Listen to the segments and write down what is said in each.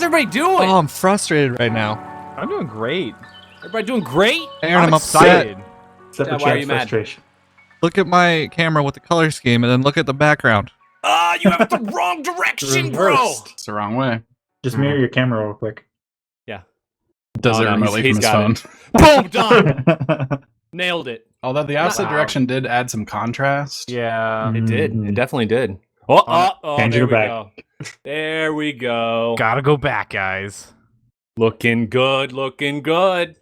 everybody doing? Oh, I'm frustrated right now. I'm doing great. Everybody doing great? Aaron, I'm upset. Except for Why are you Chad's mad? frustration. Look at my camera with the color scheme, and then look at the background. You have it the wrong direction, bro. Reversed. It's the wrong way. Just mirror your camera real quick. Does it remotely from he's his got phone? it. Boom, done. Nailed it. Although the opposite Wow. direction did add some contrast. Yeah. It did. Mhm. It definitely did. Oh, Change there it we back. go. There we go. Gotta go back, guys. Looking good, looking good.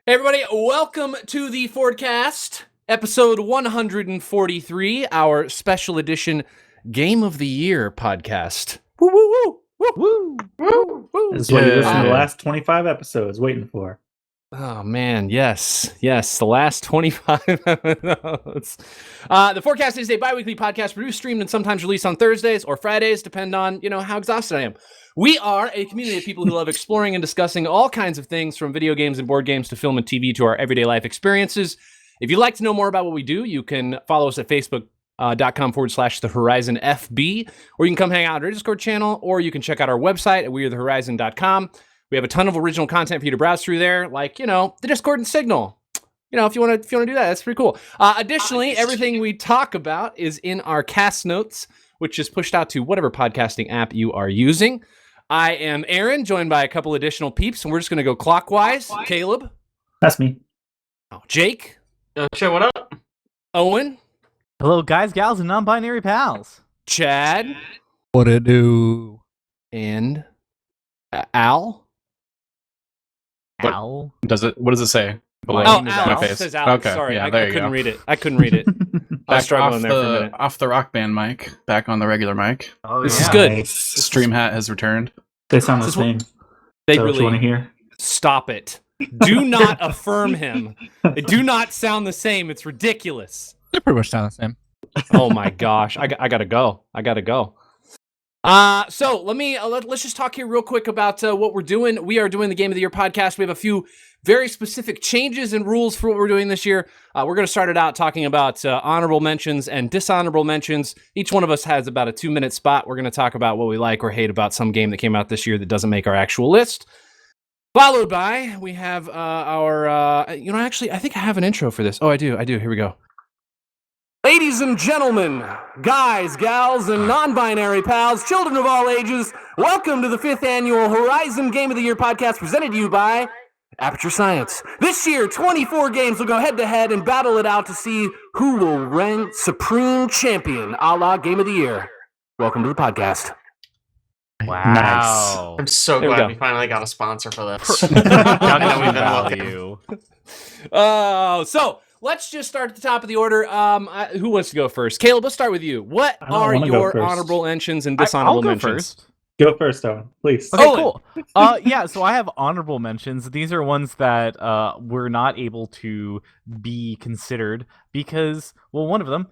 Hey, everybody, welcome to the Fordcast, episode 143, our special edition Game of the Year podcast. Woo, woo, woo, woo, woo, woo. This is what you Yeah. listened to the last 25 episodes waiting for. Oh, man, yes, the last 25 episodes. The Forecast is a bi-weekly podcast produced, streamed, and sometimes released on Thursdays or Fridays, depend on, how exhausted I am. We are a community of people who love exploring and discussing all kinds of things, from video games and board games to film and TV to our everyday life experiences. If you'd like to know more about what we do, you can follow us at facebook.com/The Horizon FB, or you can come hang out at our Discord channel, or you can check out our website at wearethehorizon.com. We have a ton of original content for you to browse through there, like, the Discord and Signal. If you want to do that, that's pretty cool. Additionally, everything we talk about is in our cast notes, which is pushed out to whatever podcasting app you are using. I am Aaron, joined by a couple additional peeps, and we're just going to go clockwise. Caleb. That's me. Jake. Shit, what up? Owen. Hello, guys, gals, and non-binary pals. Chad. What it do? And Al. What? Ow. What does it say? Below Oh, name is Al. my It face. says Al. Okay, Sorry, yeah, I there you couldn't go. read it. I was Back struggling off there for a minute. off the rock band mic, back on the regular mic. Oh, This yeah. is good. The Nice. stream hat has returned. They sound the This is what- same. They Is that what you want to really hear? stop it. Do not affirm him. They do not sound the same. It's ridiculous. They pretty much sound the same. Oh my gosh, I gotta go. So let's just talk here real quick about what we're doing. We are doing the Game of the Year podcast. We have a few very specific changes and rules for what we're doing this year. We're going to start it out talking about honorable mentions and dishonorable mentions. Each one of us has about a 2-minute spot. We're going to talk about what we like or hate about some game that came out this year that doesn't make our actual list. Followed by, we have our, actually, I think I have an intro for this. Oh, I do. Here we go. Ladies and gentlemen, guys, gals, and non-binary pals, children of all ages, welcome to the 5th annual Horizon Game of the Year podcast presented to you by Aperture Science. This year, 24 games will go head-to-head and battle it out to see who will reign supreme champion, a la Game of the Year. Welcome to the podcast. Wow. I'm so There we glad go. we finally got a sponsor for this. Production I know we've been looking. value. So let's just start at the top of the order. Who wants to go first? Caleb, let's start with you. What I don't are wanna go your first. honorable mentions and I'll dishonorable go mentions? first. Go first, Owen, please. Okay, Owen. cool. Yeah, so I have honorable mentions. These are ones that were not able to be considered because, well, one of them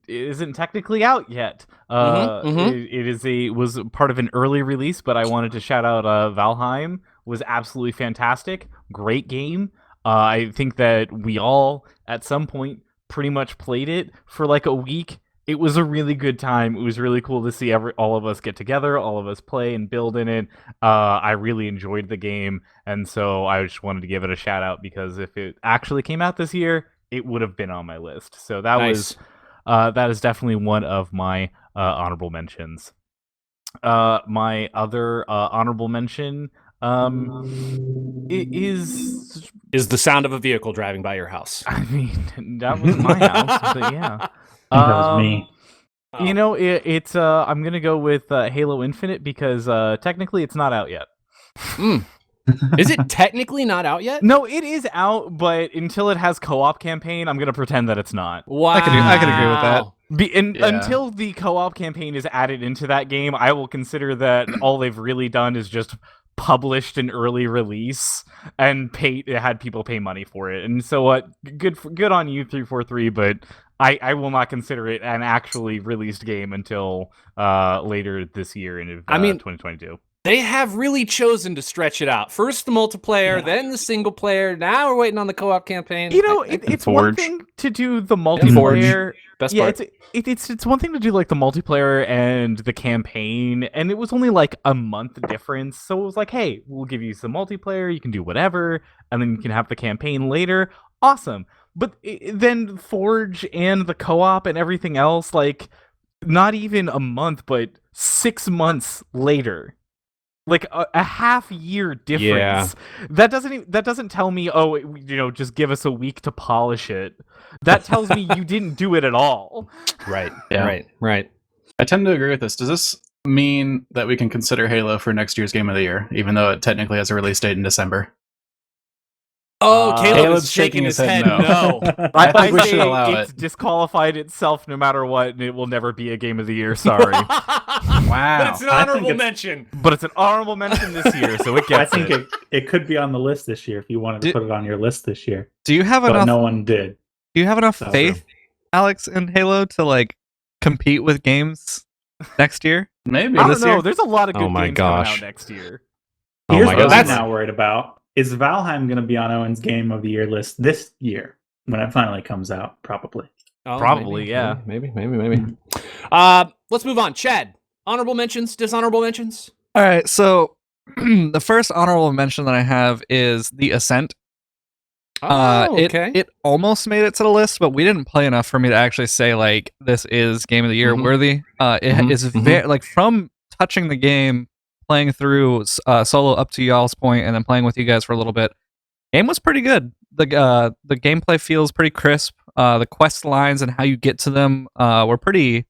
isn't technically out yet. It was part of an early release, but I wanted to shout out Valheim. Was absolutely fantastic. Great game. I think that we all, at some point, pretty much played it for like a week. It was a really good time. It was really cool to see all of us get together, all of us play and build in it. I really enjoyed the game, and so I just wanted to give it a shout out because if it actually came out this year, it would have been on my list. So that Nice. that is definitely one of my honorable mentions. My other honorable mention is Is the sound of a vehicle driving by your house. I mean, that was my house, but yeah. That was me. Oh. It's I'm gonna go with Halo Infinite because technically it's not out yet. Is it technically not out yet? No, it is out, but until it has co-op campaign, I'm gonna pretend that it's not. Wow. I could agree with that. Yeah. Until the co-op campaign is added into that game, I will consider that all they've really done is just published an early release and had people pay money for it. And so what? Good on you, 343, but I will not consider it an actually released game until later this year in 2022. They have really chosen to stretch it out. First the multiplayer, then the single player. Now we're waiting on the co-op campaign. You know, I- it's one Forge. thing to do the Forge. multiplayer. Best Yeah, part. it's one thing to do like the multiplayer and the campaign, and it was only like a month difference. So it was like, hey, we'll give you some multiplayer, you can do whatever, and then you can have the campaign later. Awesome. But then Forge and the co-op and everything else, like not even a month, but 6 months later. Like a half year difference. That doesn't tell me, oh, just give us a week to polish it. That tells me you didn't do it at all. Right. Yeah. Right. I tend to agree with this. Does this mean that we can consider Halo for next year's Game of the Year, even though it technically has a release date in December? Oh, Caleb Caleb's is shaking his head. no. No. I think we say should allow it's it. disqualified itself no matter what, and it will never be a Game of the Year. Sorry. Wow. But it's an I think honorable it's- mention. But it's an honorable mention this year, so it I gets think it. it could be on the list this year if you wanted to Did- put it on your list this year. Do you have But enough? no one did. Do you have enough So- faith, Alex, in Halo to like compete with games next year? Maybe. I don't this know. year? There's a lot of Oh good my games coming gosh. out next year. Oh Here's my what God. I'm That's now worried about. Is Valheim going to be on Owen's Game of the Year list this year when it finally comes out? Probably. Oh, Probably, maybe, yeah. Maybe. Let's move on. Chad, honorable mentions, dishonorable mentions. All right, so the first honorable mention that I have is The Ascent. It almost made it to the list, but we didn't play enough for me to actually say like this is Game of the Year Mhm. worthy. It is very like from touching the game, playing through solo up to y'all's point, and then playing with you guys for a little bit. Game was pretty good. The gameplay feels pretty crisp. The quest lines and how you get to them were pretty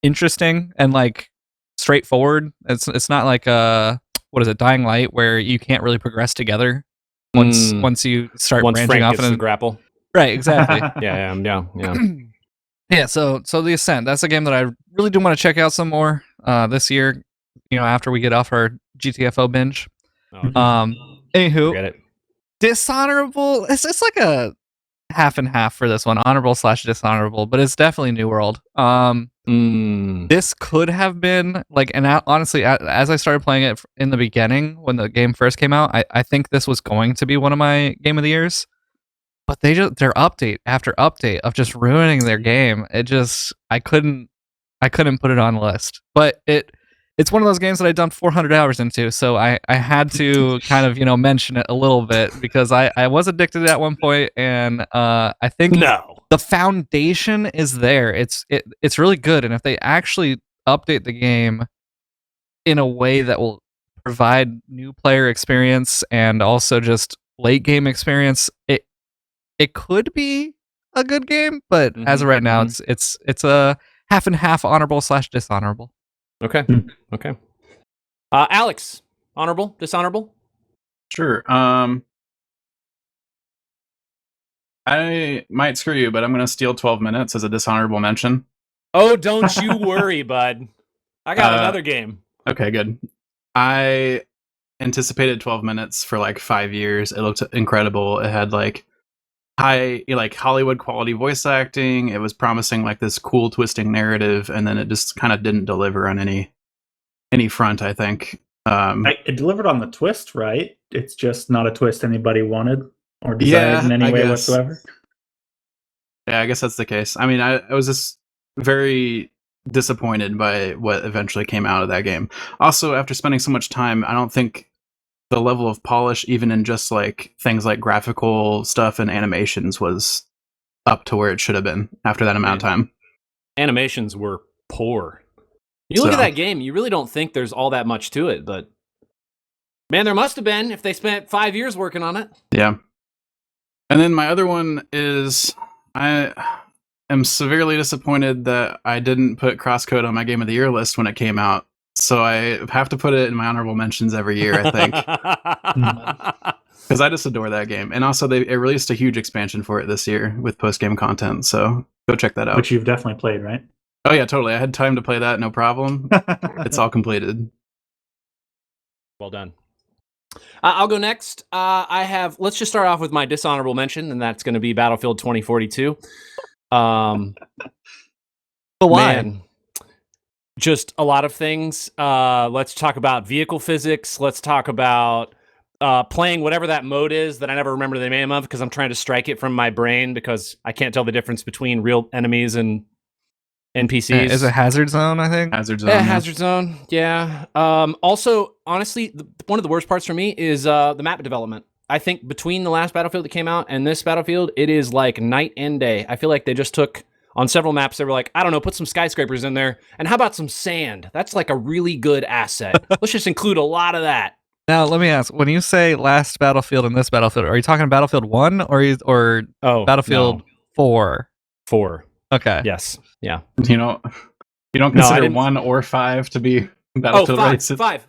interesting and like straightforward. It's not like what is it, Dying Light, where you can't really progress together once you start Once branching Frank off gets and the grapple. right, exactly. Yeah. Yeah, so The Ascent, that's a game that I really do want to check out some more this year, after we get off our GTFO binge. Oh, Anywho, forget it. Dishonorable, it's like a half and half for this one, honorable/dishonorable, but it's definitely New World. This could have been like, and honestly, as I started playing it in the beginning when the game first came out, I think this was going to be one of my Game of the Years. But their update after update of just ruining their game, I couldn't put it on the list. But it's one of those games that I dumped 400 hours into, so I had to kind of mention it a little bit because I was addicted at one point, and I think the foundation is there. It's really good, and if they actually update the game in a way that will provide new player experience and also just late game experience, it could be a good game, but as of right now, it's a half and half, honorable/dishonorable. Okay. Alex, honorable, dishonorable. Sure. I might screw you, but I'm going to steal 12 minutes as a dishonorable mention. Oh, don't you worry, bud. I got another game. Okay, good. I anticipated 12 minutes for like 5 years. It looked incredible. It had like high, like Hollywood quality voice acting. It was promising like this cool twisting narrative, and then it just kind of didn't deliver on any front, I think. It delivered on the twist, right? It's just not a twist anybody wanted or desired in any I way guess. whatsoever. Yeah, I guess that's the case. I mean, I was just very disappointed by what eventually came out of that game. Also, after spending so much time, I don't think the level of polish, even in just like things like graphical stuff and animations, was up to where it should have been after that amount of time. Animations were poor. You look at that game, you really don't think there's all that much to it, but man, there must have been if they spent 5 years working on it. Yeah. And then my other one is I am severely disappointed that I didn't put Crosscode on my Game of the Year list when it came out. So I have to put it in my honorable mentions every year, I think. Because I just adore that game. And also, they released a huge expansion for it this year with post-game content. So go check that out. Which you've definitely played, right? Oh, yeah, totally. I had time to play that, no problem. It's all completed. Well done. I'll go next. Let's just start off with my dishonorable mention, and that's going to be Battlefield 2042. But why? Man, just a lot of things. Let's talk about vehicle physics. Let's talk about playing whatever that mode is that I never remember the name of because I'm trying to strike it from my brain because I can't tell the difference between real enemies and NPCs. Is it Hazard Zone, I think? Hazard Zone. Yeah, Hazard Zone. Yeah. Also, honestly, one of the worst parts for me is the map development. I think between the last Battlefield that came out and this Battlefield, it is like night and day. I feel like they just took on several maps. They were like, I don't know, put some skyscrapers in there, and how about some sand? That's like a really good asset. Let's just include a lot of that. Now, let me ask, when you say last Battlefield and this Battlefield, are you talking Battlefield 1 or Battlefield 4? 4. Okay. Yes. Yeah. You don't consider 1 or 5 to be Battlefield races? 5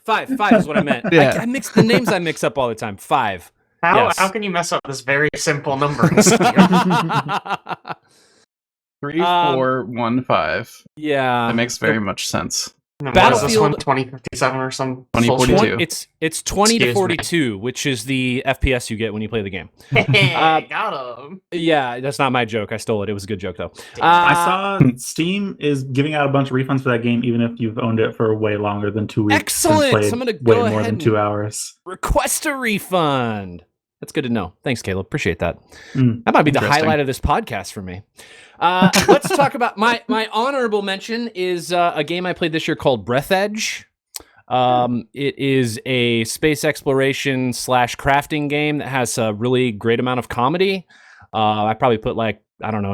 is what I meant. Yeah. I mix the names I mix up all the time. 5. How can you mess up this very simple numbering scheme? 3, 4, 1, 5. Yeah. That makes very much sense. Battlefield 2057 or some 2042. It's 20 to 42, which is the FPS you get when you play the game. Got him. Yeah, that's not my joke. I stole it. It was a good joke though. I saw Steam is giving out a bunch of refunds for that game, even if you've owned it for way longer than 2 weeks. Excellent. Played So I'm gonna go way more ahead than and 2 hours. request a refund. That's good to know. Thanks, Caleb. Appreciate that. Mm, That might be the interesting. highlight of this podcast for me. Let's talk about my honorable mention is a game I played this year called Breath Edge. It is a space exploration / crafting game that has a really great amount of comedy. I probably put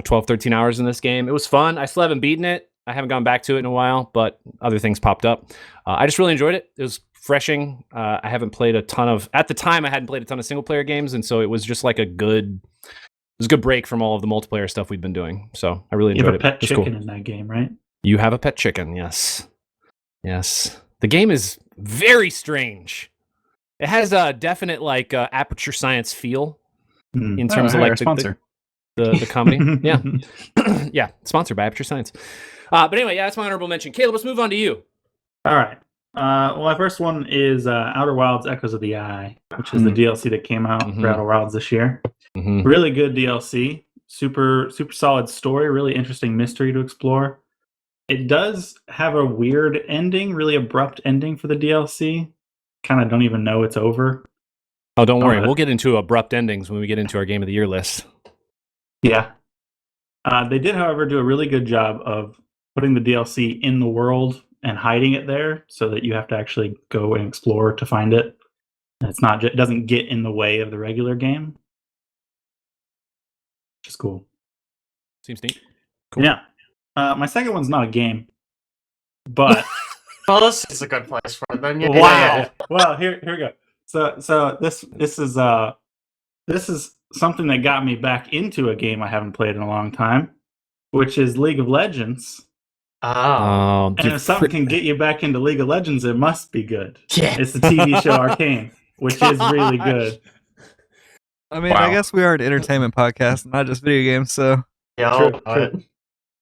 12, 13 hours in this game. It was fun. I still haven't beaten it. I haven't gone back to it in a while, but other things popped up. I just really enjoyed it. It was refreshing. I haven't played at the time I hadn't played a ton of single player games, and so it was just like a good break from all of the multiplayer stuff we'd been doing. So I really You enjoyed have a pet it. It was chicken cool. in that game, right? You have a pet chicken, yes. Yes. The game is very strange. It has a definite Aperture Science feel Mm. in terms of our like sponsor. the comedy. Yeah. Yeah, sponsored by Aperture Science. But anyway, yeah, that's my honorable mention. Caleb, let's move on to you. All right. Well, my first one is Outer Wilds: Echoes of the Eye, which is the DLC that came out Mhm. for Outer Wilds this year. Mm-hmm. Really good DLC. Super solid story. Really interesting mystery to explore. It does have a weird ending, really abrupt ending for the DLC. Kind of don't even know it's over. Oh, don't worry. But- We'll get into abrupt endings when we get into our Game of the Year list. Yeah. They did, however, do a really good job of putting the DLC in the world and hiding it there so that you have to actually go and explore to find it. And it doesn't get in the way of the regular game. Which is cool. Seems neat. Cool. Yeah. My second one's not a game, but Well, this is a good place for it then. Yeah. wow. Well, here we go. So this is something that got me back into a game I haven't played in a long time, which is League of Legends. Oh. And if something can get you back into League of Legends, it must be good. Yeah. It's the TV show Arcane, which is really good. I mean, Wow. I guess we are an entertainment podcast, not just video games, so Yo, True.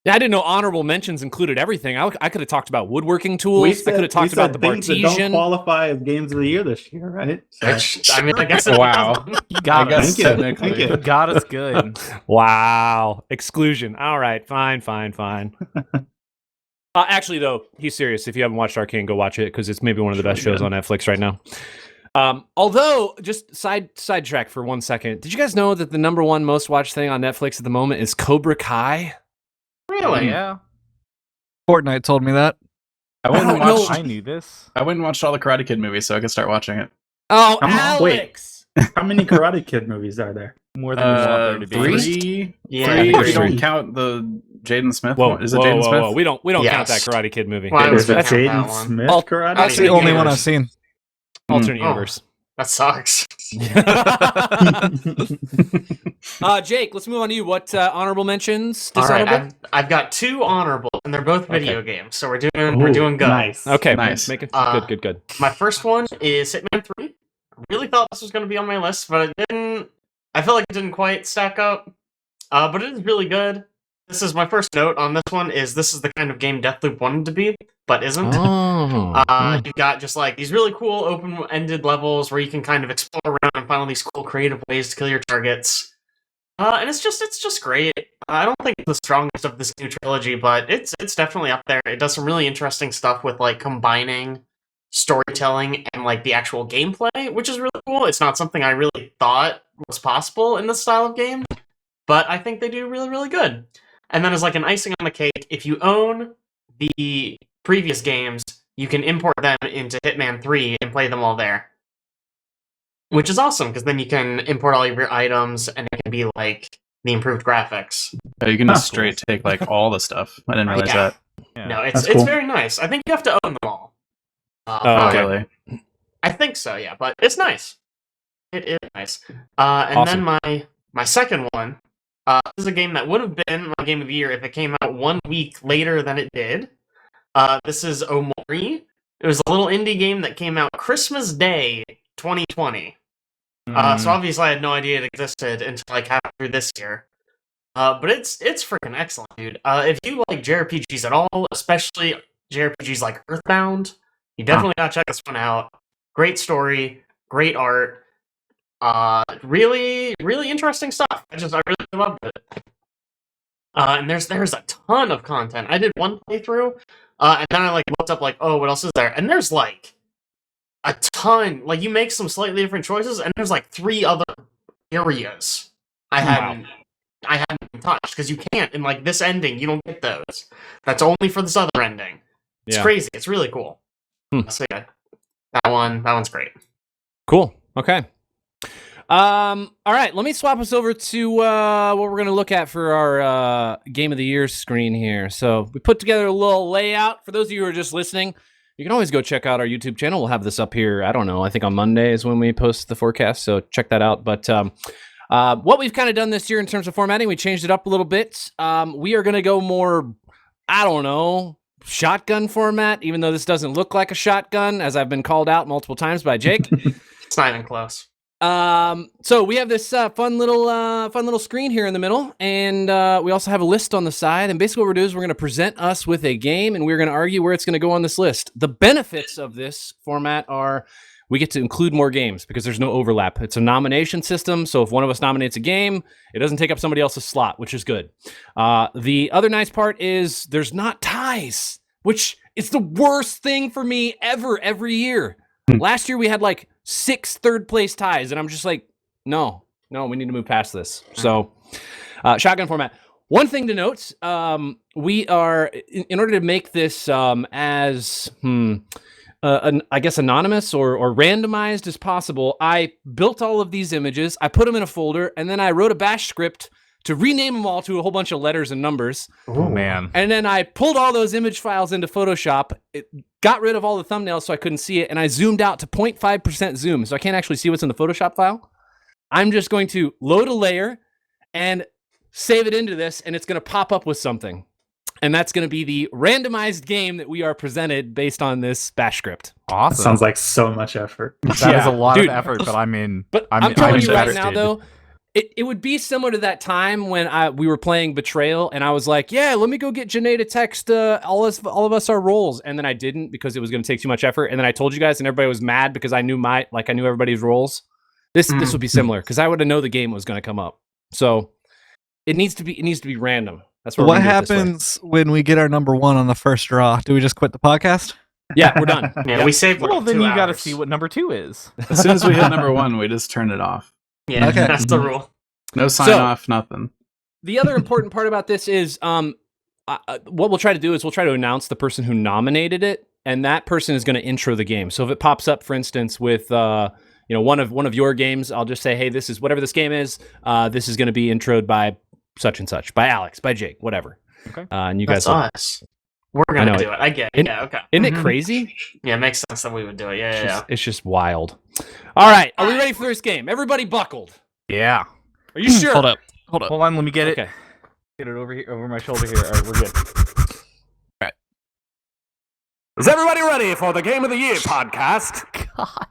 Yeah, I didn't know honorable mentions included everything. I could have talked about woodworking tools. I could have talked about the things that don't Bartesian. qualify as games of the year this year, right? So- I guess it Wow. doesn't. You got I guess us. Thank you. technically. Thank you. You got us good. Wow. Exclusion. All right. Fine. Actually, though, he's serious. If you haven't watched Arcane, go watch it because it's maybe one of the best shows on Netflix right now. Although, just sidetrack for 1 second. Did you guys know that the number one most watched thing on Netflix at the moment is Cobra Kai? Really? Yeah. Fortnite told me that. I went and don't know. watched. I knew this. I went and watched all the Karate Kid movies, so I could start watching it. Oh, Wait. Alex! How many Karate Kid movies are there? More than we want there to be. 3. Yeah. I think If you there's don't count the Jaden Smith Whoa, one. Is it whoa, Jaden whoa, Smith? whoa. We don't count that Yes. Karate Kid movie. Well, I was There's a thinking that Jaden one. Smith Al- Karate That's the Kid? only one universe. I've seen. Alternate Oh. universe. That sucks. Jake, let's move on to you. What honorable mentions? All right, Dishonorable? I've got 2 honorable, and they're both video games, so we're doing Ooh, good. Nice. Okay, Nice. Make it Uh, good. My first one is Hitman 3. I really thought this was going to be on my list, but it didn't. I felt like it didn't quite stack up. But it is really good. This is my first note on this one. This is the kind of game Deathloop wanted to be, but isn't. Oh. You've got just like these really cool open-ended levels where you can kind of explore around and find all these cool creative ways to kill your targets. And it's just great. I don't think it's the strongest of this new trilogy, but it's definitely up there. It does some really interesting stuff with like combining storytelling and like the actual gameplay, which is really cool. It's not something I really thought was possible in this style of game, but I think they do really, really good. And then as like an icing on the cake, if you own the previous games, you can import them into Hitman 3 and play them all there. Which is awesome, because then you can import all of your items, and it can be like the improved graphics. Oh, you can just straight take like all the stuff. I didn't realize that. Yeah. No, That's it's cool. very nice. I think you have to own them all. okay. Really? I think so, yeah, but it's nice. It is nice. And Awesome. then my second one, this is a game that would have been my game of the year if it came out 1 week later than it did. This is Omori. It was a little indie game that came out Christmas Day 2020. So obviously I had no idea it existed until like halfway through this year. But it's freaking excellent, dude. If you like JRPGs at all, especially JRPGs like Earthbound, you definitely gotta check this one out. Great story, great art, really, really interesting stuff. I really loved it. And there's a ton of content. I did one playthrough, and then I like looked up like, oh, what else is there? And there's like a ton. Like you make some slightly different choices, and there's like 3 other areas I hadn't touched, because you can't in like this ending. You don't get those. That's only for this other ending. It's crazy. It's really cool. So yeah, that one's great. Cool. Okay. All right. Let me swap us over to what we're going to look at for our Game of the Year screen here. So we put together a little layout. For those of you who are just listening, you can always go check out our YouTube channel. We'll have this up here. I don't know. I think on Monday is when we post the forecast. So check that out. But what we've kind of done this year in terms of formatting, we changed it up a little bit. We are going to go more, I don't know, shotgun format, even though this doesn't look like a shotgun, as I've been called out multiple times by Jake. It's not even close. So we have this fun little screen here in the middle, and we also have a list on the side. And basically what we're doing is we're going to present us with a game, and we're going to argue where it's going to go on this list. The benefits of this format are we get to include more games because there's no overlap. It's a nomination system, so if one of us nominates a game, it doesn't take up somebody else's slot, which is good. The other nice part is there's not ties, which is the worst thing for me ever every year. Last year we had like 6 third-place ties, and I'm just like, no, we need to move past this. So, shotgun format. One thing to note, we are, in order to make this as, I guess, anonymous or randomized as possible, I built all of these images, I put them in a folder, and then I wrote a bash script to rename them all to a whole bunch of letters and numbers. Oh, man. And then I pulled all those image files into Photoshop, got rid of all the thumbnails so I couldn't see it, and I zoomed out to 0.5% zoom, so I can't actually see what's in the Photoshop file. I'm just going to load a layer and save it into this, and it's going to pop up with something. And that's going to be the randomized game that we are presented based on this bash script. Awesome. Sounds like so much effort. That is a lot Dude. of effort, but I mean, But I'm telling you right now, invested. though, it would be similar to that time when we were playing Betrayal, and I was like, yeah, let me go get Janae to text all of us our roles, and then I didn't because it was going to take too much effort, and then I told you guys, and everybody was mad because I knew everybody's roles. This would be similar because I would have known the game was going to come up. So it needs to be random. That's what happens when we get our number 1 on the first draw. Do we just quit the podcast? Yeah, we're done. Yeah, we saved like Well, then 2 you got to hours. see what number 2 is. As soon as we hit number 1, we just turn it off. Yeah, Okay. that's the rule. No sign off, nothing. The other important part about this is what we'll try to do is we'll try to announce the person who nominated it, and that person is going to intro the game. So if it pops up, for instance, with one of your games, I'll just say, hey, this is whatever this game is. This is going to be introed by such and such, by Alex, by Jake, whatever. Okay. And you That's guys, us. We're gonna do it. I get it. Yeah, okay. Isn't it crazy? Yeah, it makes sense that we would do it. Yeah. It's just wild. All right, are we ready for this game? Everybody buckled. Yeah. Are you sure? Hold up. Hold on, let me get it. Okay. Get it over here, over my shoulder here. All right, we're good. Is everybody ready for the Game of the Year podcast? God.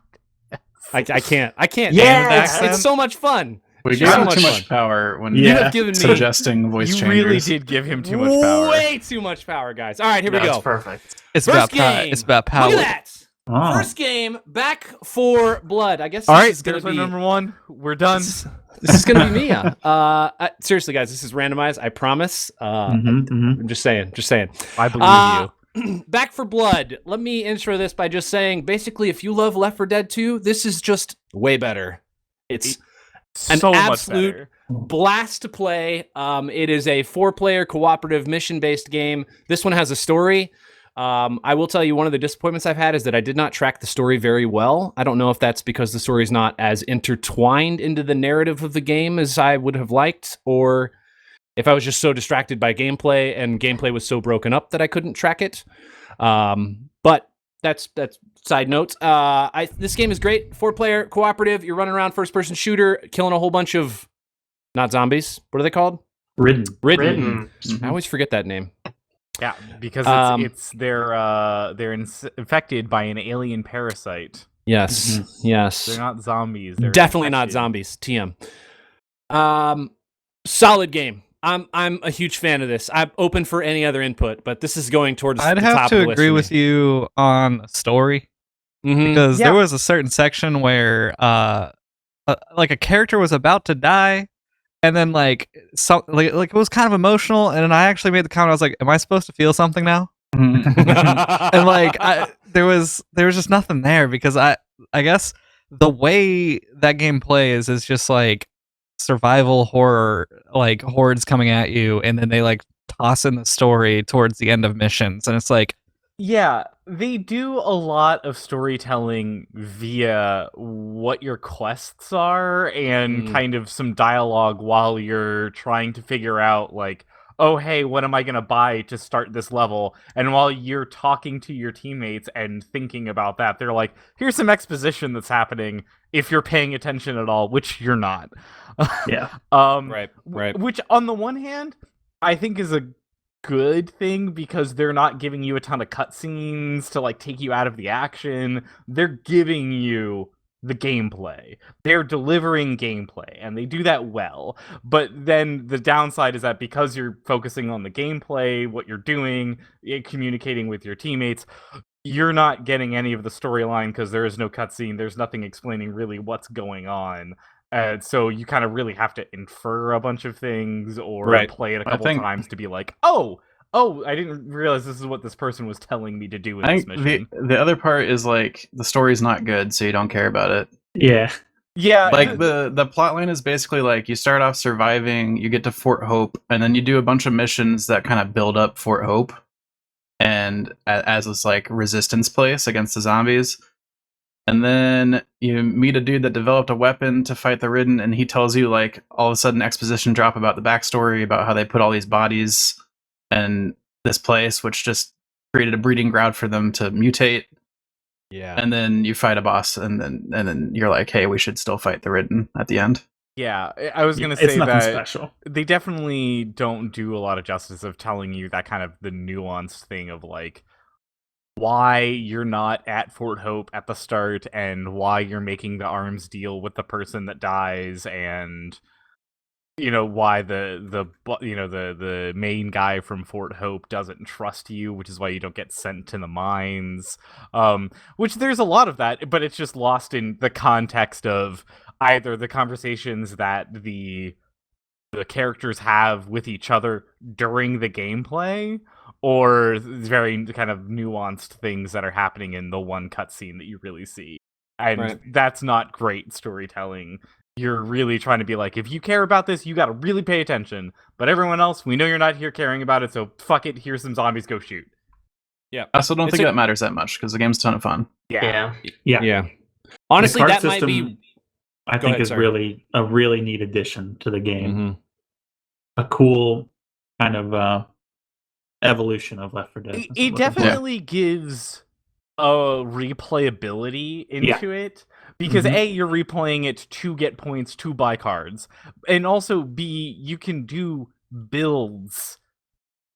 I can't. Yes! It's so much fun. We So gave him much too fun. much power when You Yeah. have given me suggesting voice You changers. really did give him too much power. way too much power, guys. All right, here we That's go. perfect. It's First about game. It's about power. Look at that. Oh. First game, Back for Blood. I guess. All this right, is gonna there's my be number 1. We're done. This is gonna be Mia. Seriously, guys, this is randomized. I promise. I'm just saying. I believe you. Back for Blood. Let me intro this by just saying, basically, if you love Left 4 Dead 2, this is just way better. It's an So much absolute better. blast to play. It is a 4-player cooperative mission-based game. This one has a story. I will tell you, one of the disappointments I've had is that I did not track the story very well. I don't know if that's because the story is not as intertwined into the narrative of the game as I would have liked, or if I was just so distracted by gameplay and gameplay was so broken up that I couldn't track it. But that's side notes. This game is great. 4-player cooperative. You're running around first-person shooter, killing a whole bunch of not zombies. What are they called? Ridden. I always forget that name. Yeah, because they're infected by an alien parasite. Yes, yes. They're not zombies. They're Definitely not infected. zombies. TM. Solid game. I'm a huge fan of this. I'm open for any other input, but this is going towards I'd the have top to of the list agree for with me. you on story because Yeah. there was a certain section where like a character was about to die, and then like it was kind of emotional, and then I actually made the comment. I was like, "Am I supposed to feel something now?" And like there was just nothing there because I guess the way that game plays is just like survival horror, like hordes coming at you, and then they like toss in the story towards the end of missions, and it's like, Yeah, they do a lot of storytelling via what your quests are and kind of some dialogue while you're trying to figure out, like, oh, hey, what am I going to buy to start this level? And while you're talking to your teammates and thinking about that, they're like, here's some exposition that's happening if you're paying attention at all, which you're not. Yeah. Right. Which, on the one hand, I think is a good thing because they're not giving you a ton of cutscenes to like take you out of the action. They're giving you the gameplay. They're delivering gameplay, and they do that well. But then the downside is that because you're focusing on the gameplay, what you're doing, communicating with your teammates, you're not getting any of the storyline because there is no cutscene. There's nothing explaining really what's going on. So you kind of really have to infer a bunch of things or play it a couple times to be like, oh, I didn't realize this is what this person was telling me to do in this mission. The other part is like the story's not good, so you don't care about it. Yeah. Yeah. Like the plot line is basically like you start off surviving, you get to Fort Hope, and then you do a bunch of missions that kind of build up Fort Hope and as this like resistance place against the zombies. And then you meet a dude that developed a weapon to fight the Ridden, and he tells you like all of a sudden exposition drop about the backstory about how they put all these bodies in this place, which just created a breeding ground for them to mutate. Yeah. And then you fight a boss, and then you're like, hey, we should still fight the Ridden at the end. Yeah, I was gonna It's say nothing that special. they definitely don't do a lot of justice of telling you that kind of the nuanced thing of like why you're not at Fort Hope at the start and why you're making the arms deal with the person that dies, and you know why the main guy from Fort Hope doesn't trust you, which is why you don't get sent to the mines. Which there's a lot of that, but it's just lost in the context of either the conversations that the characters have with each other during the gameplay, or very kind of nuanced things that are happening in the one cutscene that you really see. And that's not great storytelling. You're really trying to be like, if you care about this, you gotta really pay attention. But everyone else, we know you're not here caring about it, so fuck it, here's some zombies, go shoot. Yeah. I also don't think that matters that much because the game's a ton of fun. Yeah. Honestly, The card that might system, be. I Go think ahead, is sorry. really a really neat addition to the game. Mm-hmm. A cool kind of evolution of Left 4 Dead. It definitely gives a replayability into it. Because A, you're replaying it to get points to buy cards. And also B, you can do builds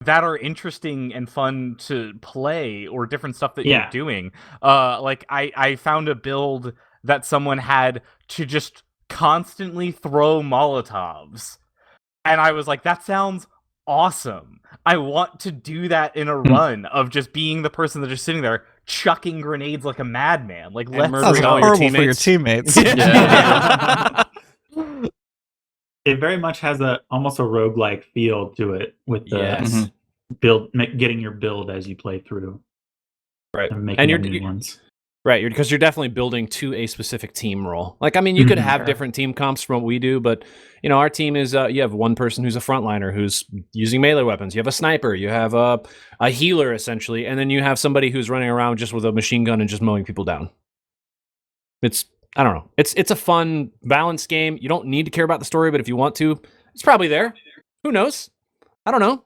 that are interesting and fun to play, or different stuff that you're doing. Like I found a build that someone had to just constantly throw Molotovs. And I was like, that sounds awesome. I want to do that in a run of just being the person that's just sitting there chucking grenades like a madman. Like, let's murdering That's all your horrible for your teammates. Yeah. it very much has almost a roguelike feel to it with the Yes. getting your build as you play through. Right. And making And new ones. Right, because you're definitely building to a specific team role. Like, I mean, you could have different team comps from what we do, but you know, our team is you have one person who's a frontliner who's using melee weapons. You have a sniper. You have a healer essentially, and then you have somebody who's running around just with a machine gun and just mowing people down. I don't know. It's a fun, balanced game. You don't need to care about the story, but if you want to, it's probably there. Who knows? I don't know.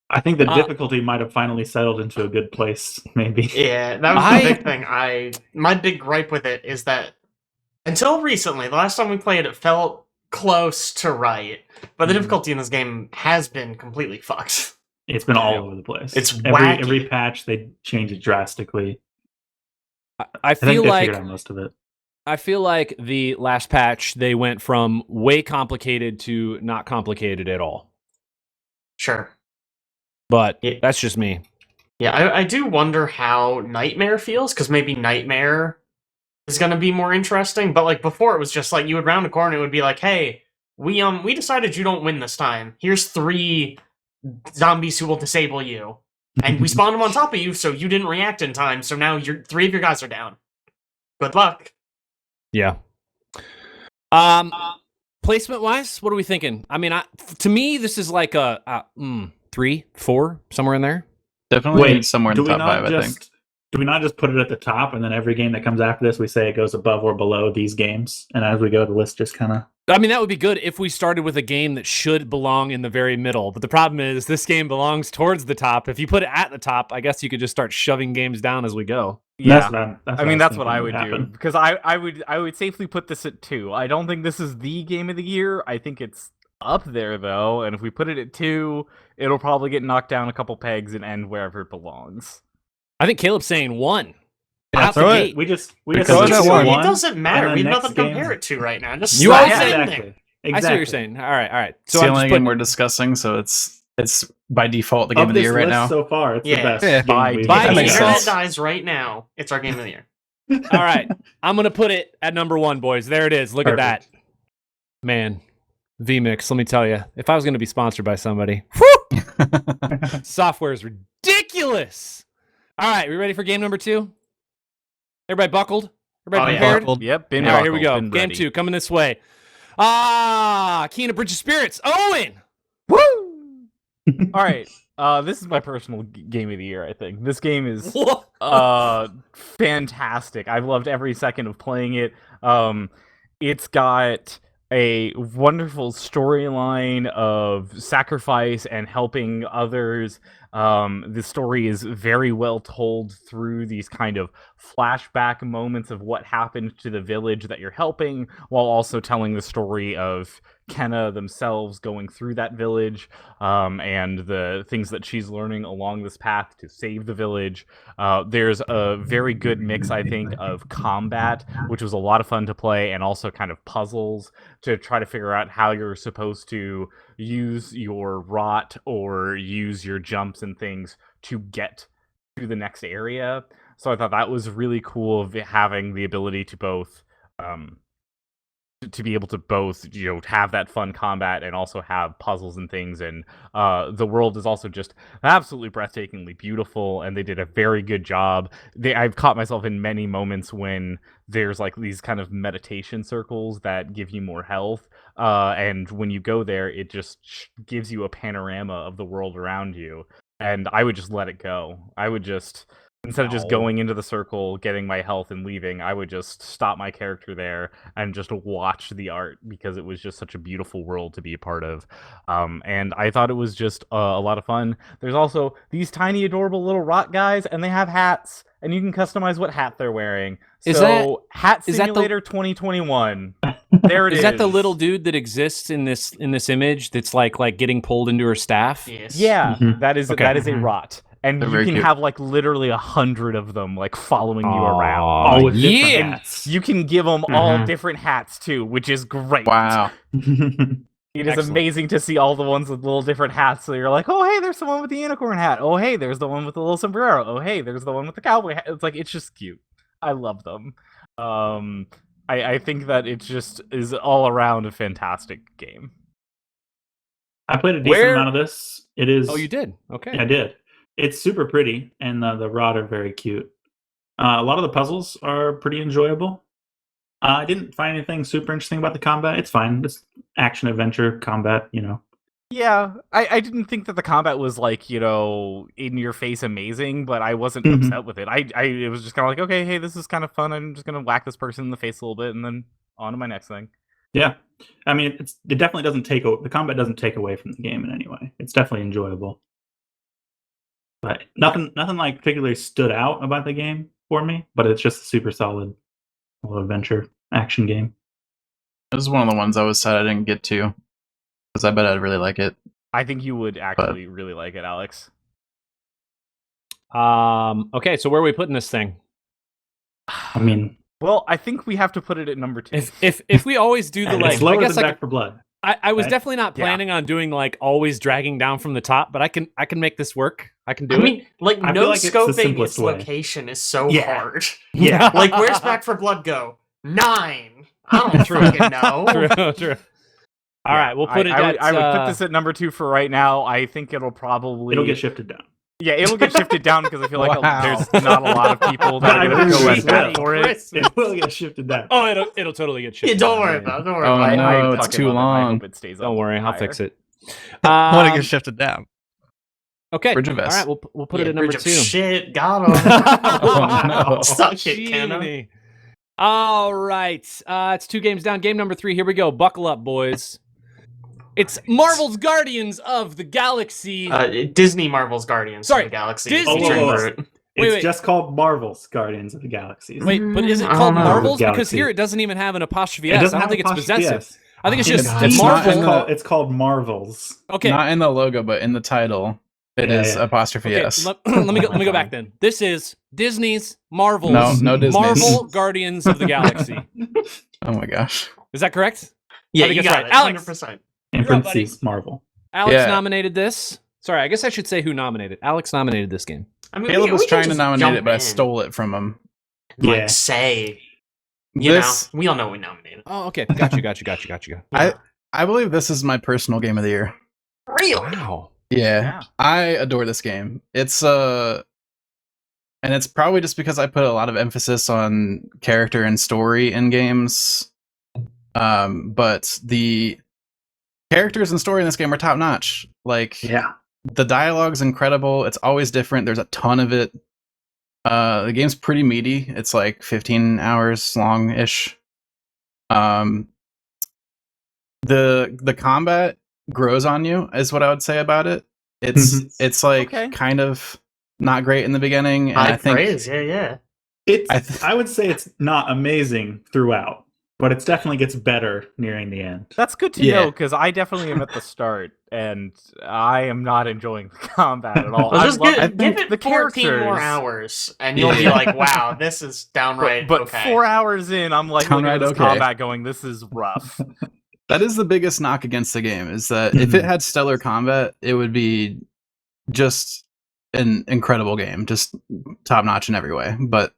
I think the difficulty might have finally settled into a good place, maybe. Yeah, that was the big thing. My big gripe with it is that until recently, the last time we played it felt close to right, but the difficulty in this game has been completely fucked. It's been all over the place. It's wacky. Every patch they change it drastically. I think feel they like figured out most of it. I feel like the last patch they went from way complicated to not complicated at all. Sure. But that's just me. Yeah, I do wonder how Nightmare feels, because maybe Nightmare is going to be more interesting. But like before, it was just like you would round a corner, and it would be like, "Hey, we decided you don't win this time. Here's 3 zombies who will disable you, and we spawned them on top of you, so you didn't react in time. So now 3 of your guys are down. Good luck." Yeah. Placement wise, what are we thinking? I mean, to me, this is like a 3, 4, somewhere in there. Definitely somewhere in the top 5, I think. Do we not just put it at the top, and then every game that comes after this, we say it goes above or below these games, and as we go, the list just kind of... I mean, that would be good if we started with a game that should belong in the very middle. But the problem is, this game belongs towards the top. If you put it at the top, I guess you could just start shoving games down as we go. Yeah, that's what I would do, because I would safely put this at 2. I don't think this is the game of the year. I think it's up there though, and if we put it at 2, it'll probably get knocked down a couple pegs and end wherever it belongs. I think Caleb's saying 1. Yeah, throw it. We just it doesn't matter. We have nothing to compare it to right now. Just you slap are it in saying there. Exactly. I see what you're saying. All right. So it's the only game we're discussing, so it's by default the game of the year right now. So far, it's the best. Yeah. By That the makes internet sense. dies right now. It's our game of the year. All right, I'm gonna put it at number 1, boys. There it is. Look Perfect. at that, man. vMix. Let me tell you, if I was gonna be sponsored by somebody, software is ridiculous. All right, we ready for game number 2? Everybody buckled? Everybody prepared? Buckled. Yep. All right, here we go. Game 2 coming this way. Keen of Bridge of Spirits. Owen. Woo! All right. This is my personal game of the year, I think. This game is fantastic. I've loved every second of playing it. It's got a wonderful storyline of sacrifice and helping others. The story is very well told through these kind of flashback moments of what happened to the village that you're helping, while also telling the story of Kenna themselves going through that village, and the things that she's learning along this path to save the village. There's a very good mix, I think, of combat, which was a lot of fun to play, and also kind of puzzles to try to figure out how you're supposed to use your rot or use your jumps and things to get to the next area. So I thought that was really cool, of having the ability to both to be able to both, have that fun combat and also have puzzles and things. And the world is also just absolutely breathtakingly beautiful, and they did a very good job. I've caught myself in many moments when there's like these kind of meditation circles that give you more health, and when you go there, it just gives you a panorama of the world around you, and I would just let it go. I would just, instead of just going into the circle, getting my health and leaving, I would just stop my character there and just watch the art, because it was just such a beautiful world to be a part of. And I thought it was just a lot of fun. There's also these tiny, adorable little rot guys, and they have hats, and you can customize what hat they're wearing. Hat Simulator 2021. There it is. Is that the little dude that exists in this image that's like getting pulled into her staff? Yes. Yeah, Mhm. that is a rot. And They're you very can cute. have like literally 100 of them like following you around. All with different yeah. hats. You can give them all different hats too, which is great. Wow. It is Excellent. amazing to see all the ones with little different hats. So you're like, oh hey, there's the one with the unicorn hat. Oh hey, there's the one with the little sombrero. Oh hey, there's the one with the cowboy hat. It's just cute. I love them. I think that it just is all around a fantastic game. I played a decent amount of this. It is. Oh, you did? Okay. Yeah, I did. It's super pretty, and the rod are very cute. A lot of the puzzles are pretty enjoyable. I didn't find anything super interesting about the combat. It's fine. It's action adventure combat, Yeah, I didn't think that the combat was like, in your face amazing, but I wasn't upset with it. It was just kind of like, okay, hey, this is kind of fun. I'm just gonna whack this person in the face a little bit, and then on to my next thing. Yeah, I mean, it definitely doesn't the combat doesn't take away from the game in any way. It's definitely enjoyable, but nothing like particularly stood out about the game for me. But it's just a super solid little adventure action game. This is one of the ones I was sad I didn't get to, because I bet I'd really like it. I think you would actually really like it, Alex. Okay, so where are we putting this thing? I mean, well, I think we have to put it at number 2. If we always do the it's lower than Back 4 Blood. I was right? definitely not planning on doing like always dragging down from the top, but I can make this work. I can do it. I mean, like I feel no like it's the scoping simplest its way. location is so Yeah. hard. Yeah. Like, where's Back 4 Blood go? 9. I don't fucking know. True. All right, we'll put it. I would put this at number 2 for right now. I think it'll get shifted down. Yeah, it'll get shifted down because I feel like Wow. there's not a lot of people that are going to go as bad for it. It will get shifted down. Oh, it'll totally get shifted. Don't down, worry yeah. about it. Don't worry Oh, about it. no, it's fucking too love it. I long. hope it stays Don't up worry, I'll higher. fix it. I want to get shifted down. Okay. Bridge of All S. right, we'll put it at number Bridge of 2. Shit, got him. Oh, no. Suck it, Kenna. Genie. All right, it's 2 games down. Game number 3. Here we go. Buckle up, boys. It's Marvel's Guardians of the Galaxy. Disney Marvel's Guardians Sorry, of the Galaxy. Disney featuring Marvel's- Groot. It's Wait. just called Marvel's Guardians of the Galaxies. Wait, but is it I don't called know. Marvel's? Because Galaxy. here it doesn't even have an apostrophe It S. doesn't I don't have think it's apostrophe possessive. S. I think it's Oh, just God. It's not Marvel. in It's called Marvels. Okay. Not in the logo, but in the title, it Yeah, is yeah. apostrophe Okay, S. let me go back then. This is Disney's Marvel's No Disney's. Marvel Guardians of the Galaxy. Oh my gosh. Is that correct? Yeah, I think you it's got right. it. Alex. 100%. In You're up, parentheses, Marvel. Alex Yeah. nominated this. Sorry, I guess I should say who nominated. Alex nominated this game. I mean, Caleb we was can trying to just nominate jump it, but I in. stole it from him. Like, Yeah. say. This, We all know we nominated. Oh, okay. Got you. I believe this is my personal game of the year. Real. Wow. Yeah, I adore this game. It's and it's probably just because I put a lot of emphasis on character and story in games. But the characters and story in this game are top notch. Like, Yeah. the dialogue's incredible. It's always different. There's a ton of it. The game's pretty meaty. It's like 15 hours long-ish. The combat grows on you is what I would say about it. It's like Okay. kind of not great in the beginning, and High I think praise. Yeah. I would say it's not amazing throughout, but it definitely gets better nearing the end. That's good to Yeah. know because I definitely am at the start and I am not enjoying the combat at all. Well, just I give think it the 14 more characters- hours, and you'll be like, wow, this is downright But okay. 4 hours in, I'm like looking at Downright this okay. combat going, this is rough. that is the biggest knock against the game, is that if it had stellar combat, it would be just an incredible game, just top notch in every way. But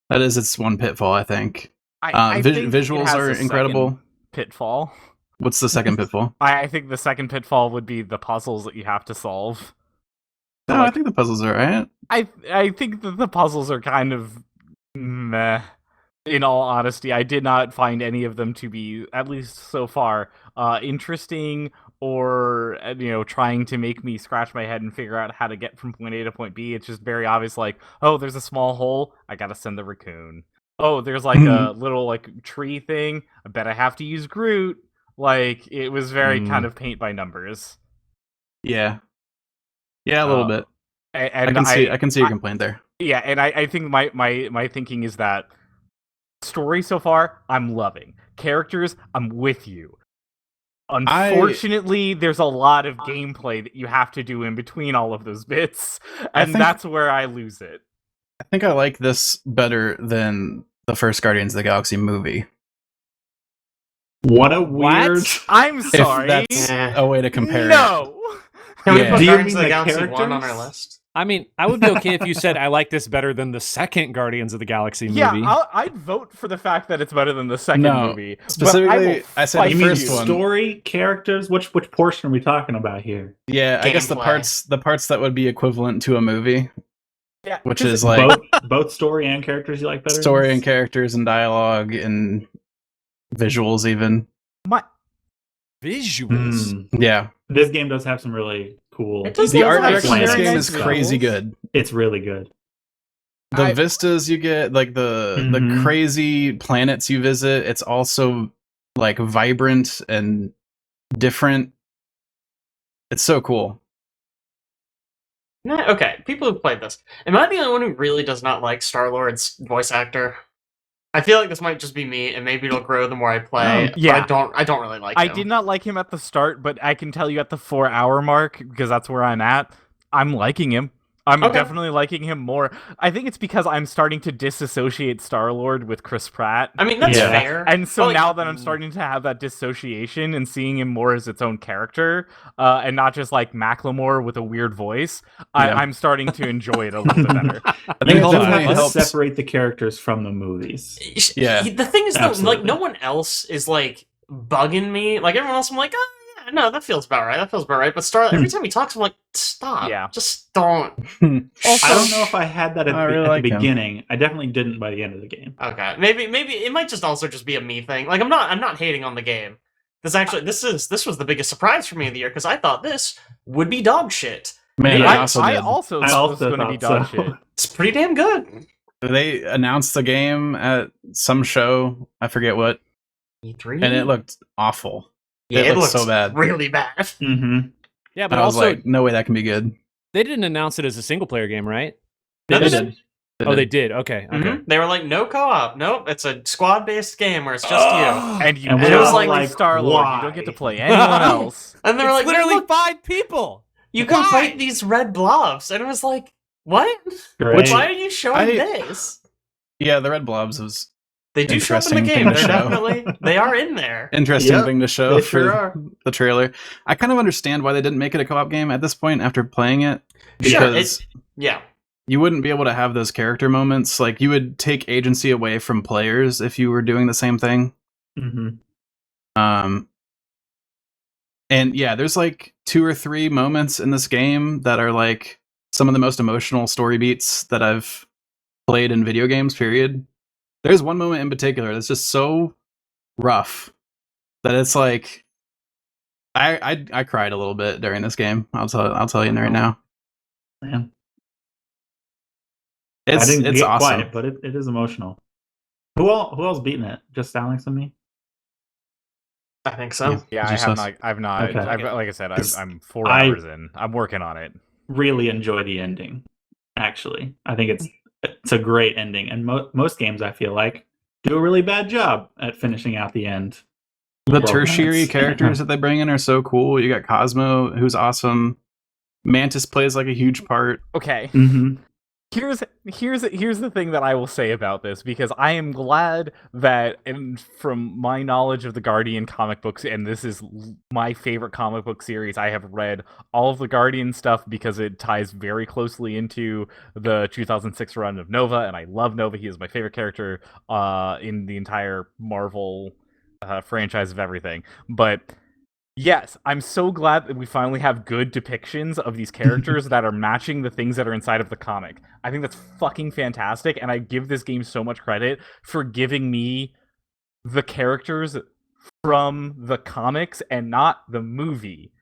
that is its one pitfall, I think. I think it Visuals has are a second incredible. pitfall. What's the second pitfall? I think the second pitfall would be the puzzles that you have to solve. No, I think the puzzles are right. I think that the puzzles are kind of meh. In all honesty, I did not find any of them to be, at least so far, interesting or trying to make me scratch my head and figure out how to get from point A to point B. It's just very obvious, like, oh, there's a small hole, I gotta send the raccoon. Oh, there's like a little like tree thing, I bet I have to use Groot. Like, it was very kind of paint by numbers. Yeah, a little bit. And I can see your complaint there. Yeah, and I think my thinking is that story so far, I'm loving. Characters, I'm with you. Unfortunately, there's a lot of gameplay that you have to do in between all of those bits, and that's where I lose it. I think I like this better than the first Guardians of the Galaxy movie. What a weird. I'm sorry. If that's a way to compare. No. Can we Yeah. put Do you Guardians mean of the the Galaxy 1 on our characters? list? I mean, I would be okay if you said I like this better than the second Guardians of the Galaxy movie. Yeah, I'd vote for the fact that it's better than the second No, movie. specifically, I said the You mean first one. story, characters? Which portion are we talking about here? Yeah, I guess the Gameplay. parts that would be equivalent to a movie, Yeah, which 'cause is like both story and characters you like better? story and characters and dialogue and visuals even. Visuals. Yeah. This game does have some really cool. It does The look art like direction in this very game nice is crazy visuals. good. It's really good. The vistas you get, like the Mhm. crazy planets you visit, it's also like vibrant and different. It's so cool. Okay, people who played this. Am I the only one who really does not like Star-Lord's voice actor? I feel like this might just be me, and maybe it'll grow the more I play. Yeah. But I don't really like I him. did not like him at the start, but I can tell you at the 4-hour mark, because that's where I'm at, I'm liking him. I'm Okay. definitely liking him more. I think it's because I'm starting to disassociate Star-Lord with Chris Pratt. I mean, that's Yeah. fair. And so But, like, now that I'm starting to have that dissociation and seeing him more as its own character, and not just like Macklemore with a weird voice, Yeah. I'm starting to enjoy it a little bit better. I You think it just definitely have to helps. separate the characters from the movies. Yeah. The thing is, though, like, Absolutely. no one else is, like, bugging me. Like, everyone else, I'm like, oh, yeah, no, that feels about right. That feels about right. But every time he talks, I'm like, stop. Yeah. Just don't. I don't know if I had that at, I really at like the him. beginning. I definitely didn't by the end of the game. Okay, maybe it might just also just be a me thing. Like, I'm not hating on the game. This was the biggest surprise for me of the year because I thought this would be dog shit. Man, Yeah, I also did. I also I thought it was also going to be thought dog so. shit. It's pretty damn good. They announced the game at some show, I forget what, E3, and it looked awful. yeah, it it looks looks so bad. really bad. Mm-hmm. Yeah, but I was also like, no way that can be good. they didn't announce it as a single player game, right? No, They they did. Oh, they did. Okay. Okay. Mhm. They were like, no co-op. Nope, it's a squad-based game where it's just you. And you And we just were all like like, Star-Lord. You why? don't get to play anyone else. And they were It's like, literally look, 5 people. you can Why? fight these red blobs. And it was like, what? Great. Why are you showing I- this? Yeah, the Red Blobs was They do show up in the Interesting game. thing They're to show. definitely, they are in there. interesting Yep, thing to show they for sure are. the trailer. I kind of understand why they didn't make it a co-op game at this point after playing it, Sure, because Yeah. you wouldn't be able to have those character moments. Like, you would take agency away from players if you were doing the same thing. Mm-hmm. And yeah, there's like 2 or 3 moments in this game that are like some of the most emotional story beats that I've played in video games, period. There's one moment in particular that's just so rough that it's like I cried a little bit during this game. I'll tell you right now. Man. I didn't It's get awesome. quiet, but it is emotional. Who else beaten it? Just Alex and me? I think so. Yeah, Just us. I've not. Okay. Like I said, I'm 4 I- hours in. I'm working on it. Really enjoy the ending. Actually, I think it's a great ending, and most games I feel like do a really bad job at finishing out the end. The Well, tertiary that's- characters that they bring in are so cool. You got Cosmo, who's awesome. Mantis plays like a huge part. Okay. Mm-hmm. Here's the thing that I will say about this, because I am glad that, and from my knowledge of the Guardian comic books, and this is my favorite comic book series, I have read all of the Guardian stuff because it ties very closely into the 2006 run of Nova, and I love Nova. He is my favorite character in the entire Marvel franchise of everything. But yes, I'm so glad that we finally have good depictions of these characters that are matching the things that are inside of the comic. I think that's fucking fantastic, and I give this game so much credit for giving me the characters from the comics and not the movie.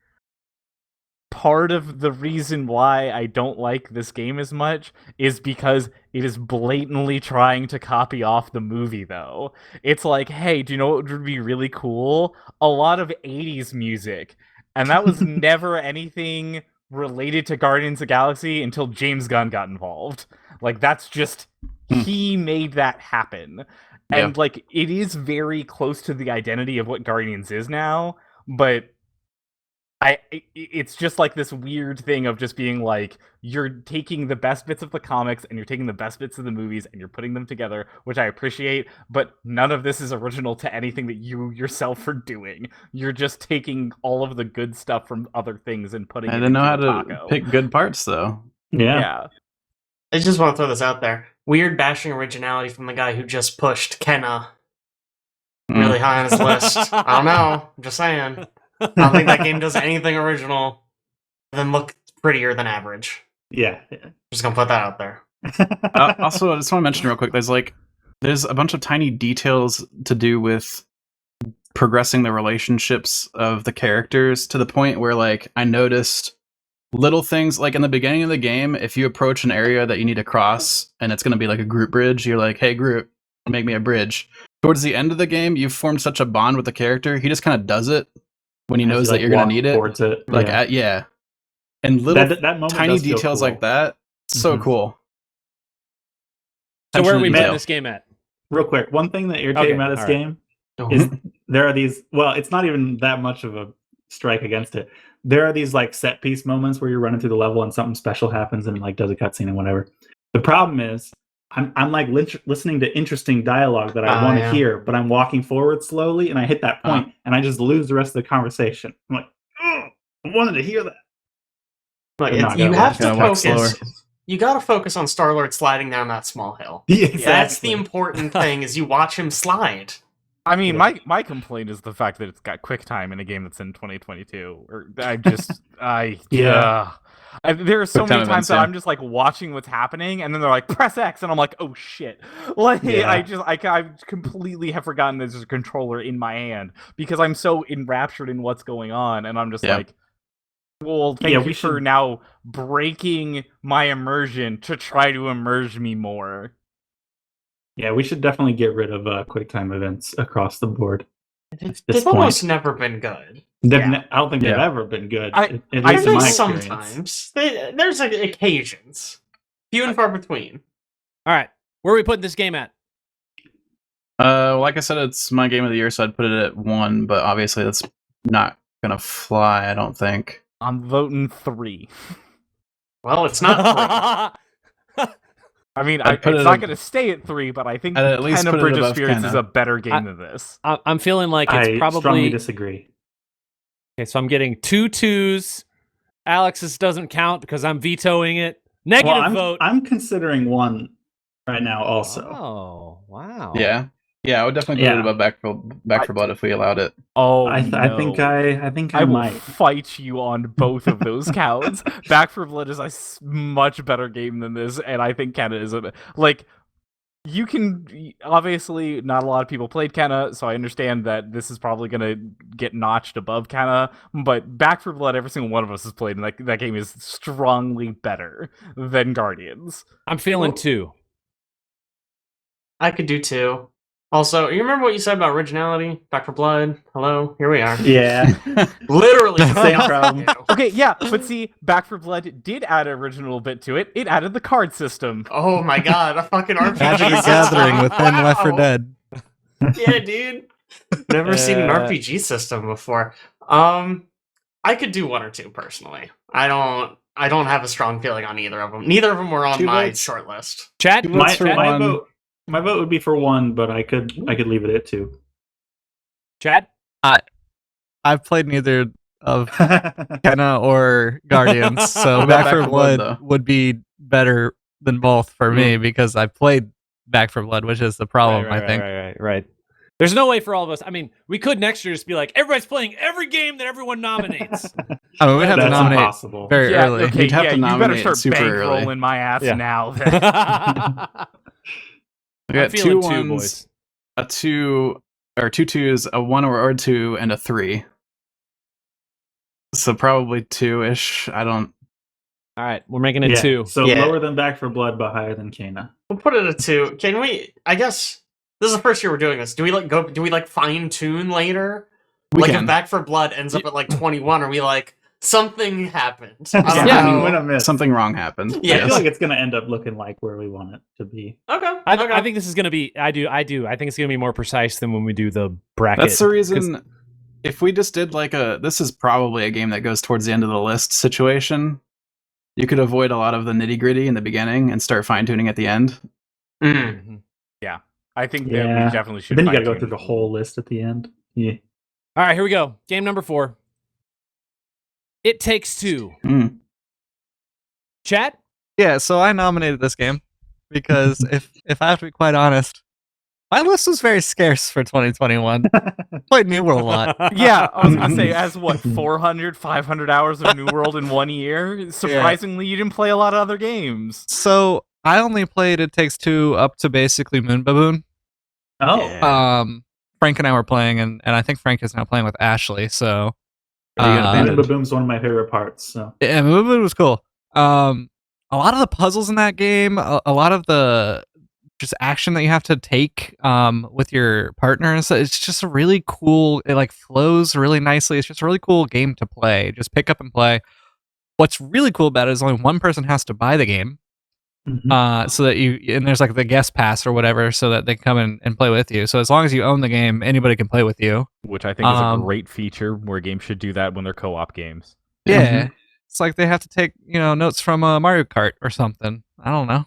Part of the reason why I don't like this game as much is because it is blatantly trying to copy off the movie, though. It's like, hey, do you know what would be really cool? A lot of 80s music. And that was never anything related to Guardians of the Galaxy until James Gunn got involved. Like, that's just, he made that happen. And, like, it is very close to the identity of what Guardians is now, but it's just like this weird thing of just being like, you're taking the best bits of the comics and you're taking the best bits of the movies and you're putting them together, which I appreciate, but none of this is original to anything that you yourself are doing. You're just taking all of the good stuff from other things and putting I it didn't know into how a to taco. pick good parts, though. Yeah. I just want to throw this out there. Weird bashing originality from the guy who just pushed Kenna really high on his list. I don't know. I'm just saying. I don't think that game does anything original than look prettier than average. Yeah. Just gonna put that out there. Also, I just want to mention real quick. There's a bunch of tiny details to do with progressing the relationships of the characters to the point where, like, I noticed little things like in the beginning of the game, if you approach an area that you need to cross and it's going to be like a group bridge, you're like, hey group, make me a bridge. Towards the end of the game, you've formed such a bond with the character, he just kind of does it when he knows that you're going to need it. Towards it. Like, yeah. And little that moment tiny details cool. like that, so cool. So where are we Attention to putting detail. this game at? Real quick, one thing that irritated me about this game is there are these, well, it's not even that much of a strike against it. There are these like set piece moments where you're running through the level and something special happens and like does a cutscene and whatever. The problem is I'm like listening to interesting dialogue that I want to hear, but I'm walking forward slowly and I hit that point and I just lose the rest of the conversation. I'm like, oh, I wanted to hear that. Like, you have to focus. You gotta focus on Star-Lord sliding down that small hill. Yeah, exactly. That's the important thing, is you watch him slide. I mean, my complaint is the fact that it's got QuickTime in a game that's in 2022. Or there are so many times that I'm just like watching what's happening, and then they're like, press X, and I'm like, oh shit! Like I completely have forgotten there's a controller in my hand because I'm so enraptured in what's going on, and I'm just like, well, thank you for now breaking my immersion to try to immerse me more. Yeah, we should definitely get rid of QuickTime events across the board. They've almost never been good. I don't think they've ever been good. At least I in my sometimes. There's occasions. Few and far between. All right. Where are we putting this game at? Like I said, it's my game of the year, so I'd put it at 1, but obviously that's not going to fly, I don't think. I'm voting 3. Well, it's not 3. I mean, it's not going to stay at 3, but I think Kenna Bridge of Spirits is a better game than this. I'm feeling like it's probably... I strongly disagree. Okay, so I'm getting 2 2s. Alex's doesn't count because I'm vetoing it. Negative vote. I'm considering 1 right now also. Oh, wow. Yeah, I would definitely put it above Back for Blood if we allowed it. Oh, I think I might will fight you on both of those counts. Back for Blood is a much better game than this, and I think Kenna is you can obviously not a lot of people played Kenna, so I understand that this is probably gonna get notched above Kenna. But Back for Blood, every single one of us has played, and that game is strongly better than Guardians. I'm feeling 2. I could do 2. Also, you remember what you said about originality? Back for Blood? Hello? Here we are. Yeah. Literally the same problem. Okay, yeah, but see, Back for Blood did add an original bit to it. It added the card system. Oh my god, a fucking RPG Magic the system. Gathering within Left 4 Dead. Yeah, dude. Never seen an RPG system before. I could do 1 or 2 personally. I don't have a strong feeling on either of them. Neither of them were on my short list. Chad? My vote would be for 1, but I could leave it at 2. Chad? I've played neither of Kenna or Guardians, so Back 4 Blood would be better than both for me because I played Back 4 Blood, which is the problem, I think. Right. There's no way for all of us. I mean, we could next year just be like, everybody's playing every game that everyone nominates. I mean, we'd have to nominate impossible. very early. Okay, You'd have to nominate you better start bankrolling my ass now. We got 2 1s, boys. A 2 or 2 2s, a 1 or 2, and a 3. So probably 2-ish. I don't. All right, we're making it 2. So lower than Back for Blood, but higher than Kenna. We'll put it at 2. Can we? I guess this is the first year we're doing this. Do we fine tune later? If Back for Blood ends up at 21, are we something happened? Win a miss. Something wrong happened. Yeah. I feel like it's going to end up looking like where we want it to be. Okay. I think this is going to be. I do. I think it's going to be more precise than when we do the bracket. That's the reason. If we just did this is probably a game that goes towards the end of the list situation. You could avoid a lot of the nitty gritty in the beginning and start fine tuning at the end. Mm-hmm. Yeah, I think that we definitely should. Then you got to go through the whole list at the end. Yeah. All right, here we go. Game number 4. It Takes Two. Mm. Chat? Yeah, so I nominated this game because if I have to be quite honest, my list was very scarce for 2021. Played New World a lot. Yeah, I was gonna say, as what, 400, 500 hours of New World in 1 year? Surprisingly, you didn't play a lot of other games. So I only played It Takes Two up to basically Moon Baboon. Oh, Yeah. Frank and I were playing, and I think Frank is now playing with Ashley. So You got Moon advantage. Baboom's one of my favorite parts. So yeah, Moon Baboon was cool. A lot of the puzzles in that game, a lot of the just action that you have to take with your partner and stuff, it's just a really cool. It like flows really nicely. It's just a really cool game to play. Just pick up and play. What's really cool about it is only one person has to buy the game. So that and there's like the guest pass or whatever, so that they come in and play with you. So as long as you own the game, anybody can play with you. Which I think is a great feature where games should do that when they're co-op games. Yeah, it's like they have to take notes from Mario Kart or something. I don't know.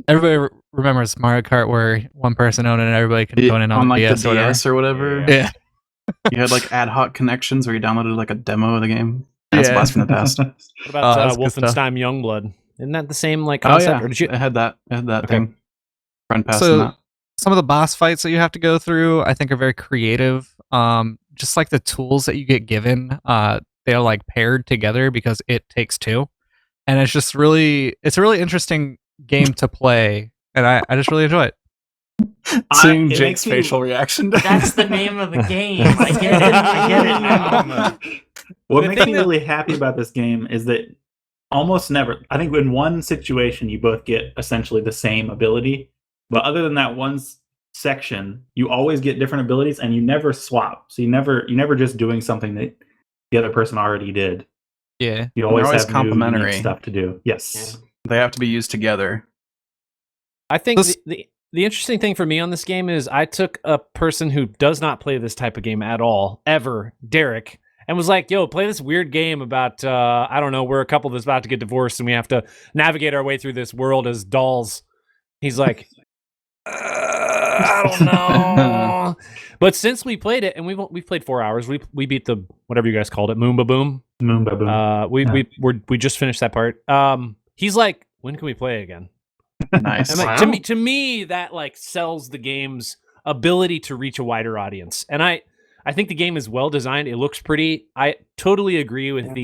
Everybody remembers Mario Kart where one person owned it and everybody could join in on like DS the DS or whatever. Yeah. You had like ad hoc connections where you downloaded like a demo of the game. That's a blast from the past. What about that's good stuff. Wolfenstein Youngblood? Isn't that the same like Oh concept? yeah, Or did you? I had that Okay. thing. Friend passing So that. some of the boss fights that you have to go through, I think, are very creative. Just like the tools that you get given, they're like paired together because It Takes Two, and it's just it's a really interesting game to play, and I just really enjoy it. Seeing it Jake's makes me- facial reaction. That's the name of the game. I get it. I get it now. What The makes thing me really happy about this game is that almost never, I think in one situation you both get essentially the same ability, but other than that one section, you always get different abilities and you never swap. So you never just doing something that the other person already did. Yeah. You always always have complementary. new unique stuff to do. Yes. They have to be used together. I think This- the interesting thing for me on this game is I took a person who does not play this type of game at all, ever, Derek, and was like, yo, play this weird game about, I don't know, we're a couple that's about to get divorced and we have to navigate our way through this world as dolls. He's like, I don't know. But since we played it, and we've played 4 hours, we beat the, whatever you guys called it, Moon Baboom. Moon Baboom. We just finished that part. He's like, when can we play it again? Nice. And like, Wow. to me, that like sells the game's ability to reach a wider audience. And I think the game is well designed. It looks pretty. I totally agree with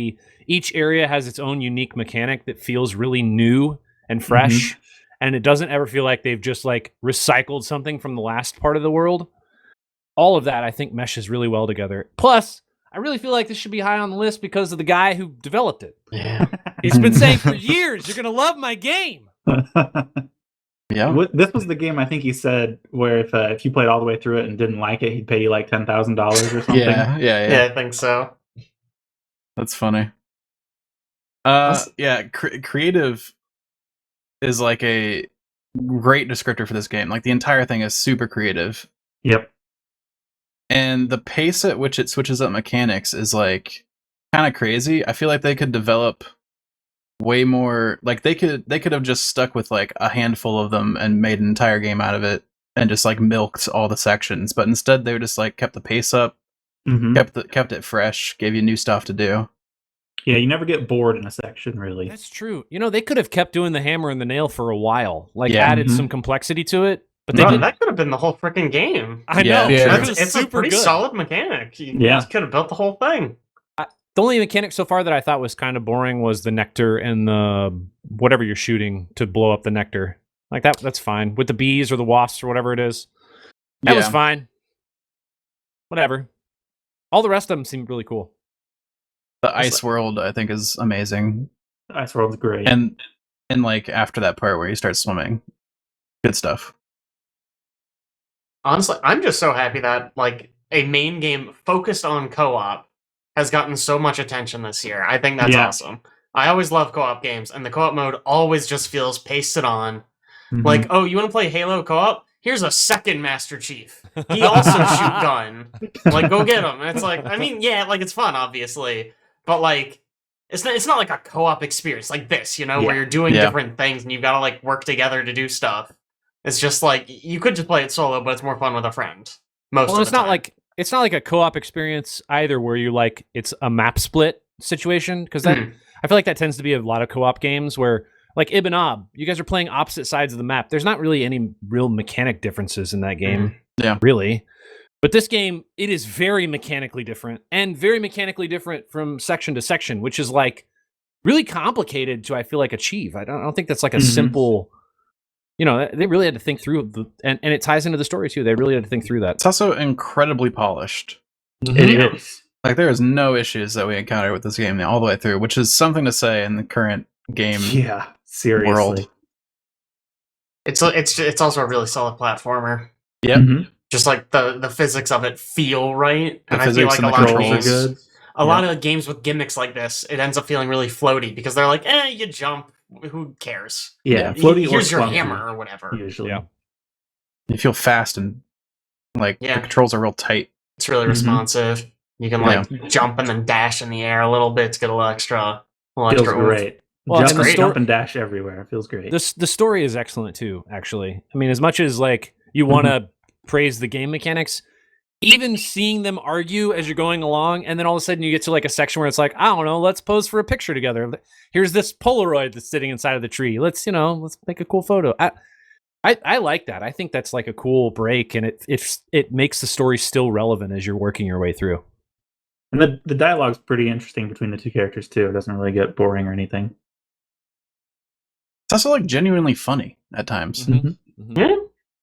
each area has its own unique mechanic that feels really new and fresh. And it doesn't ever feel like they've just like recycled something from the last part of the world. All of that, I think, meshes really well together. Plus, I really feel like this should be high on the list because of the guy who developed it. Yeah. He's been saying for years, you're going to love my game. Yeah. This was the game I think he said where if you played all the way through it and didn't like it, he'd pay you like $10,000 or something. Yeah. Yeah, I think so. That's funny. Creative is like a great descriptor for this game. Like the entire thing is super creative. Yep. And the pace at which it switches up mechanics is like kind of crazy. I feel like they could develop way more. Like they could have just stuck with like a handful of them and made an entire game out of it and just like milked all the sections. But instead they were just like kept the pace up, kept it fresh, gave you new stuff to do. Yeah, you never get bored in a section, really. That's true. You know, they could have kept doing the hammer and the nail for a while, like Yeah. added some complexity to it, but they Bro, didn't. that could have been the whole freaking game. I Yeah. know. Yeah. It was It's a super pretty good. solid mechanic. You Yeah. guys could have built the whole thing. The only mechanic so far that I thought was kind of boring was the nectar and the whatever you're shooting to blow up the nectar. Like that's fine. With the bees or the wasps or whatever it is. That was fine. Whatever. All the rest of them seemed really cool. The ice world I think is amazing. Ice World's great. And like after that part where you start swimming. Good stuff. Honestly, I'm just so happy that like a main game focused on co-op has gotten so much attention this year. I think that's Yeah. awesome. I always love co-op games, and the co-op mode always just feels pasted on. Mhm. Like, oh, you want to play Halo co-op? Here's a second Master Chief. He also shoot gun. Like, go get him. And it's like, I mean, yeah, like it's fun, obviously, but like, it's not like a co-op experience like this, Yeah. where you're doing Yeah. different things and you've got to like work together to do stuff. It's just like you could just play it solo, but it's more fun with a friend. Most Well, of it's the not time. like it's not like a co-op experience either, where you like it's a map split situation because that I feel like that tends to be a lot of co-op games where, like Ib and Ob, you guys are playing opposite sides of the map. There's not really any real mechanic differences in that game. Yeah. Really. But this game, it is very mechanically different and very mechanically different from section to section, which is like really complicated to, I feel like, achieve. I don't think that's like a simple, they really had to think through and it ties into the story too. They really had to think through that. It's also incredibly polished. It is. Like there is no issues that we encounter with this game all the way through, which is something to say in the current game. Yeah, seriously. World. It's also a really solid platformer. Yep. Mhm. Just like the physics of it feel right, and I feel physics like and a the lot of controls games, are good. a lot of games with gimmicks like this, it ends up feeling really floaty because they're like, you jump, who cares? Yeah, floaty or Here's your clunky, hammer or whatever. usually. Yeah. You feel fast and the controls are real tight. It's really responsive. You can jump and then dash in the air a little bit to get a little extra. Feels great. Well, Jump, and the and story- jump and dash everywhere. It feels great. The story is excellent too, actually. I mean, as much as like you want to praise the game mechanics, even seeing them argue as you're going along, and then all of a sudden you get to like a section where it's like, I don't know, let's pose for a picture together. Here's this Polaroid that's sitting inside of the tree. Let's make a cool photo. I like that. I think that's like a cool break, and it makes the story still relevant as you're working your way through. And the dialogue's pretty interesting between the two characters too. It doesn't really get boring or anything. It's also like genuinely funny at times. Yeah,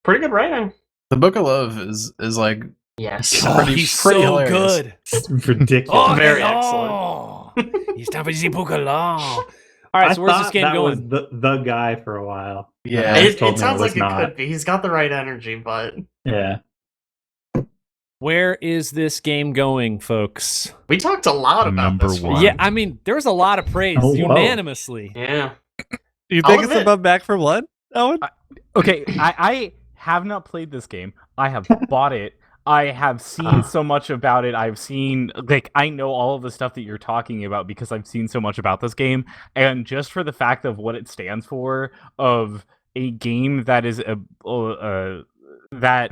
pretty good writing. The Book of Love is like Yes. pretty he's pretty so hilarious. good. It's ridiculous. Very excellent. He's time for the Book of Law. All right, so where's this game that going? was the guy for a while. Yeah. Alex It told me sounds was like it could be. He's got the right energy, but Yeah. Where is this game going, folks? we talked a lot about Number this one. one. Yeah, I mean, there was a lot of praise Oh, whoa. unanimously. Yeah. Do you I'll think it's admit- above Back for Blood, Owen? Okay, I have not played this game. I have bought it. I have seen so much about it. I've seen, I know all of the stuff that you're talking about because I've seen so much about this game. And just for the fact of what it stands for, of a game that is that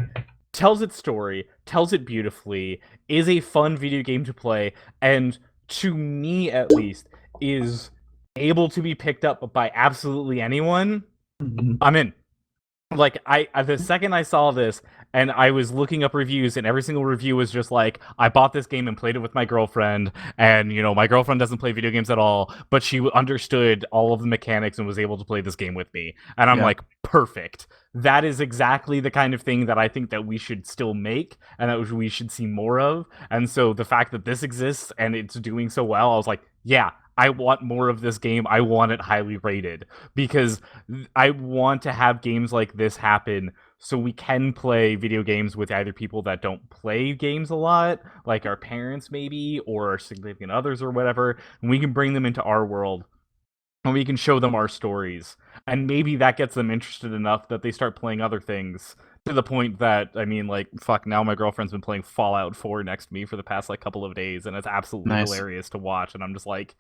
tells its story, tells it beautifully, is a fun video game to play, and to me at least, is able to be picked up by absolutely anyone, I'm in. Like, the second I saw this, and I was looking up reviews, and every single review was just like, I bought this game and played it with my girlfriend, and, my girlfriend doesn't play video games at all, but she understood all of the mechanics and was able to play this game with me. And I'm like, perfect. That is exactly the kind of thing that I think that we should still make, and that we should see more of. And so the fact that this exists, and it's doing so well, I was like, yeah, I want more of this game. I want it highly rated because I want to have games like this happen so we can play video games with either people that don't play games a lot, like our parents maybe, or our significant others or whatever, and we can bring them into our world and we can show them our stories. And maybe that gets them interested enough that they start playing other things to the point that, now my girlfriend's been playing Fallout 4 next to me for the past, couple of days, and it's absolutely hilarious to watch. And I'm just like,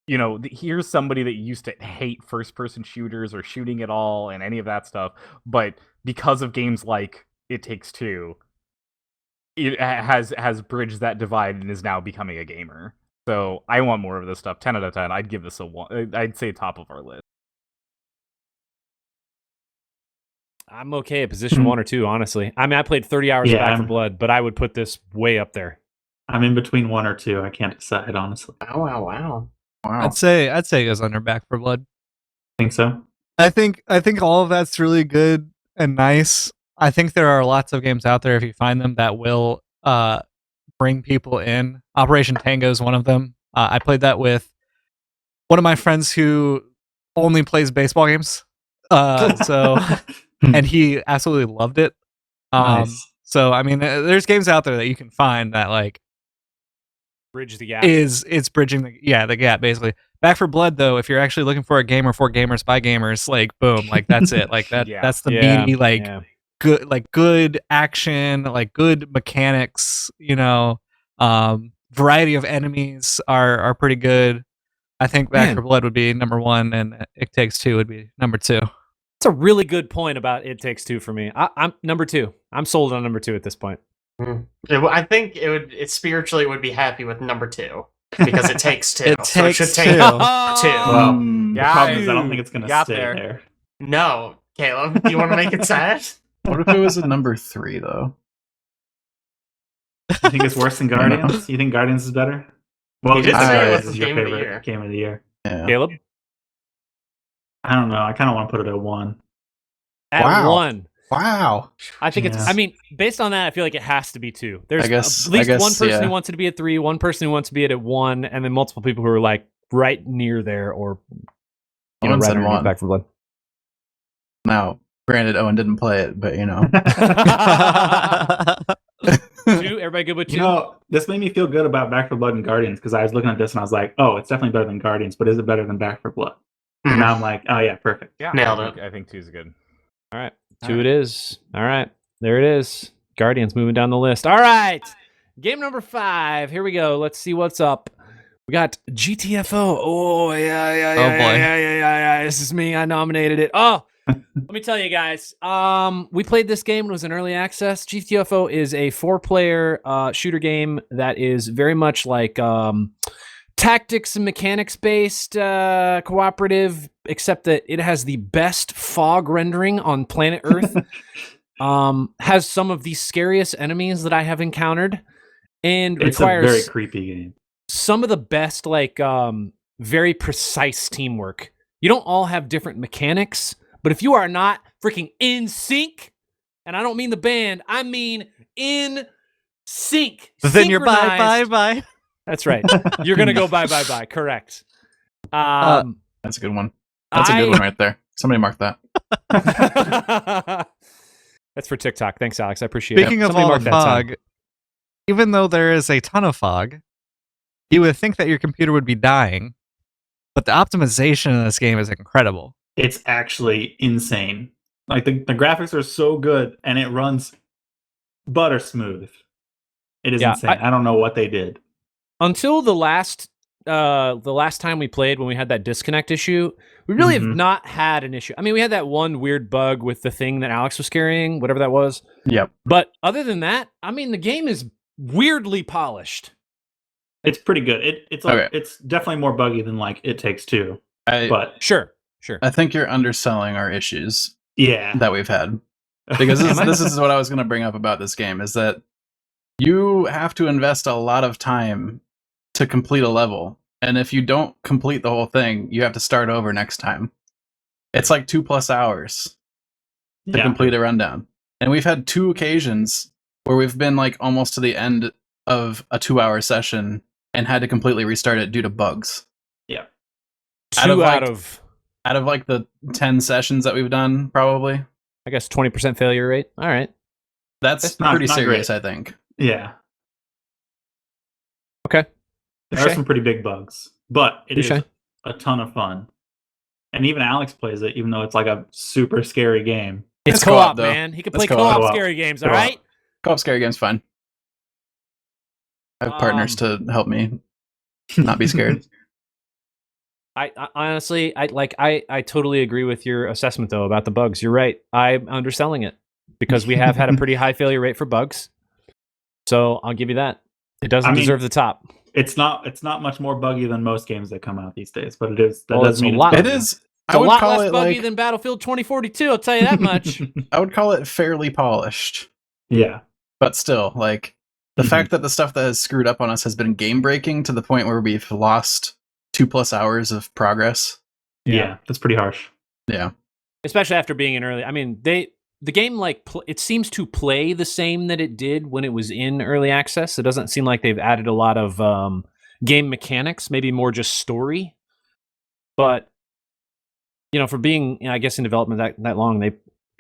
here's somebody that used to hate first-person shooters or shooting at all and any of that stuff, but because of games like It Takes Two, it has bridged that divide and is now becoming a gamer. So I want more of this stuff. 10 out of 10. I'd give this a 1. I'd say top of our list. I'm okay at position 1 or 2, honestly. I mean, I played 30 hours of Back for Blood, but I would put this way up there. I'm in between 1 or 2. I can't decide, honestly. Wow. I'd say it goes under Back for Blood. Think so? I think all of that's really good and nice. I think there are lots of games out there, if you find them, that will bring people in. Operation Tango is one of them. I played that with one of my friends who only plays baseball games. And he absolutely loved it. Nice. So I mean, there's games out there that you can find that Bridge the gap. It's bridging the gap basically. Back for Blood though, if you're actually looking for a gamer for gamers by gamers, boom, that's it. That's the meaty good action, good mechanics, variety of enemies are pretty good. I think Back for Blood would be number 1 and It Takes Two would be number 2. That's a really good point about It Takes Two for me. I'm number 2. I'm sold on number 2 at this point. I think it spiritually would be happy with number 2. because it takes 2. It so it should takes take 2. 2. Well, the Guys, problem is I don't think it's going to got stay there. there. No, Caleb, do you want to make it sad? What if it was a number 3 though? You think it's worse than Guardians? You think Guardians is better? Well, You did just say it Guardians was is the your game of the favorite year. game of the year. Yeah. Caleb? I don't know. I kind of want to put it at 1. At Wow. 1. Wow. I think it's. Yeah. I mean, based on that, I feel like it has to be 2. There's I guess- at least I guess, one person yeah. who wants it to be at 3, one person who wants to be at 1, and then multiple people who are like right near there, or Owen right said underneath 1. Back 4 Blood. Now, granted, Owen didn't play it, but you know. 2. Everybody good with 2? You know, this made me feel good about Back 4 Blood and Guardians because I was looking at this and I was like, oh, it's definitely better than Guardians, but is it better than Back 4 Blood? And now I'm like, oh yeah, perfect. Yeah, Nailed I think 2 is good. All right, All 2 right. it is. All right, there it is. Guardians moving down the list. All right, game number 5. Here we go. Let's see what's up. We got GTFO. Oh yeah. Oh, boy. Yeah. This is me. I nominated it. Oh, let me tell you guys. We played this game. It was in early access. GTFO is a 4-player shooter game that is very much like tactics and mechanics based cooperative, except that it has the best fog rendering on planet Earth. Has some of the scariest enemies that I have encountered, and It's requires a very creepy game. some of the best, like very precise teamwork. You don't all have different mechanics, but if you are not freaking in sync, and I don't mean the band, I mean in sync, Then you're synchronized. bye. That's right. You're gonna go bye. Correct. That's a good one. That's a good one right there. Somebody mark that. That's for TikTok. Thanks, Alex. I appreciate Speaking it. of Somebody all mark the that time. fog, even though there is a ton of fog, you would think that your computer would be dying, but the optimization in this game is incredible. It's actually insane. Like the graphics are so good and it runs butter smooth. It is Yeah, insane. I don't know what they did. Until the last time we played, when we had that disconnect issue, we really have Mhm. not had an issue. I mean, we had that one weird bug with the thing that Alex was carrying, whatever that was. Yep. But other than that, I mean, the game is weirdly polished. It's pretty good. It's like Okay. it's definitely more buggy than like It Takes Two. I But Sure. I think you're underselling our issues yeah. that we've had. Because Am I? this is what I was going to bring up about this game, is that you have to invest a lot of time to complete a level. And if you don't complete the whole thing, you have to start over next time. It's like 2+ hours to Yeah. complete a rundown. And we've had 2 occasions where we've been like almost to the end of a 2-hour session and had to completely restart it due to bugs. Two Out out of, like- of, Out of like the 10 sessions that we've done, probably. I guess, 20% failure rate. All right. That's It's not- pretty not serious, great. I think. Yeah. Okay. There are Touche. some pretty big bugs, but it is Touche. a ton of fun. And even Alex plays it, even though it's like a super scary game. It's It's co-op, co-op, though. man. He can It's play co-op co-op. scary games, all Co-op. right? Co-op scary game's fine. I have partners to help me not be scared. I honestly, I totally agree with your assessment though about the bugs. You're right. I'm underselling it because we have had a pretty high failure rate for bugs. So I'll give you that. It doesn't I mean, deserve the top. It's not much more buggy than most games that come out these days, but it is. That Well, does it's a mean lot- It buggy. is. It's I a would lot call less it buggy like than Battlefield 2042. I'll tell you that much. I would call it fairly polished, Yeah. but still, like the Mhm. fact that the stuff that has screwed up on us has been game breaking to the point where we've lost 2+ hours of progress. Yeah. That's pretty harsh. Yeah, Especially after being in early. I mean, the game it seems to play the same that it did when it was in early access. It doesn't seem like they've added a lot of game mechanics, maybe more just story. But for being, I guess, in development that long, they,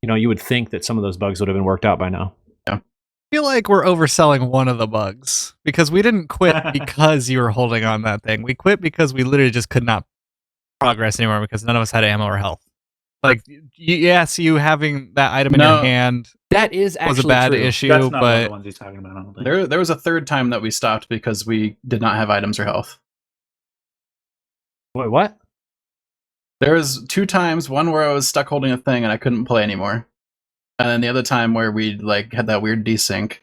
you would think that some of those bugs would have been worked out by now. I feel like we're overselling one of the bugs because we didn't quit because you were holding on that thing. We quit because we literally just could not progress anymore because none of us had ammo or health. Like, yes, you having that item in No. your hand That is actually was a bad true. issue, That's not one of but the ones he's talking about. I don't think. there was a third time that we stopped because we did not have items or health. Wait, what? There was 2 times, one where I was stuck holding a thing and I couldn't play anymore, and then the other time where we like had that weird desync,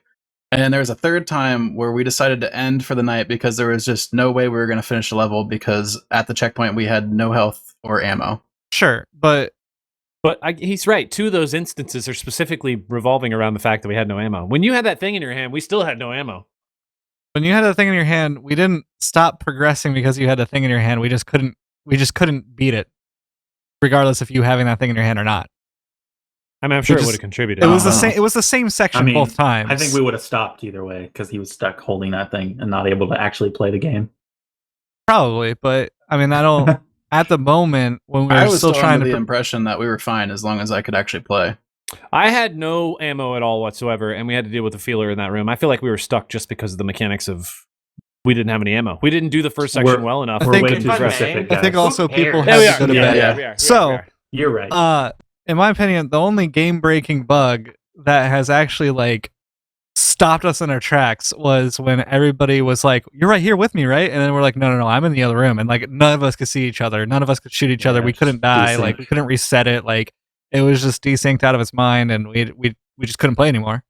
And then there was a third time where we decided to end for the night because there was just no way we were going to finish the level because at the checkpoint we had no health or ammo. Sure, but he's right. 2 of those instances are specifically revolving around the fact that we had no ammo. When you had that thing in your hand, we still had no ammo. when you had a thing in your hand, we didn't stop progressing because you had a thing in your hand. We just couldn't beat it, regardless of you having that thing in your hand or not. I mean, I'm sure it just- would have contributed. It was the same. It was the same section both times. I think we would have stopped either way because he was stuck holding that thing and not able to actually play the game. probably, but I mean, that'll at the moment when we I were was still trying under to. the impression that we were fine as long as I could actually play. I had no ammo at all whatsoever, and we had to deal with a feeler in that room. I feel like we were stuck just because of the mechanics of we didn't have any ammo. We didn't do the first section well enough. I We're think- way too If I may, specific, I think guys. also Who people cares? have to go to Yeah, bed. yeah. we are. So, You're right. In my opinion, the only game-breaking bug that has actually like stopped us in our tracks was when everybody was like, "You're right here with me, right?" And then we're like, "No, I'm in the other room." And like none of us could see each other. None of us could shoot each other. Yeah, We couldn't just die. desync. Like we couldn't reset it. Like it was just desynced out of its mind, and we just couldn't play anymore.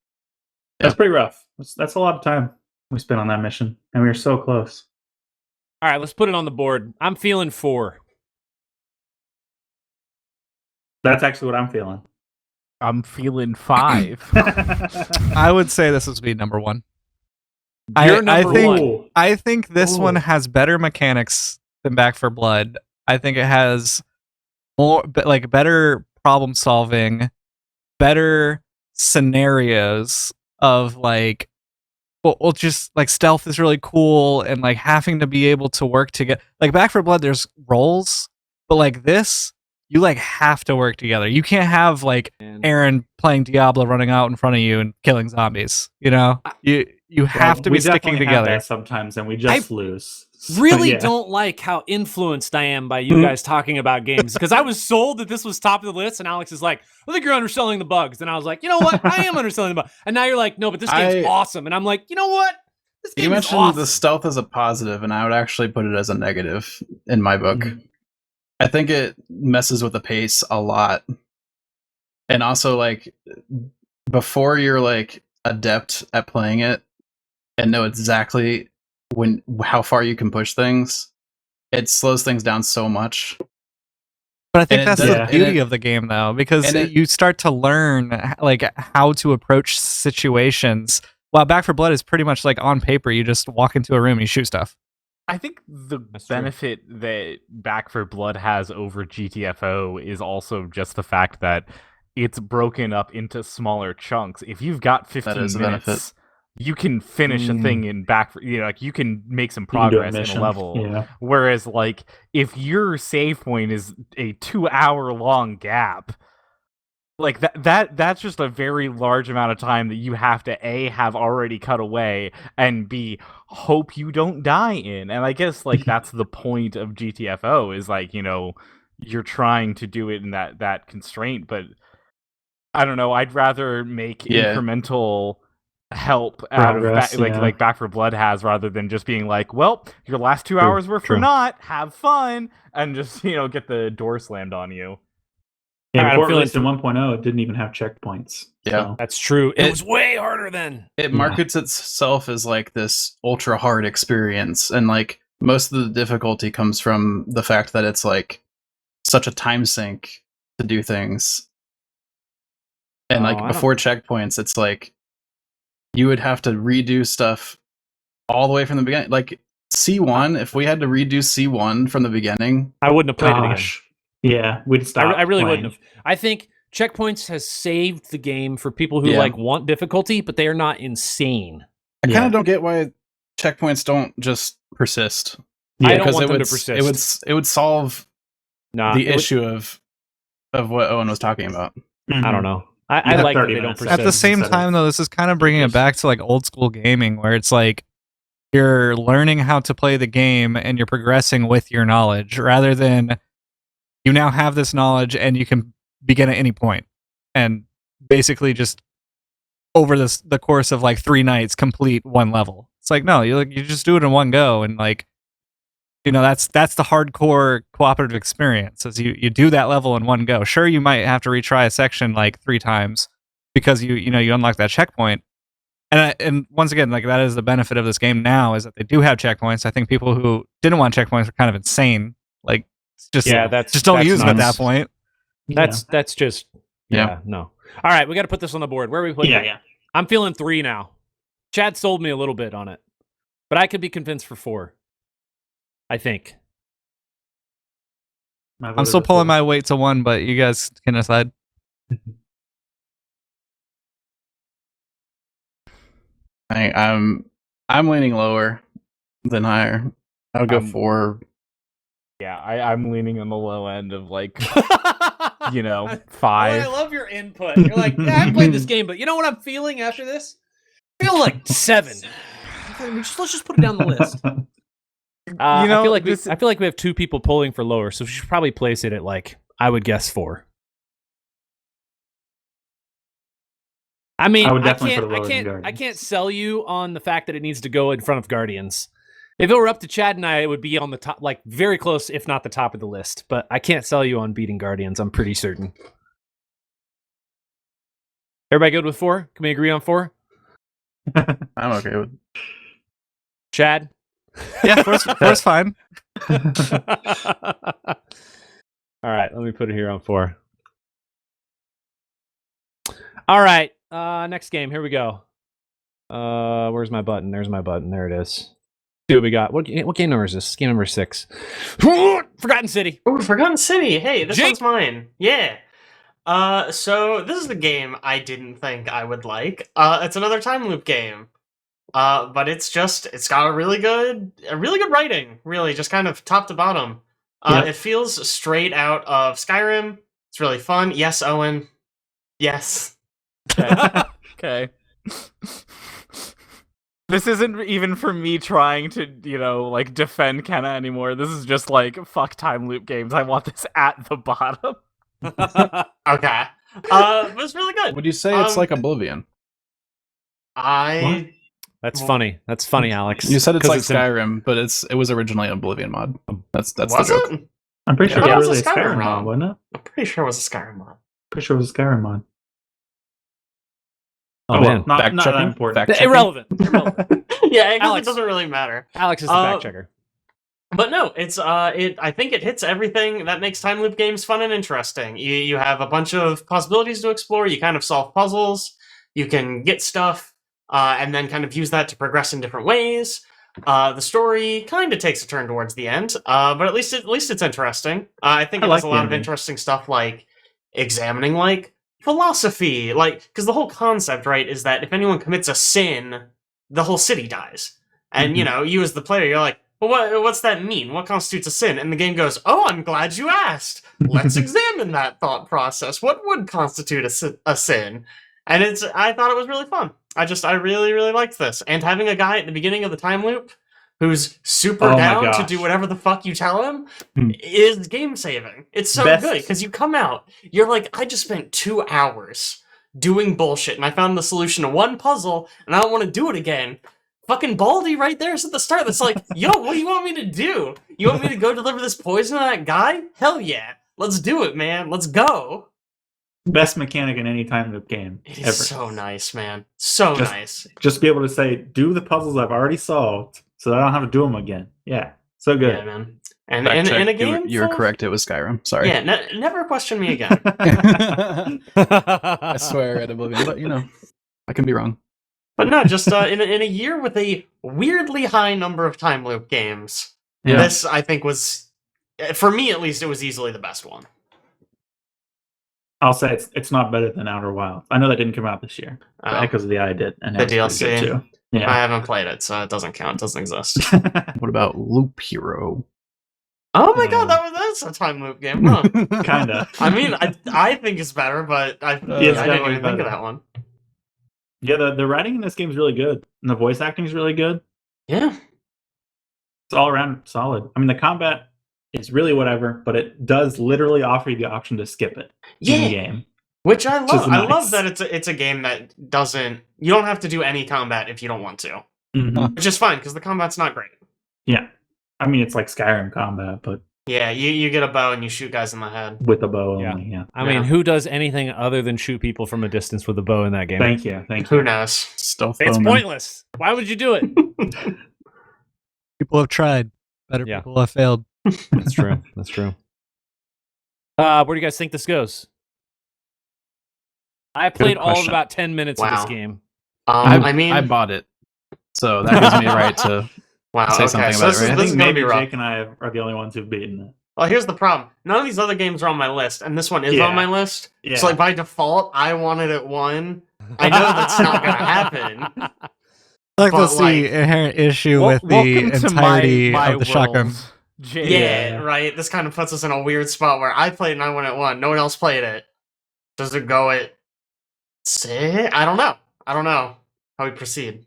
That's pretty rough. That's a lot of time we spent on that mission, and we were so close. All right, let's put it on the board. I'm feeling 4. That's actually what I'm feeling. I'm feeling 5. I would say this would be number 1. You're number think, 1. Ooh. I think this one Ooh. has better mechanics than Back for Blood. I think it has better problem solving, better scenarios of like, well, just like stealth is really cool and like having to be able to work together. Like Back for Blood, there's roles, but like this, you like have to work together. You can't have like Aaron playing Diablo running out in front of you and killing zombies. You know, you have to be We sticking definitely have together. that sometimes, and we just lose. Really Yeah. don't like how influenced I am by you guys talking about games because I was sold that this was top of the list, and Alex is like, "I think you're underselling the bugs," and I was like, "You know what? I am underselling the bugs." And now you're like, "No, but this game's awesome," and I'm like, "You know what? This game You is mentioned awesome." the stealth as a positive, and I would actually put it as a negative in my book. Mhm. I think it messes with the pace a lot. And also, like, before you're like adept at playing it and know exactly how far you can push things, it slows things down so much. But I think And it that's does- the and beauty it- of the game, though, because and it- you start to learn like how to approach situations. While Back for Blood is pretty much like on paper, you just walk into a room, and you shoot stuff. I think the That's true. benefit that Back for Blood has over GTFO is also just the fact that it's broken up into smaller chunks. If you've got 15 is a minutes, benefit. you can finish a thing in like you can make some You can do a progress in a mission. level. Yeah. Whereas, like, if your save point is a 2-hour long gap, like that's just a very large amount of time that you have to A, have already cut away, and B, hope you don't die in. And I guess like that's the point of GTFO is like, you know, you're trying to do it in that constraint, but I don't know, I'd rather make Yeah. incremental help out Progress, of like Back for Blood has, rather than just being like, well, your last 2 hours were for true. naught, have fun, and just, you know, get the door slammed on you. Yeah, Alright, I'm before feeling released in 1.0, it didn't even have checkpoints. Yeah. So, That's true. It It- was way harder then. It markets itself as like this ultra hard experience, and like most of the difficulty comes from the fact that it's like such a time sink to do things. And Oh, I like don't- before checkpoints, it's like you would have to redo stuff all the way from the beginning. Like C1, if we had to redo C1 from the beginning, I wouldn't have played it again. gosh. Yeah, we'd stop. I really playing. wouldn't have. I think Checkpoints has saved the game for people who Yeah. like want difficulty, but they are not insane. I kind Yeah. of don't get why checkpoints don't just persist. I don't because want it them would to persist. it would solve Nah, the it would- issue of what Owen was talking about. Mhm. I don't know. I You have like that 30 they don't minutes persist. At the same instead of time, though, this is kind of bringing it just- back to like old school gaming, where it's like you're learning how to play the game and you're progressing with your knowledge, rather than you now have this knowledge and you can begin at any point and basically just over the course of like 3 nights complete one level. It's like no, you just do it in one go, and like, you know, that's the hardcore cooperative experience. Is you do that level in one go. Sure, you might have to retry a section like 3 times because you unlock that checkpoint, And once again, like that is the benefit of this game now is that they do have checkpoints. I think people who didn't want checkpoints are kind of insane. Like just don't use them at that point. That's just no. All right, we got to put this on the board. Where are we putting it? Yeah. I'm feeling 3 now. Chad sold me a little bit on it, but I could be convinced for 4. I think. I'm still pulling my weight to 1, but you guys can decide. I'm leaning lower than higher. I would go 4. Yeah, I'm leaning on the low end of like 5. I love your input. You're like, yeah, I played this game, but you know what I'm feeling after this? I feel like 7. Let's just put it down the list. I feel like we have 2 people polling for lower, so we should probably place it at like I would guess 4. I mean, I can't sell you on the fact that it needs to go in front of Guardians. If it were up to Chad and I, it would be on the top, like very close, if not the top of the list. But I can't sell you on beating Guardians. I'm pretty certain. Everybody good with 4? Can we agree on 4? I'm okay with Chad? Yeah, 4's fine. All right, let me put it here on 4. All right, next game. Here we go. Where's my button? There's my button. There it is. See what we got. What game number is this? Game number 6. Forgotten City. Oh, Forgotten City. Hey, this Jake? one's mine. Yeah. So this is the game I didn't think I would like. It's another time loop game. But it's got a really good writing, really, just kind of top to bottom. It feels straight out of Skyrim. It's really fun. Yes, Owen. Yes. Okay. This isn't even for me trying to, like defend Kenna anymore. This is just like, fuck time loop games. I want this at the bottom. Okay. But it's really good. Would you say it's like Oblivion? That's funny. That's funny, Alex. You said it's like Skyrim, but it was originally an Oblivion mod. That's the joke. It? I'm pretty sure Yeah, it was it was really a a Skyrim Skyrim mod. mod, wasn't it? I'm pretty sure it was a Skyrim mod. Pretty sure it was a Skyrim mod. Oh, man. Not Fact that checking? important. Fact checking? Irrelevant. Yeah, it Alex. doesn't really matter. Alex is the fact checker. But no, it's I think it hits everything that makes time loop games fun and interesting. You have a bunch of possibilities to explore. You kind of solve puzzles. You can get stuff, and then kind of use that to progress in different ways. The story kind of takes a turn towards the end, but at least it's interesting. I think it has a lot of interesting stuff, like examining like philosophy, like because the whole concept, right, is that if anyone commits a sin, the whole city dies, and you as the player, you're like, well, what's that mean? What constitutes a sin? And the game goes, oh, I'm glad you asked. Let's examine that thought process. What would constitute a sin? And I thought it was really fun. I really, really liked this. And having a guy at the beginning of the time loop who's super down to do whatever the fuck you tell him is game saving. It's so good because you come out, you're like, I just spent 2 hours doing bullshit and I found the solution to one puzzle and I don't want to do it again. Fucking Baldy right there is at the start. That's like, yo, what do you want me to do? You want me to go deliver this poison to that guy? Hell yeah. Let's do it, man. Let's go. Best mechanic in any time loop game It ever. is so nice, man. So nice. Just be able to say, do the puzzles I've already solved so that I don't have to do them again. Yeah, so good. Yeah, man. And in a game, you were correct. It was Skyrim. Sorry. Yeah, never question me again. I swear I read Oblivion, but I can be wrong. But no, just in a year with a weirdly high number of time loop games, Yeah. this I think was, for me at least, it was easily the best one. I'll say it's not better than Outer Wilds. I know that didn't come out this year. But Echoes of the Eye did, and The that was pretty DLC? good too. Yeah. I haven't played it, so it doesn't count. It doesn't exist. What about Loop Hero? Oh my god, that's a time loop game, huh? Kinda. I mean, I think it's better, but I didn't even definitely think of better. that one. Yeah, the writing in this game is really good, and the voice acting is really good. Yeah. It's all around solid. I mean, the combat is really whatever, but it does literally offer you the option to skip it in the game. Which I love. Which is I love nice. that it's a game that doesn't. You don't have to do any combat if you don't want to, Mhm. which is fine because the combat's not great. Yeah, I mean it's like Skyrim combat, but Yeah, you get a bow and you shoot guys in the head. with a bow Yeah. only. Yeah. I mean, who does anything other than shoot people from a distance with a bow in that game? Thank you. Who knows? Stealth It's Omen. pointless. Why would you do it? People have tried. Better Yeah. people have failed. That's true. That's true. Where do you guys think this goes? I played all of question. about 10 minutes of this Wow. game. I mean, I bought it, so that gives me a right to wow. say Okay, something so about it, right? I this is think gonna maybe be rough. Jake and I are the only ones who've beaten it. Well, here's the problem. None of these other games are on my list, and this one is on my list. Yeah. So, like, by default, I wanted it one. I know that's not gonna happen. Like But, that's the inherent issue with the welcome to entirety my of the shotgun. world, Jake. Yeah, right. This kind of puts us in a weird spot where I played and I went at one. No one else played it. Does it go at 6? I don't know. I don't know how we proceed.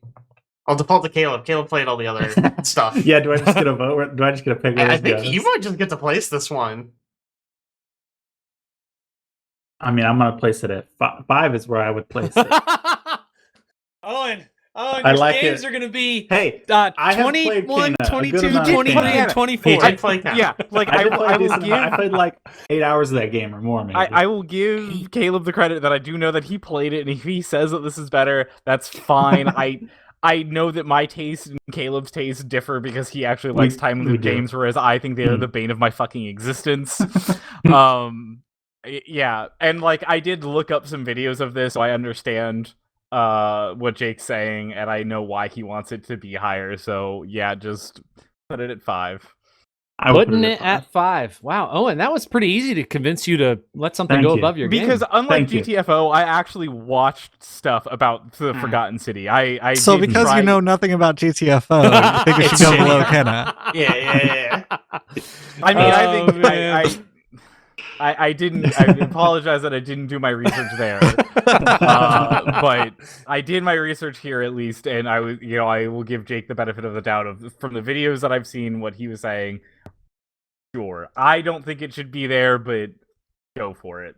I'll default to Caleb. Caleb played all the other stuff. Yeah, do I just get a vote? Or do I just get a pick? I think you might just get to place this one. I mean, I'm gonna place it at 5 is where I would place it. Owen, I your like games it. are going to be Hey, I have played 21, Kena, a 22, good amount of 23, Kena. and 24. I played that. Yeah, like I, did play a I will decent amount. I give played like 8 hours of that game or more, maybe. I will give Caleb the credit that I do know that he played it, and if he says that this is better, that's fine. I know that my taste and Caleb's taste differ because he actually likes time we loop do. games, whereas I think they're the bane of my fucking existence. Yeah, and like I did look up some videos of this, so I understand what Jake's saying, and I know why he wants it to be higher. So yeah, just put it at 5. I would put Putting it at at 5. Wow, Owen, that was pretty easy to convince you to let something Thank go you. above your Because game. unlike Thank you. GTFO, I actually watched stuff about the Forgotten City. I So did because try... you know nothing about GTFO, you think it should It's go shitty. below Kenna. Yeah. I mean, I Oh, think man. I didn't. I apologize that I didn't do my research there, but I did my research here at least, and I was, I will give Jake the benefit of the doubt of from the videos that I've seen what he was saying. Sure, I don't think it should be there, but go for it.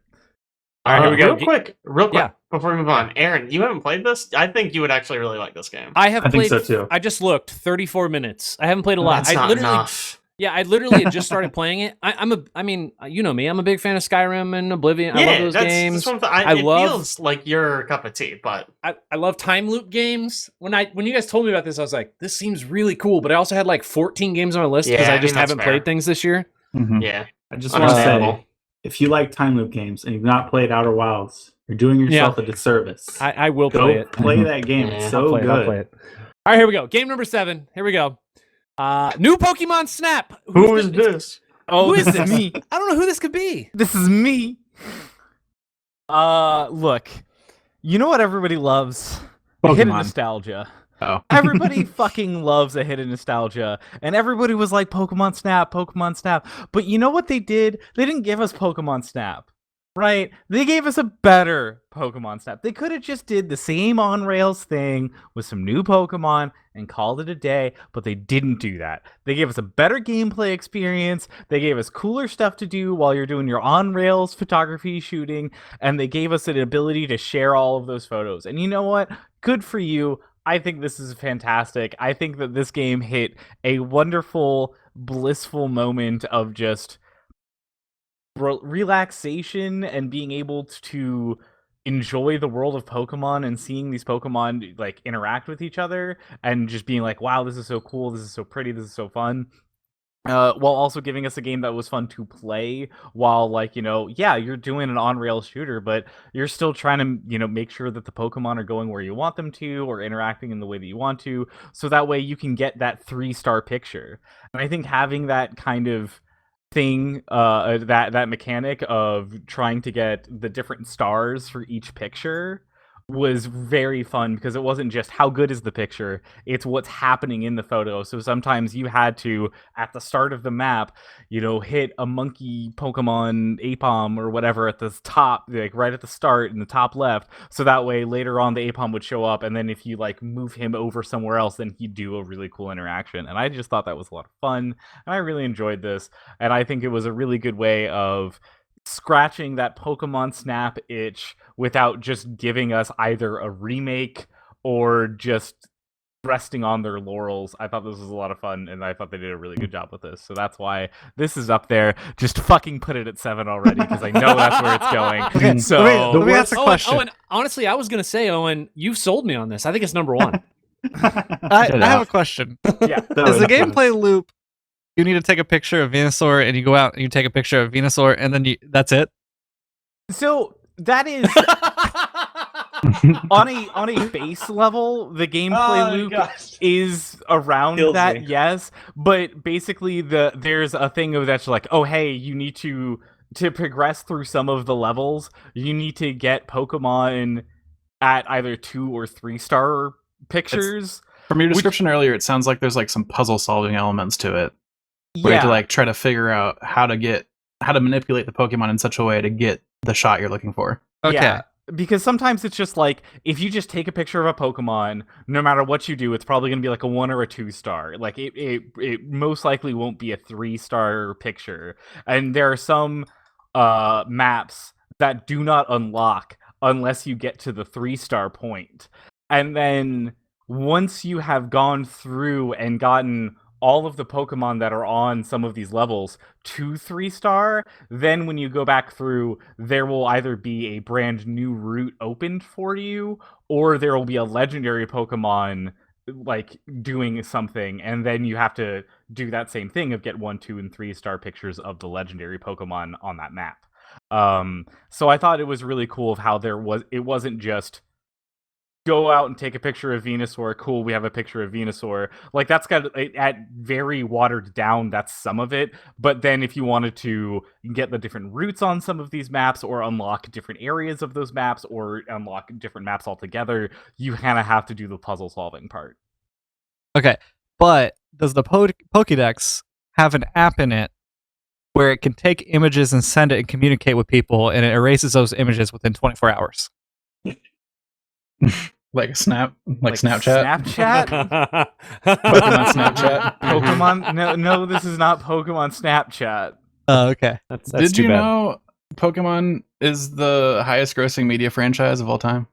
All right, here we go. Real quick, Yeah. before we move on. Aaron, you haven't played this? I think you would actually really like this game. I have I think played. so, too. I just looked 34 minutes. I haven't played a lot. That's not literally, enough. yeah, I literally had just started playing it. I mean, you know me. I'm a big fan of Skyrim and Oblivion. I love those games. That's one of the, I it love- feels like your cup of tea, but I love time loop games. When you guys told me about this, I was like, this seems really cool. But I also had like 14 games on my list because Yeah, I I just mean, that's haven't fair. played things this year. Mhm. yeah. I just want to say, Understandable. if you like time loop games and you've not played Outer Wilds, you're doing yourself a disservice. I will Go play it. play that game. Yeah, It's I'll so play it. good. I'll play it. All right, here we go. Game number 7. Here we go. New Pokemon Snap. Who is this? Oh, Who is this is this? me. I don't know who this could be. This is me. Look, you know what everybody loves? A hidden Pokemon. nostalgia. Oh. Everybody fucking loves a hidden nostalgia. And everybody was like, Pokemon Snap, Pokemon Snap. But you know what they did? They didn't give us Pokemon Snap, right? They gave us a better Pokemon Snap. They could have just did the same on-rails thing with some new Pokemon and called it a day, but they didn't do that. They gave us a better gameplay experience. They gave us cooler stuff to do while you're doing your on-rails photography shooting, and they gave us an ability to share all of those photos. And you know what? Good for you. I think this is fantastic. I think that this game hit a wonderful, blissful moment of just relaxation and being able to enjoy the world of Pokemon and seeing these Pokemon like interact with each other and just being like, wow, this is so cool, this is so pretty, this is so fun. While also giving us a game that was fun to play while, like, yeah, you're doing an on-rail shooter, but you're still trying to, make sure that the Pokemon are going where you want them to or interacting in the way that you want to, so that way you can get that 3-star picture. And I think having that kind of thing, that mechanic of trying to get the different stars for each picture was very fun because it wasn't just how good is the picture, it's what's happening in the photo. So sometimes you had to, at the start of the map, hit a monkey Pokemon Apom or whatever at the top, like right at the start in the top left, so that way later on the Apom would show up, and then if you like move him over somewhere else, then he'd do a really cool interaction. And I just thought that was a lot of fun, and I really enjoyed this, and I think it was a really good way of scratching that Pokemon Snap itch without just giving us either a remake or just resting on their laurels. I thought this was a lot of fun, and I thought they did a really good job with this. So that's why this is up there. Just fucking put it at 7 already, because I know that's where it's going. Okay, So let me ask a question. Owen, honestly, I was gonna say, Owen, you've sold me on this. I think it's number 1. I have a question. yeah, Is the gameplay loop? You need to take a picture of Venusaur, and you go out and you take a picture of Venusaur, and then that's it. so that is on a base level, the gameplay loop is around Kills that, me. yes. But basically, there's a thing of that's like, oh hey, you need to progress through some of the levels. You need to get Pokemon at either 2 or 3 star pictures. From your description earlier, it sounds like there's like some puzzle solving elements to it. Where you have to like try to figure out how to manipulate the Pokemon in such a way to get the shot you're looking for. Okay. Yeah, because sometimes it's just like, if you just take a picture of a Pokemon, no matter what you do, it's probably going to be like a 1 or a 2 star. Like, it most likely won't be a 3 star picture. And there are some maps that do not unlock unless you get to the 3 star point. And then once you have gone through and gotten all of the Pokemon that are on some of these levels to 3 star, then when you go back through, there will either be a brand new route opened for you, or there will be a legendary Pokemon like doing something, and then you have to do that same thing of get 1, 2, and 3 star pictures of the legendary Pokemon on that map. So I thought it was really cool of how it wasn't just go out and take a picture of Venusaur. Cool, we have a picture of Venusaur. Like, that's got at very watered down. That's some of it. But then if you wanted to get the different routes on some of these maps, or unlock different areas of those maps, or unlock different maps altogether, you kind of have to do the puzzle solving part. Okay, but does the Pokédex have an app in it where it can take images and send it and communicate with people, and it erases those images within 24 hours? Like Snapchat? Snapchat? Pokemon Snapchat? Pokemon? No, this is not Pokemon Snapchat. Oh, okay. That's Did too you bad. know Pokemon is the highest grossing media franchise of all time?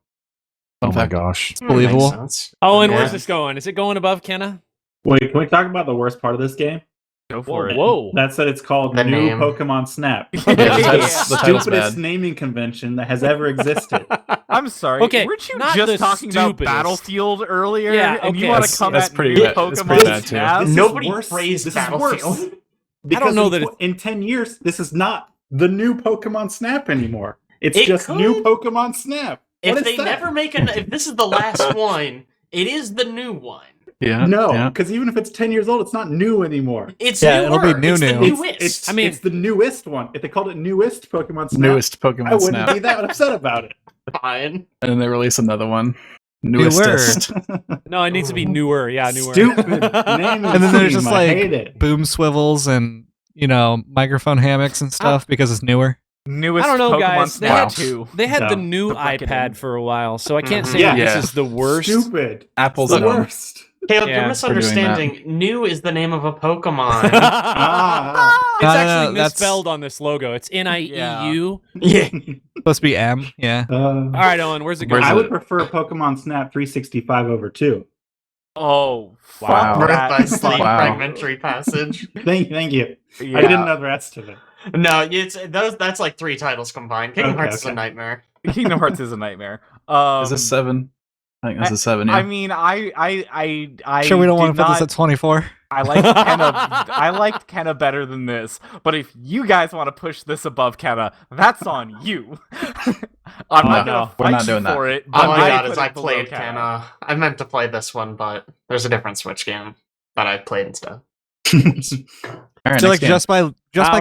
Oh Fun my fact. gosh. Believable. Makes sense. Owen, Yeah. where's this going? Is it going above Kenna? Wait, can we talk about the worst part of this game? Go for it. Whoa. That's that it's called The New name. Pokemon Snap. Yeah, the title's Stupidest bad. naming convention that has ever existed. I'm sorry. Okay, weren't you not just the talking about stupidest. Battlefield earlier? Yeah, And you okay. want to That's- come that's at pretty New bad. That's Pokemon pretty bad, too. Snap? This is Nobody worse. praised This is Battlefield. worse. Because don't know that in 10 years, this is not the new Pokemon Snap anymore. It's It just could. new Pokemon Snap. If What is they that? never make if this is the last one, it is the new one. Yeah. No, yeah. because even if it's 10 years old, it's not new anymore. It's Yeah, newer. it'll be new. It's the New. newest. It's, I mean- it's the newest one. If they called it newest Pokemon Snap, Newest I Pokemon wouldn't Snap. be that upset about it. fine. And then they release another one. Newer. Newestest. No, it needs to be newer. Yeah, newer. Stupid name And then there's scheme. just I like hate it. boom swivels and, microphone hammocks and stuff because it's newer. Newest I don't know, Pokemon guys. They Snap had, 2. they had the No. new The fucking iPad name. for a while, so I can't Mhm. say Yeah. this Yeah. is the worst. Stupid. Apple's the at home. worst. Caleb, Yeah, you're we're misunderstanding. New is the name of a Pokemon. Ah. It's No, no, actually no, that's- misspelled on this logo. It's NIEU. yeah. Supposed to be M, yeah. All right, Owen, where's it going? Where's I it? would prefer Pokemon Snap 365 over 2. Oh, fuck Wow. Birth that. by Sleep Wow. fragmentary passage. Thank you. Yeah. I didn't know the rest of it. No, that's like 3 titles combined. Kingdom Okay, Hearts is a okay. nightmare. Kingdom Hearts is a nightmare. Is this 7? I think this is 7, yeah. I mean, I Sure, we don't want did to put this not- at 24. I liked Kenna better than this, but if you guys want to push this above Kenna, that's on you. I'm not no, gonna we're fight not you doing that. for it. All but I got put is it I below played Kenna. I meant to play this one, but there's a different Switch game that I played instead. All right, I feel like next game. just by All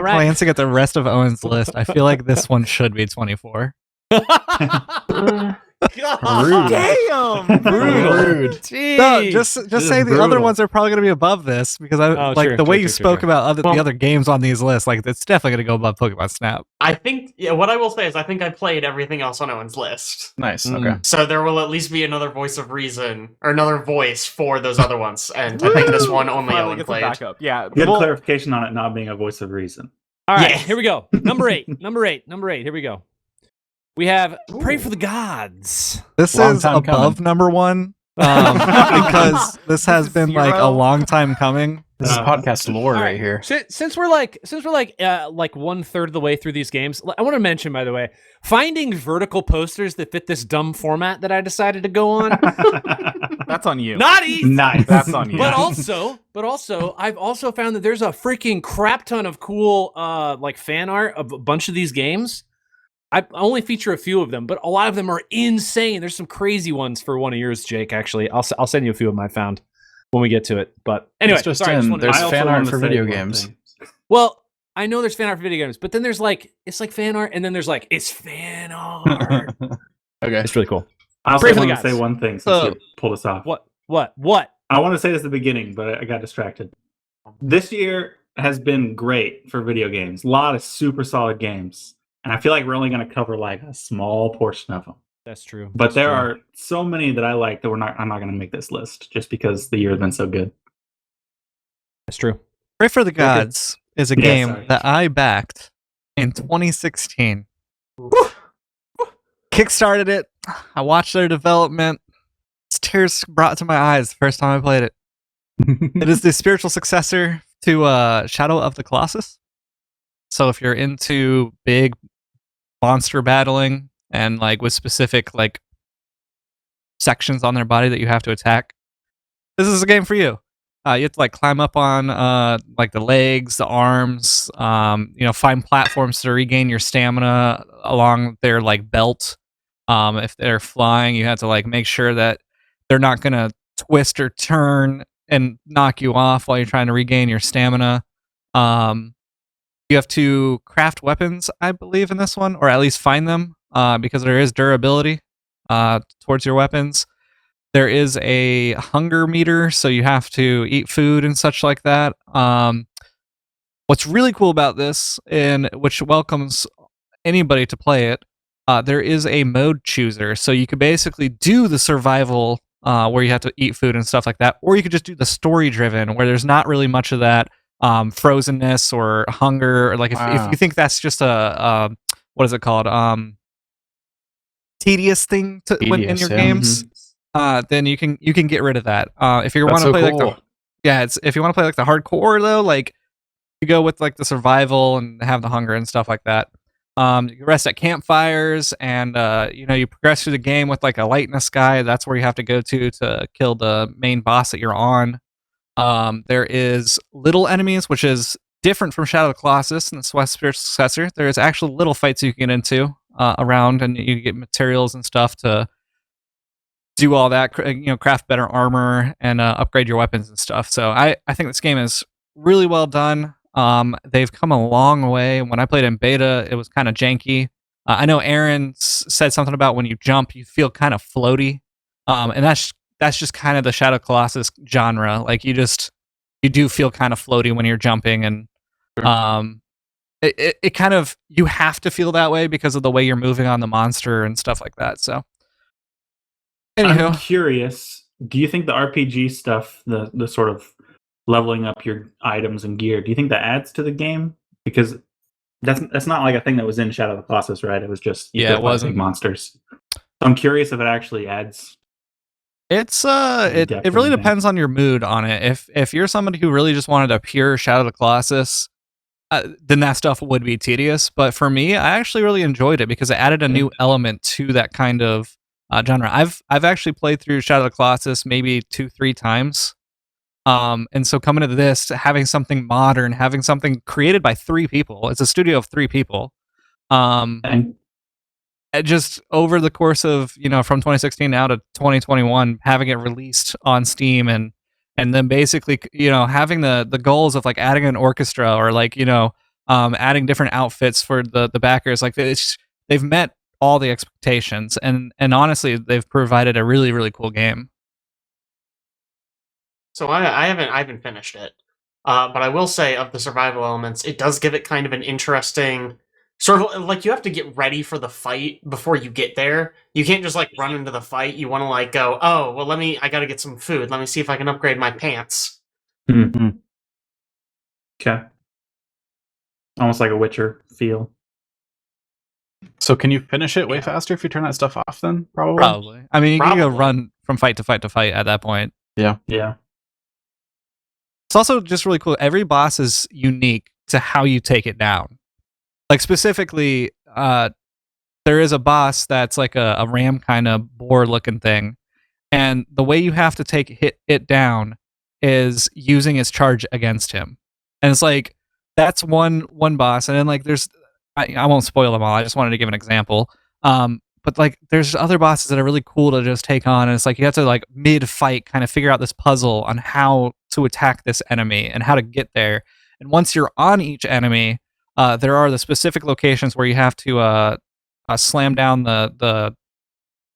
right. glancing at the rest of Owen's list, I feel like this one should be 24. God. Damn, Rude. Jeez. No, just is say the other brutal. ones are probably going to be above this because Oh, true, the way true, you true, spoke true. about the Well- other games on these lists, like it's definitely going to go above Pokemon Snap. I think, what I will say is I think I played everything else on Owen's list. Nice. Mm. Okay. So there will at least be another voice of reason, or another voice for those other ones. And I think this one only Finally Owen gets a played. backup. Yeah, Good well, clarification on it not being a voice of reason. All right, Yeah. here we go. Number 8. Number 8. Here we go. We have Pray for the Gods. This Long is time above coming. number 1 because this has been like a Zero. long time coming. This is podcast lore All right here. Since we're like 1/3 of the way through these games, I want to mention, by the way, finding vertical posters that fit this dumb format that I decided to go on. That's on you. Not easy. Nice. That's on you. But also, I've also found that there's a freaking crap ton of cool like fan art of a bunch of these games. I only feature a few of them, but a lot of them are insane. There's some crazy ones for one of yours, Jake. Actually, I'll send you a few of them I found when we get to it. But anyway, It's just sorry, I just in. wanted- There's I also fan wanted art to for say video one games. thing. Well, I know there's fan art for video games, but then there's like it's like fan art, and then there's like it's fan art. Okay. It's really cool. I also Pray for the want to say gods. one thing since So- you pulled us off. What? I want to say this at the beginning, but I got distracted. This year has been great for video games. A lot of super solid games. And I feel like we're only going to cover like a small portion of them. That's true. But there are so many that I like that I'm not going to make this list just because the year has been so good. That's true. Pray for the Gods is a Yeah, game sorry. that I backed in 2016. Kickstarted it. I watched their development. Tears brought to my eyes the first time I played it. It is the spiritual successor to Shadow of the Colossus. So if you're into big monster battling and like with specific like sections on their body that you have to attack, this is a game for you. You have to like climb up on like the legs, the arms, find platforms to regain your stamina along their like belt. If they're flying, you have to like make sure that they're not gonna twist or turn and knock you off while you're trying to regain your stamina. You have to craft weapons, I believe, in this one, or at least find them, because there is durability towards your weapons. There is a hunger meter, so you have to eat food and such like that. What's really cool about this, and which welcomes anybody to play it, there is a mode chooser, so you could basically do the survival where you have to eat food and stuff like that, or you could just do the story-driven, where there's not really much of that frozenness or hunger, or like if you think that's just a what is it called, tedious thing to when in your games, then you can get rid of that. If you want to play like if you want to play like the hardcore though, like you go with like the survival and have the hunger and stuff like that. You rest at campfires, and you progress through the game with like a lightness guy. That's where you have to go to kill the main boss that you're on. There is little enemies, which is different from Shadow of the Colossus and the spiritual successor. There's actual little fights you can get into around, and you get materials and stuff to do all that. Craft better armor and upgrade your weapons and stuff. So I think this game is really well done. They've come a long way. When I played in beta, it was kind of janky. I know Aaron said something about when you jump, you feel kind of floaty, and that's just kind of the Shadow Colossus genre. Like you do feel kind of floaty when you're jumping, and it kind of, you have to feel that way because of the way you're moving on the monster and stuff like that. So, I'm anywho, curious. Do you think the RPG stuff, the sort of leveling up your items and gear, do you think that adds to the game? Because that's not like a thing that was in Shadow of the Colossus, right? It was just it wasn't big monsters. So I'm curious if it actually adds. It's it really depends on your mood on it. If you're somebody who really just wanted a pure Shadow of the Colossus, then that stuff would be tedious. But for me, I actually really enjoyed it because it added a new element to that kind of genre. I've actually played through Shadow of the Colossus maybe 2-3 times. And so coming to this, having something modern, having something created by 3 people, it's a studio of 3 people. And Just over the course of, from 2016 now to 2021, having it released on Steam and then basically, having the goals of like adding an orchestra or like, adding different outfits for the backers, like they've met all the expectations, and honestly, they've provided a really, really cool game. So I haven't finished it, but I will say of the survival elements, it does give it kind of an interesting sort of like you have to get ready for the fight before you get there. You can't just like run into the fight. You want to like go, oh well, I got to get some food. Let me see if I can upgrade my pants. okay, almost like a Witcher feel. So can you finish it way faster if you turn that stuff off then? Probably. Probably. I mean, you can go Probably. run from fight to fight to fight at that point. Yeah. It's also just really cool. Every boss is unique to how you take it down. Like specifically, there is a boss that's like a ram kind of boar looking thing, and the way you have to hit it down is using its charge against him. And it's like that's one boss, and then like there's I won't spoil them all. I just wanted to give an example. But like there's other bosses that are really cool to just take on, and it's like you have to like mid fight kind of figure out this puzzle on how to attack this enemy and how to get there. And once you're on each enemy, there are the specific locations where you have to slam down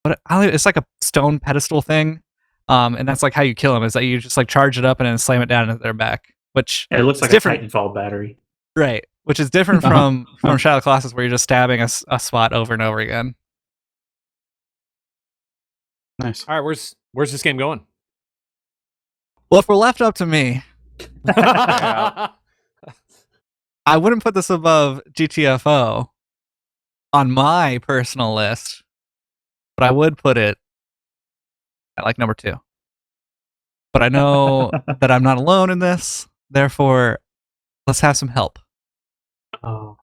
it's like a stone pedestal thing, and that's like how you kill them. Is that you just like charge it up and then slam it down into their back, which It looks like different. a Titanfall battery. Right, which is different from Shadow of the Colossus, where you're just stabbing a spot over and over again. Nice. All right, where's this game going? Well, if we're left up to me, I wouldn't put this above GTFO on my personal list, but I would put it at like number 2. But I know that I'm not alone in this, therefore, let's have some help. Oh.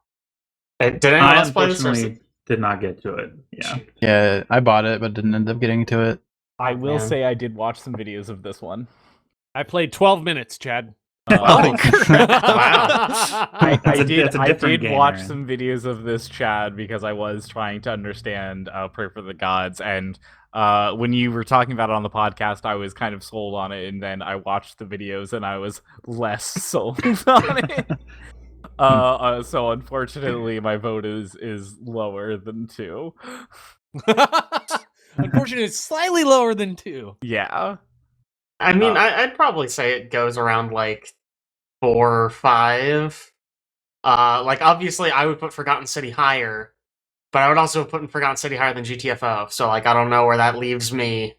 Did anyone I else play this? unfortunately did not get to it. Yeah. Yeah, I bought it, but didn't end up getting to it. I will Man. say I did watch some videos of this one. I played 12 minutes, Chad. Oh, crap. Wow. I did different game, watch Aaron. some videos of this, Chad, because I was trying to understand Pray for the Gods, and when you were talking about it on the podcast, I was kind of sold on it, and then I watched the videos and I was less sold on it. So unfortunately, my vote is lower than 2. Unfortunately, it's slightly lower than 2. Yeah. I mean, I'd probably say it goes around like 4 or 5. Like obviously, I would put Forgotten City higher, but I would also put Forgotten City higher than GTFO. So like, I don't know where that leaves me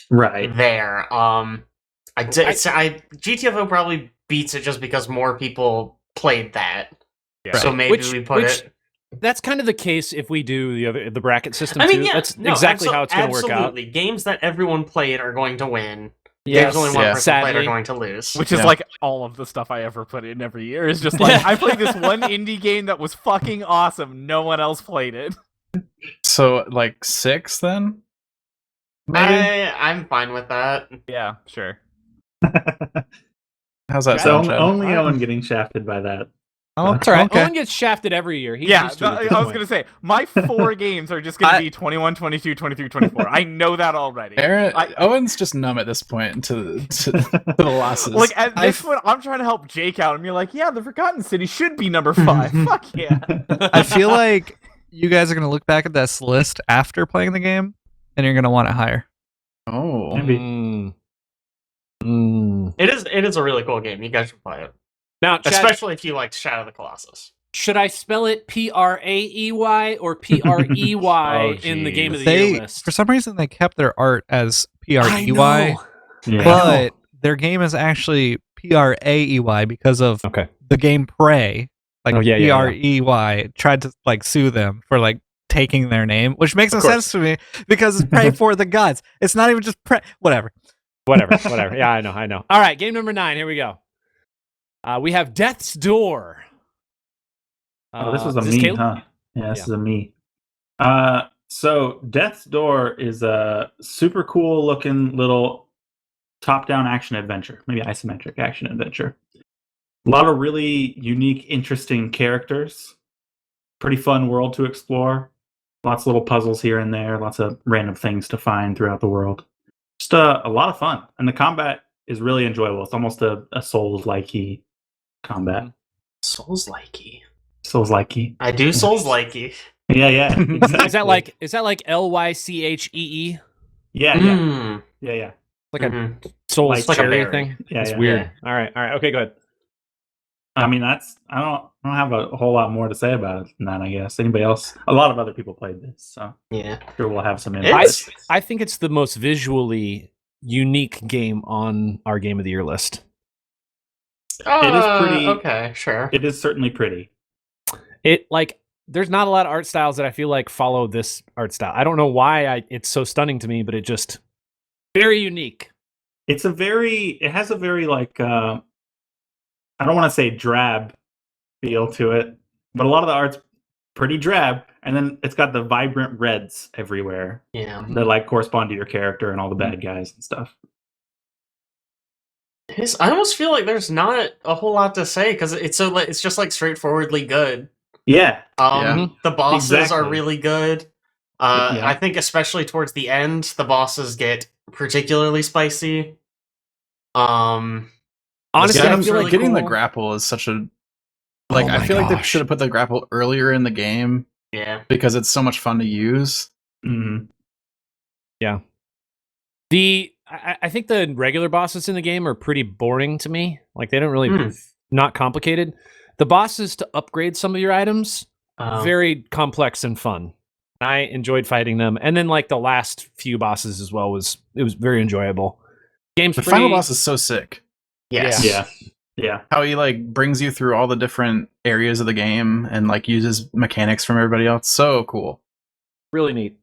Right. there. GTFO probably beats it just because more people played that. Yeah. So maybe we put it. That's kind of the case if we do the bracket system I mean, too. yeah, That's exactly how it's going to work out. Absolutely, games that everyone played are going to win. Yes. Games only one Yeah. person played Sadly. are going to lose. Which is Yeah. like all of the stuff I ever put in every year is just like I played this one indie game that was fucking awesome. No one else played it. So like 6 then? Maybe? I'm fine with that. Yeah, sure. How's that So sound, Chad? only Owen getting shafted by that. Oh, That's all right. okay. Owen gets shafted every year. He's Yeah, used to it at this I was point. going to say, my 4 games are just going to be 21, 22, 23, 24. I know that already. Aaron, I- Owen's just numb at this point to the losses. Like, at this point, I'm trying to help Jake out and be like, yeah, the Forgotten City should be number 5. Fuck yeah. I feel like you guys are going to look back at this list after playing the game, and you're going to want it higher. Oh. Maybe. It is a really cool game. You guys should play it. Now, Chad, Especially if you liked Shadow of the Colossus. should I spell it Praey or Prey Oh, in the game of the They, year list? for some reason, they kept their art as Prey, I know. Yeah. but their game is actually Praey because of Okay. the game Prey. Like Oh, yeah. Prey tried to like sue them for like taking their name, which makes no Of course. sense to me because it's Pray for the Gods. It's not even just Pray. Whatever. Whatever. Yeah, I know. All right, game number 9. Here we go. We have Death's Door. Oh, this was a is this me, Caleb? huh? Yeah, this Yeah. is a me. So Death's Door is a super cool looking little top-down action adventure, maybe isometric action adventure. A lot of really unique, interesting characters. Pretty fun world to explore. Lots of little puzzles here and there. Lots of random things to find throughout the world. Just a lot of fun, and the combat is really enjoyable. It's almost a Souls-likey combat. Souls-likey. Souls-likey. I do Souls-likey. Yeah. Exactly. Is that like Lychee? Yeah. Mm. Yeah. Like a Mhm. Souls Like a cherry berry. thing? Yeah, It's yeah. weird. All right. Okay, go ahead. I mean, I don't have a whole lot more to say about it than that, I guess. Anybody else? A lot of other people played this, so Yeah. I'm sure we'll have some It's- input. I think it's the most visually unique game on our Game of the Year list. It is pretty- Okay, sure. It is certainly pretty. There's not a lot of art styles that I feel like follow this art style. I don't know why it's so stunning to me, but it just Very unique. It has a very like I don't want to say drab feel to it, but a lot of the art's pretty drab, and then it's got the vibrant reds everywhere Yeah. that like correspond to your character and all the bad guys and stuff. I almost feel like there's not a whole lot to say because it's just like straightforwardly good. Yeah. The bosses are Exactly. really good. Yeah. I think especially towards the end, the bosses get particularly spicy. Honestly, Yeah, I it's feel really like getting the cool. grapple is such a Oh I my feel like they gosh. should have put the grapple earlier in the game Yeah. because it's so much fun to use. Mm-hmm. Yeah. I think the regular bosses in the game are pretty boring to me. Like they don't really not complicated. The bosses to upgrade some of your items very complex and fun. I enjoyed fighting them, and then like the last few bosses as well was very enjoyable. Game's The pretty, final boss is so sick. Yes. Yeah. How he like brings you through all the different areas of the game and like uses mechanics from everybody else. So cool. really neat.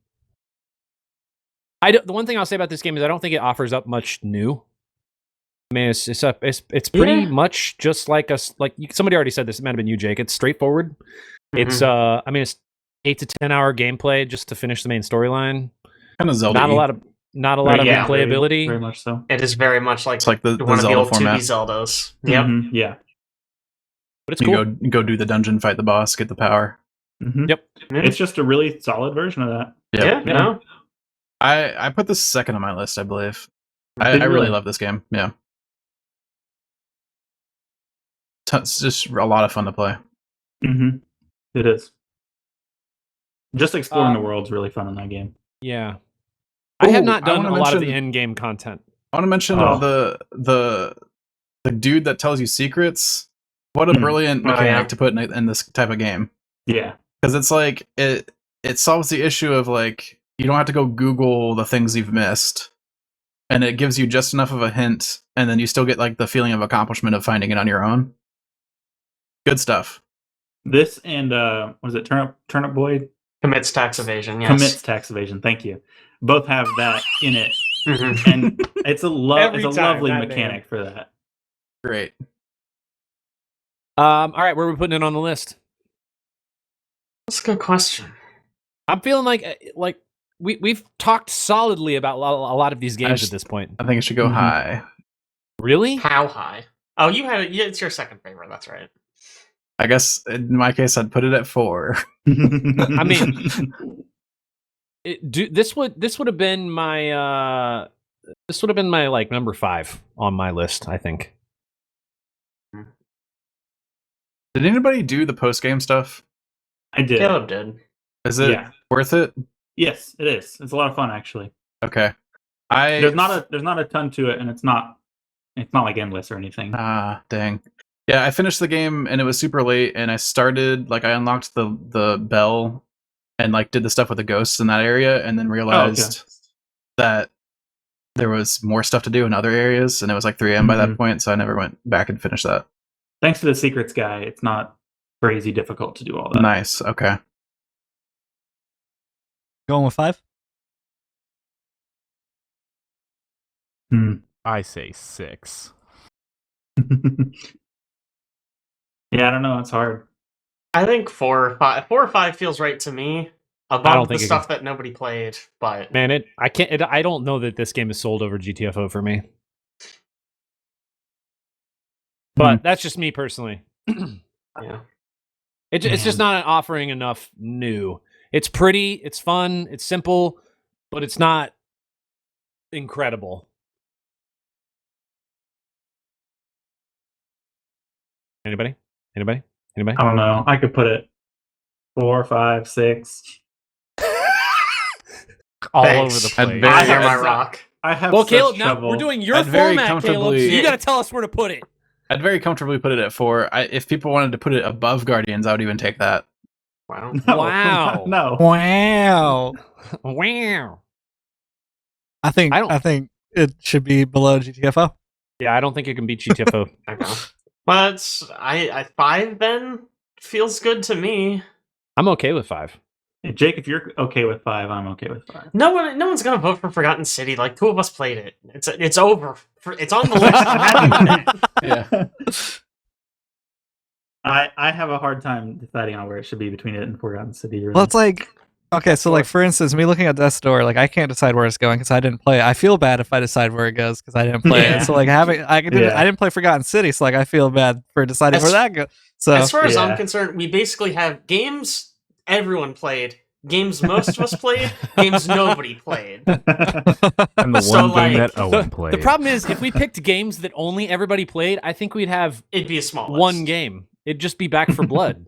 The one thing I'll say about this game is I don't think it offers up much new. I mean, it's pretty much just like somebody already said this. It might have been you, Jake. It's straightforward. It's I mean, it's 8 to 10 hour gameplay just to finish the main storyline. Kind of Zelda. Not a lot of replayability. Very much so. It is very much like It's like the one of the Zelda old format. 2D Zeldas. Yep. Mm-hmm. Yeah. But it's You cool. go do the dungeon, fight the boss, get the power. Mm-hmm. Yep. It's just a really solid version of that. Yep. Yeah. No. I put this second on my list, I believe. I Did you really really? love this game. Yeah. It's just a lot of fun to play. Mm-hmm. It is. Just exploring the world's really fun in that game. Yeah. I have not I done wanna a lot of the mention- end-game content. I want to mention the dude that tells you secrets. What a brilliant mechanic to put in this type of game. Yeah. Because it's like it solves the issue of like you don't have to go Google the things you've missed, and it gives you just enough of a hint, and then you still get like the feeling of accomplishment of finding it on your own. Good stuff. This and was it Turnip Boy? Commits tax evasion. Yes. Commits tax evasion. Thank you. Both have that in it, Mhm. and it's a Every it's a time, lovely that mechanic for that. Great. All right, where are we putting it on the list? That's a good question. I'm feeling like we've talked solidly about a lot of these games at this point. I think it should go high. Really? How high? Oh, it's your second favorite. That's right. I guess in my case, I'd put it at 4. I mean, this would have been my like number 5 on my list, I think. Did anybody do the post game stuff? I did. Caleb did. Is it worth it? Yes, it is. It's a lot of fun actually. Okay. There's not a ton to it, and it's not like endless or anything. Ah, dang. Yeah, I finished the game and it was super late, and I unlocked the bell and like did the stuff with the ghosts in that area, and then realized that there was more stuff to do in other areas, and it was like 3 a.m. by that point, so I never went back and finished that. Thanks to the secrets guy, it's not crazy difficult to do all that. Nice. Okay. Going with 5? I say 6. Yeah, I don't know. It's hard. I think 4 or 5 feels right to me. Above the stuff that nobody played, but man, I don't know that this game is sold over GTFO for me. But that's just me personally. Yeah. It's just not offering enough new. It's pretty, it's fun, it's simple, but it's not incredible. Anybody? I don't know. I could put it 4, 5, 6. All Thanks. over the place. I have my rock. I have well, such Caleb, now trouble. we're doing your I'd very format, Caleb. So comfortably- you got to tell us where to put it. I'd very comfortably put it at 4. If people wanted to put it above Guardians, I would even take that. Wow. No, Wow. No. Wow. Wow. I think it should be below GTFO. Yeah, I don't think it can beat GTFO. Okay. Well, I 5 then feels good to me. I'm okay with 5. Jake, if you're okay with 5, I'm okay with 5. No one's gonna vote for Forgotten City. Like 2 of us played it. It's over. It's on the list. I'm happy with it. Yeah. I have a hard time deciding on where it should be between it and Forgotten City. Really. Well, it's like, okay, so like for instance, me looking at Death's Door, like I can't decide where it's going because I didn't play it. I feel bad if I decide where it goes because I didn't play Yeah. it. So like I didn't play Forgotten City, so like I feel bad for deciding where that goes. So as far as Yeah. I'm concerned, we basically have games everyone played, games most of us played, games nobody played. And the So, one game like, that Owen played. The problem is, if we picked games that only everybody played, I think we'd have It'd be a small list. one game. It'd just be Back for Blood.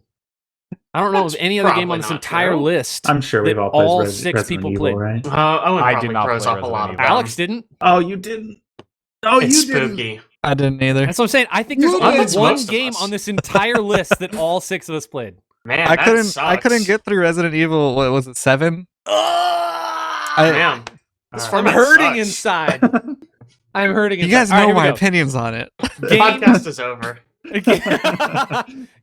I don't know of That's any other game probably on this not entire true. list. I'm sure we've that all played all Resident 6 people Evil, played. right? Owen I probably did not throws play off a lot of Resident Evil. Alex didn't. Oh, you didn't. Oh, It's you didn't. spooky. I didn't either. That's what I'm saying. I think there's You only did. one Most of game us. on this entire list that all 6 of us played. Man, I that couldn't sucks. get through Resident Evil. What was it, 7? Man, this I'm format hurting sucks. inside. I'm hurting. You inside. guys All right, know here we my go. opinions on it. The podcast is over.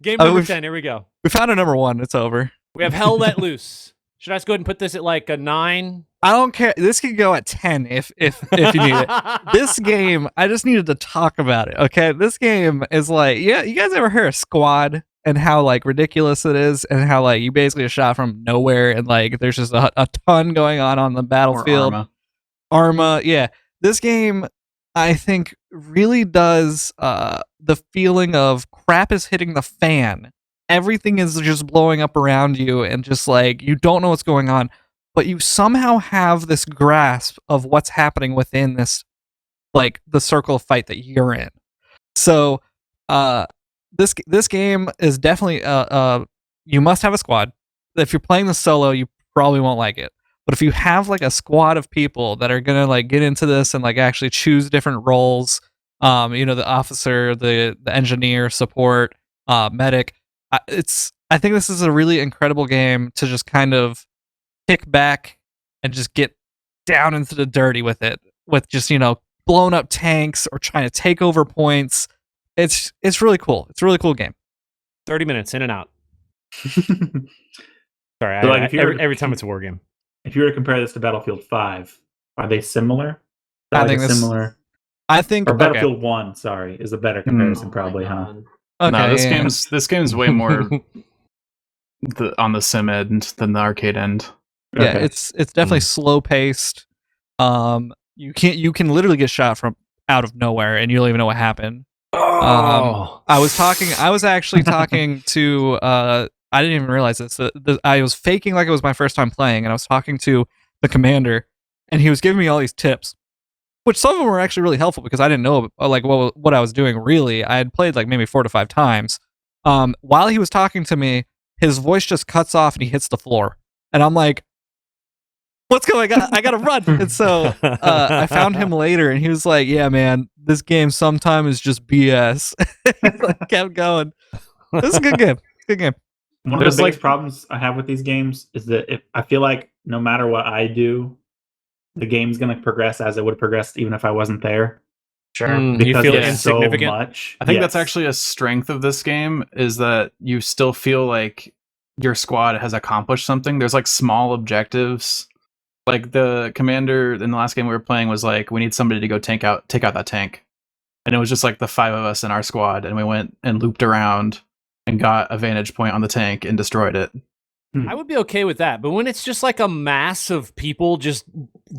Game Oh, number we've- 10. Here we go. We found a number 1. It's over. We have Hell Let Loose. Should I just go ahead and put this at like a 9? I don't care. This could go at 10 if you need it. This game, I just needed to talk about it. Okay, this game is like, yeah. You guys ever heard of Squad and how like ridiculous it is, and how like you basically are shot from nowhere, and like there's just a ton going on the Or battlefield. Arma, yeah. This game, I think, really does the feeling of crap is hitting the fan. Everything is just blowing up around you, and just like you don't know what's going on, but you somehow have this grasp of what's happening within this, like the circle of fight that you're in. So, this game is definitely you must have a squad. If you're playing the solo, you probably won't like it. But if you have like a squad of people that are gonna like get into this and like actually choose different roles, the officer, the engineer, support, medic, I think this is a really incredible game to just kind of kick back and just get down into the dirty with it, with just blown up tanks or trying to take over points. It's really cool. It's a really cool game. 30 minutes in and out. Sorry, So, like, if you're- every time it's a war game. If you were to compare this to Battlefield 5, are they similar? I Like think a this- similar. I think Or okay. Battlefield 1, sorry, is a better comparison, Oh my probably, huh? God. Okay, No, this yeah. game's way more on the sim end than the arcade end. Yeah, Okay. it's definitely slow paced. You can literally get shot from out of nowhere and you don't even know what happened. I was actually talking to I didn't even realize this. I was faking like it was my first time playing, and I was talking to the commander, and he was giving me all these tips, which some of them were actually really helpful because I didn't know like what I was doing really. I had played like maybe 4 to 5 times. While he was talking to me, his voice just cuts off and he hits the floor, and I'm like, what's going on? I gotta run. And so I found him later, and he was like, yeah, man, this game sometimes is just BS. Like, kept going. This is a good game. Good game. One There's of the biggest like- problems I have with these games is that if I feel like no matter what I do, the game's going to progress as it would progress even if I wasn't there. Sure. You Because feel there's so insignificant? much. I think that's Yes. actually a strength of this game, is that you still feel like your squad has accomplished something. There's like small objectives. Like the commander in the last game we were playing was like, we need somebody to go take out that tank. And it was just like the 5 of us in our squad, and we went and looped around and got a vantage point on the tank and destroyed it. I would be okay with that, but when it's just like a mass of people just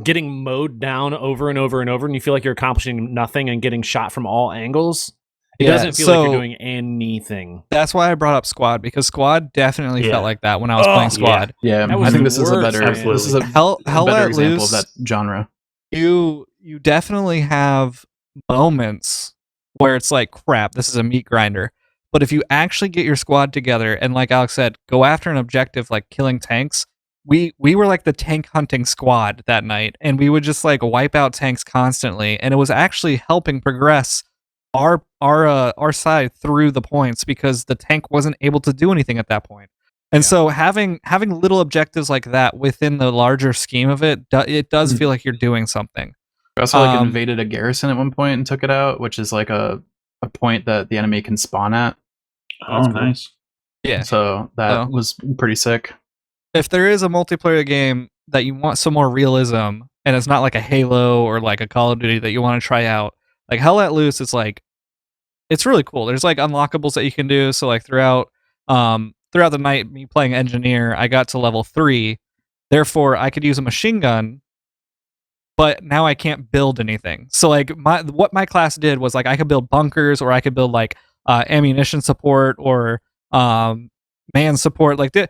getting mowed down over and over and over, and you feel like you're accomplishing nothing and getting shot from all angles, it Yeah, doesn't feel like so- you're doing anything. That's why I brought up Squad, because Squad definitely Yeah. felt like that when I was Oh, playing Squad. Yeah, That was I think the this is a worst, better man. this is a Hell better Let example Loose, of that genre. you definitely have moments where it's like, crap, this is a meat grinder. But if you actually get your squad together and, like Alex said, go after an objective like killing tanks, we were like the tank hunting squad that night, and we would just like wipe out tanks constantly, and it was actually helping progress our side through the points because the tank wasn't able to do anything at that point. And so having little objectives like that within the larger scheme of it, it does feel like you're doing something. We also like Um, invaded a garrison at one point and took it out, which is like a point that the enemy can spawn at. Oh, nice. Yeah. So that Oh. was pretty sick. if there is a multiplayer game that you want some more realism, and it's not like a Halo or like a Call of Duty that you want to try out, like Hell Let Loose is like, it's really cool. There's like unlockables that you can do. So like throughout the night, me playing engineer, I got to level 3. Therefore, I could use a machine gun, but now I can't build anything. So like what my class did was like I could build bunkers, or I could build like ammunition support, or man support, like the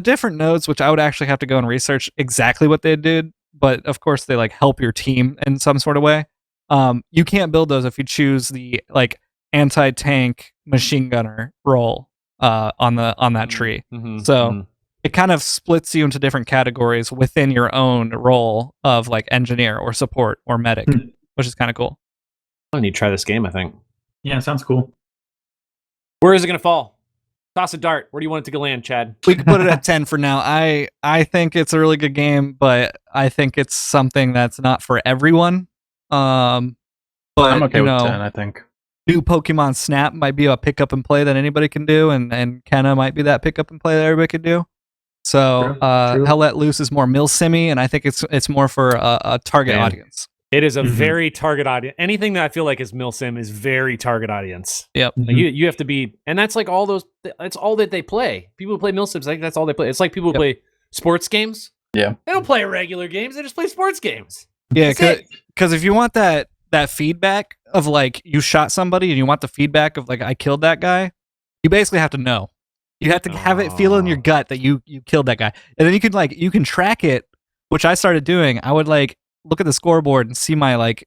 different nodes, which I would actually have to go and research exactly what they did, but of course they like help your team in some sort of way. You can't build those if you choose the like anti-tank machine gunner role on that tree. So it kind of splits you into different categories within your own role of like engineer or support or medic, which is kind of cool. I need to try this game, I think. Yeah, sounds cool. Where is it going to fall? Toss a dart. Where do you want it to land, Chad? We can put it at 10 for now. I think it's a really good game, but I think it's something that's not for everyone. But I'm okay with 10, I think. New Pokemon Snap might be a pick up and play that anybody can do, and Kenna might be that pick up and play that everybody could do. So True. Hell Let Loose is more milsimmy, and I think it's more for a target audience. It is a very target audience. Anything that I feel like is milsim is very target audience. Yep. Like you have to be, and that's like all those. That's all that they play. People who play milsims, I think that's all they play. It's like people who play sports games. Yeah. They don't play regular games. They just play sports games. Yeah, because if you want that feedback of like you shot somebody and you want the feedback of like I killed that guy, you basically have to know. You have to have it feel in your gut that you killed that guy, and then you can track it, which I started doing. I would like look at the scoreboard and see my like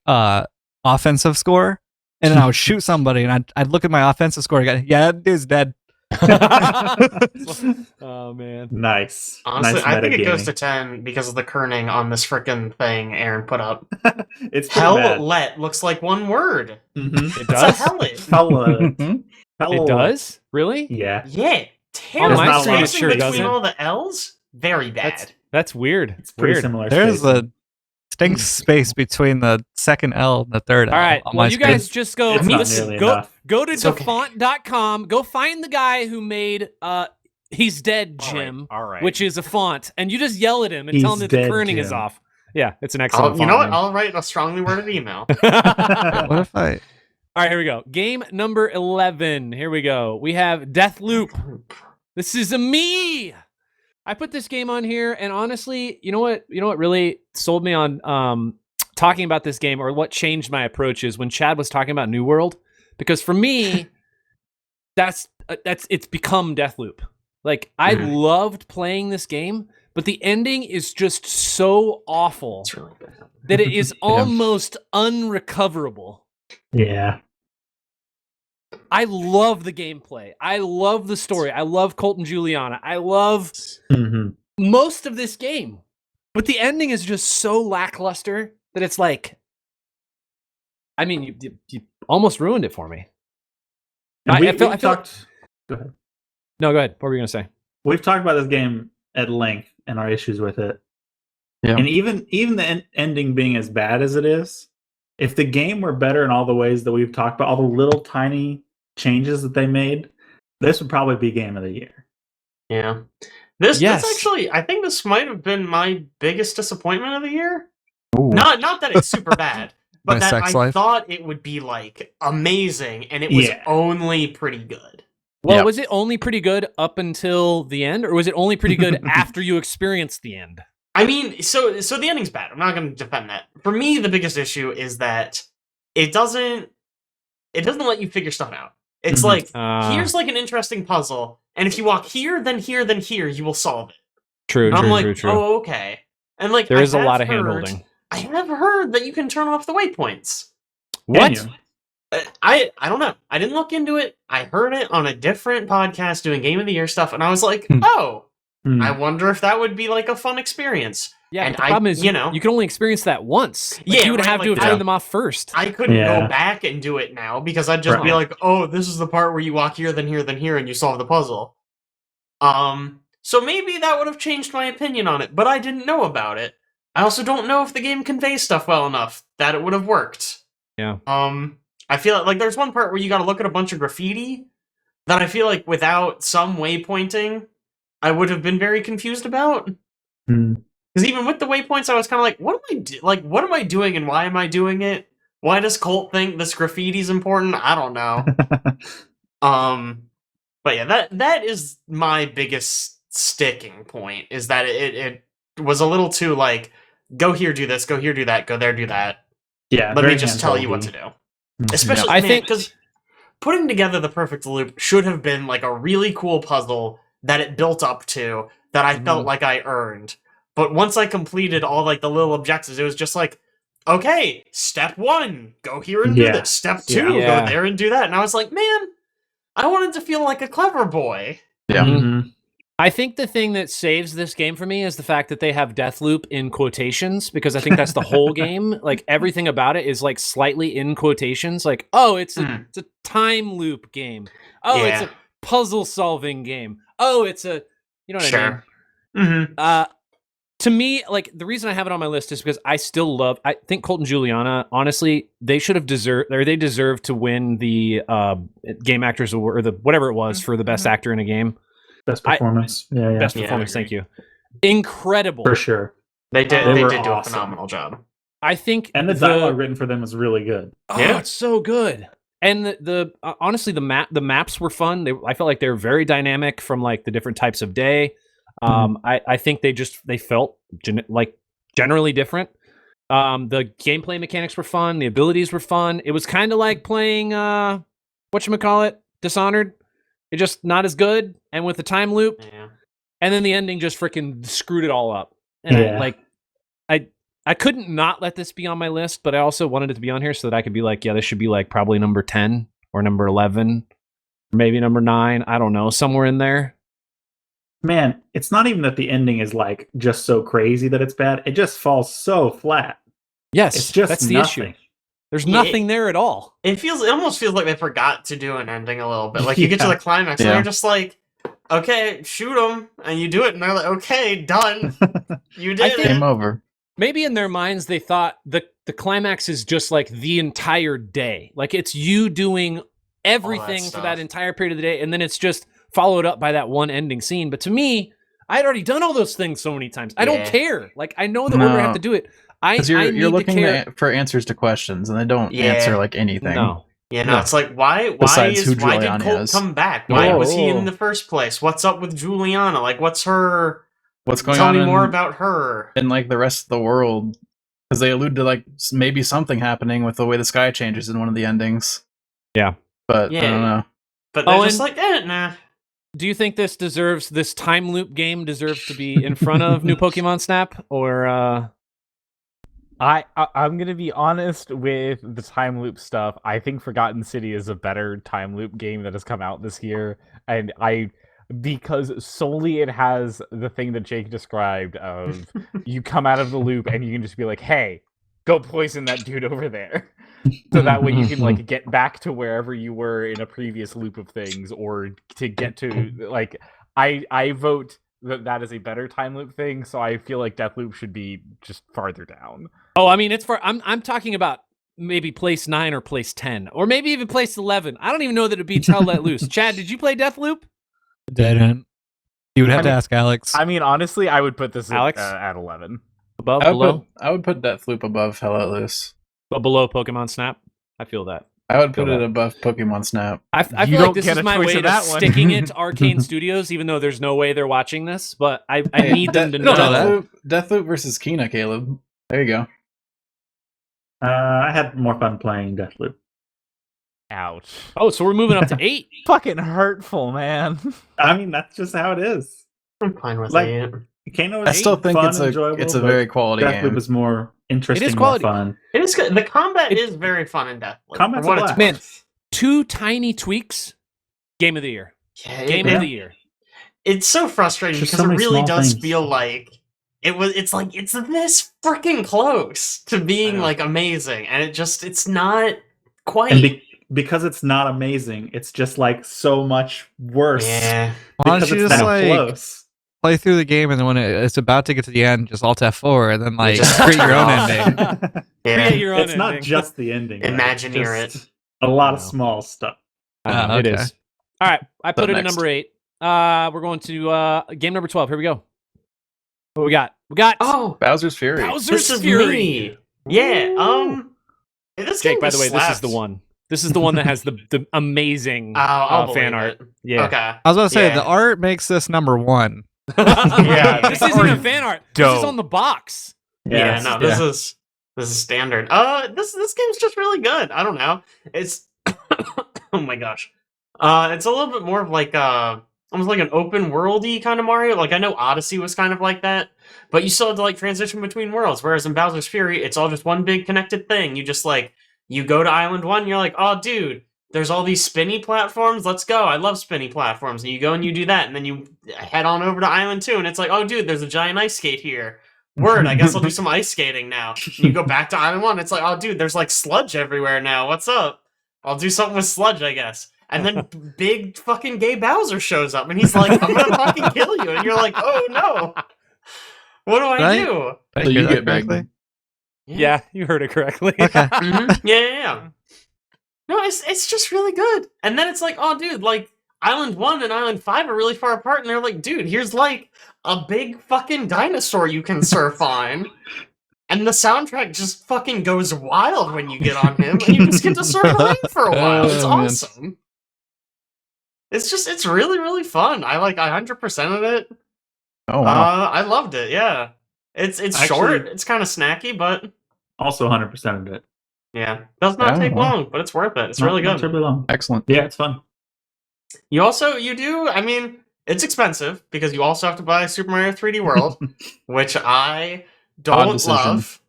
offensive score, and then I would shoot somebody, and I'd look at my offensive score. And go, yeah, that dude's dead. Oh man, nice. Honestly, nice I think it metagaming. goes to 10 because of the kerning on this frickin' thing Aaron put up. It's pretty bad. Hell let looks like one word. it It's does. a hellet. It does really. Yeah. Yeah, On my terrible screen, it spacing sure between doesn't. all the L's. Very bad. That's weird. It's pretty weird. similar. There's spacing. a distinct space between the second L and the third L. All right. on Well, my you screen. guys just go. It's not Listen, nearly go enough. go to It's okay. defont.com. Go find the guy who made He's Dead, Jim, All right. which is a font, and you just yell at him and tell him He's that the Dead, kerning is Jim. off. Yeah, it's an excellent font. You know what? name. I'll write a strongly worded email. What if I? All right, here we go. Game number 11. Here we go. We have Deathloop. This is a me. I put this game on here, and honestly, you know what really sold me on talking about this game, or what changed my approach, is when Chad was talking about New World, because for me, that's it's become Deathloop. Like I loved playing this game, but the ending is just so awful It's really bad. that it is almost unrecoverable. Yeah. I love the gameplay. I love the story. I love Colt and Juliana. I love most of this game. But the ending is just so lackluster that it's like, I mean, you almost ruined it for me. And I feel talked. Go ahead. No, go ahead. What were you going to say? We've talked about this game at length and our issues with it. Yeah. And even the ending being as bad as it is, if the game were better in all the ways that we've talked about, all the little tiny changes that they made, this would probably be game of the year. Yeah. This Yes. actually, I think this might have been my biggest disappointment of the year. Not that it's super bad, but My that sex I life. thought it would be like amazing, and it was Yeah. only pretty good. Well, Yep. was it only pretty good up until the end, or was it only pretty good after you experienced the end? I mean, so the ending's bad. I'm not going to defend that. For me, the biggest issue is that it doesn't let you figure stuff out. It's like, here's like an interesting puzzle, and if you walk here, then here, then here, you will solve it. True, And I'm true, like, true, true. oh, okay. And like, There I is a have lot of heard- hand-holding. I have heard that you can turn off the waypoints. What? Can you? I don't know. I didn't look into it. I heard it on a different podcast doing Game of the Year stuff, and I was like, oh, I wonder if that would be like a fun experience. Yeah, And but the problem is, you know- you can only experience that once. Like, Yeah, you would right, have to like have that. turned them off first. I couldn't Yeah. go back and do it now because I'd just be Right. like, oh, this is the part where you walk here, then here, then here, and you solve the puzzle. So maybe that would have changed my opinion on it, but I didn't know about it. I also don't know if the game conveys stuff well enough that it would have worked. Yeah. I feel like there's one part where you gotta look at a bunch of graffiti that I feel like without some waypointing I would have been very confused about. Hmm. Because even with the waypoints, I was kind of like, what am I doing and why am I doing it? Why does Colt think this graffiti's important? I don't know. But yeah, that is my biggest sticking point, is that it was a little too like, go here, do this, go here, do that, go there, do that. Yeah, Let me very just tell you what to hand-holdy. do. Especially, I man, think- because putting together the perfect loop should have been like a really cool puzzle that it built up to, that I felt like I earned. But once I completed all like the little objectives, it was just like, okay, step 1, go here and do Yeah. this. Step 2, Yeah. go there and do that. And I was like, man, I wanted to feel like a clever boy. Yeah. Mhm. I think the thing that saves this game for me is the fact that they have Deathloop in quotations, because I think that's the whole game. Like everything about it is like slightly in quotations. Like, oh, it's a time loop game. Oh, it's Yeah. a puzzle solving game. Oh, it's a, you know what I mean? Sure. Mm-hmm. To me, like the reason I have it on my list is because I still love. I think Colt and Juliana, honestly, they should have they deserve to win the Game Actors Award, or the whatever it was for the best actor in a game. Best performance. Yeah. Best Yeah, I performance. Thank agree. you. Incredible. For sure. They did. They They were did do a awesome. phenomenal job. I think And the dialogue written for them was really good. Oh, Yeah. it's so good. And the honestly, the maps were fun. I felt like they were very dynamic from like the different types of day. I think they felt generally different. The gameplay mechanics were fun. The abilities were fun. It was kind of like playing whatchamacallit, Dishonored. It just not as good, and with the time loop, Yeah. and then the ending just freaking screwed it all up. And Yeah. I couldn't not let this be on my list, but I also wanted it to be on here so that I could be like, yeah, this should be like probably number 10 or number 11, or maybe number 9. I don't know, somewhere in there. Man, it's not even that the ending is like just so crazy that it's bad. It just falls so flat. Yes, It's just that's the nothing. issue. There's Yeah, nothing there at all. It almost feels like they forgot to do an ending a little bit. Like you get to Yeah. the climax and Yeah. they're just like, okay, shoot them, and you do it, and they're like, okay, done. You did think- it. Game over. Maybe in their minds they thought the climax is just like the entire day. Like it's you doing everything for that stuff. entire period of the day, and then it's just followed up by that one ending scene. But to me, I had already done all those things so many times. I don't Yeah. care. Like I know the order I have No. to do it. I Because need you're to looking care. for answers to questions, and they don't Yeah. answer like anything. No. Yeah, no, No. it's like why Besides who did Juliana Colt is. come back? Why was he Oh. in the first place? What's up with Juliana? Like, what's her? What's going Tell on me more in- about her. in like the rest of the world? Because they allude to like maybe something happening with the way the sky changes in one of the endings. Yeah. But I Yeah. don't know. But they're Oh, just and- like, nah. Do you think this time loop game deserves to be in front of New Pokemon Snap, or I'm gonna be honest with the time loop stuff. I think Forgotten City is a better time loop game that has come out this year, and because solely it has the thing that Jake described of you come out of the loop and you can just be like, hey, go poison that dude over there. So that way you can like get back to wherever you were in a previous loop of things, or to get to like I vote that is a better time loop thing, so I feel like Deathloop should be just farther down. oh, I mean, it's for I'm talking about maybe place 9 or place 10, or maybe even place 11. I don't even know that it beats Hell Let Loose. Chad, did you play Deathloop? Didn't. You would have I to mean- ask Alex. I mean, honestly, I would put this Alex? at 11. Above, I below, would put Deathloop above Hell Let Loose. but below Pokemon Snap. I feel that. I would put Feel it that. above Pokemon Snap. I You feel like don't this get is a my choice way in to that one. sticking it to Arcane Studios, even though there's no way they're watching this. But I need them to No, know no, that. Deathloop versus Kina, Caleb. There you go. I had more fun playing Deathloop. Ouch. Oh, so we're moving up to 8. Fucking hurtful, man. I mean, that's just how it is. I'm fine with Like, it. Kano I is still think fun, it's enjoyable, a but very quality Deathloop game. is more interesting, quality. more fun. It is good. The combat is very fun in Deathloop. Combat's for what a it's blast. worth. 2 tiny tweaks. Game of the year. Yeah, Game it- of the year. It's so frustrating Just because so it many really small does things. feel like it's like it's this freaking close to being know. like amazing, and it's not quite. And because it's not amazing, it's just like so much worse. yeah, Why don't Because you it's just that like close. play through the game, and then when it's about to get to the end, just Alt F4, and then like just create your own turn ending. yeah. Create your own It's not ending. just the ending. though. Imagineer It's just a lot of No. small stuff. I know, It okay. is. All right, I put it at next? number 8. We're going to game number 12. Here we go. What we got? We got Bowser's Fury. This is me. Yeah. This Jake, game by the way, slaps. this is the one. This is the one that has the amazing I'll fan believe art. it. Yeah. Okay. I was about to say Yeah. the art makes this number 1. Yeah. This isn't even fan art. This is on the box. Yeah. No. This is standard. This game's just really good. I don't know. It's oh my gosh. It's a little bit more of like almost like an open worldy kind of Mario. Like I know Odyssey was kind of like that, but you still had to like transition between worlds. Whereas in Bowser's Fury, it's all just one big connected thing. You just like you go to Island 1, you're like, oh dude, there's all these spinny platforms. Let's go. I love spinny platforms. And you go and you do that, and then you head on over to Island 2, and it's like, oh dude, there's a giant ice skate here. Word, I guess I'll do some ice skating now. And you go back to Island 1, it's like, oh dude, there's like sludge everywhere now. What's up? I'll do something with sludge, I guess. And then big fucking gay Bowser shows up, and he's like, I'm gonna fucking kill you. And you're like, oh no. What do I do? So you get back. Yeah, you heard it correctly. Okay. Mhm. Yeah. No, it's just really good. And then it's like, oh dude, like Island 1 and Island 5 are really far apart, and they're like, dude, here's like a big fucking dinosaur you can surf on. And the soundtrack just fucking goes wild when you get on him, and you just get to surf around for a while. It's Oh, man. awesome. It's really, really fun. I like 100% of it. Oh wow. I loved it, yeah. It's Actually- short, it's kind of snacky, but Also 100% of it. yeah. Does not Yeah, take wow. long, but it's worth it. It's Not- really not good. terribly long. Excellent. Yeah, it's fun. You do, I mean, it's expensive because you also have to buy Super Mario 3D World, which I Odd don't decision. love.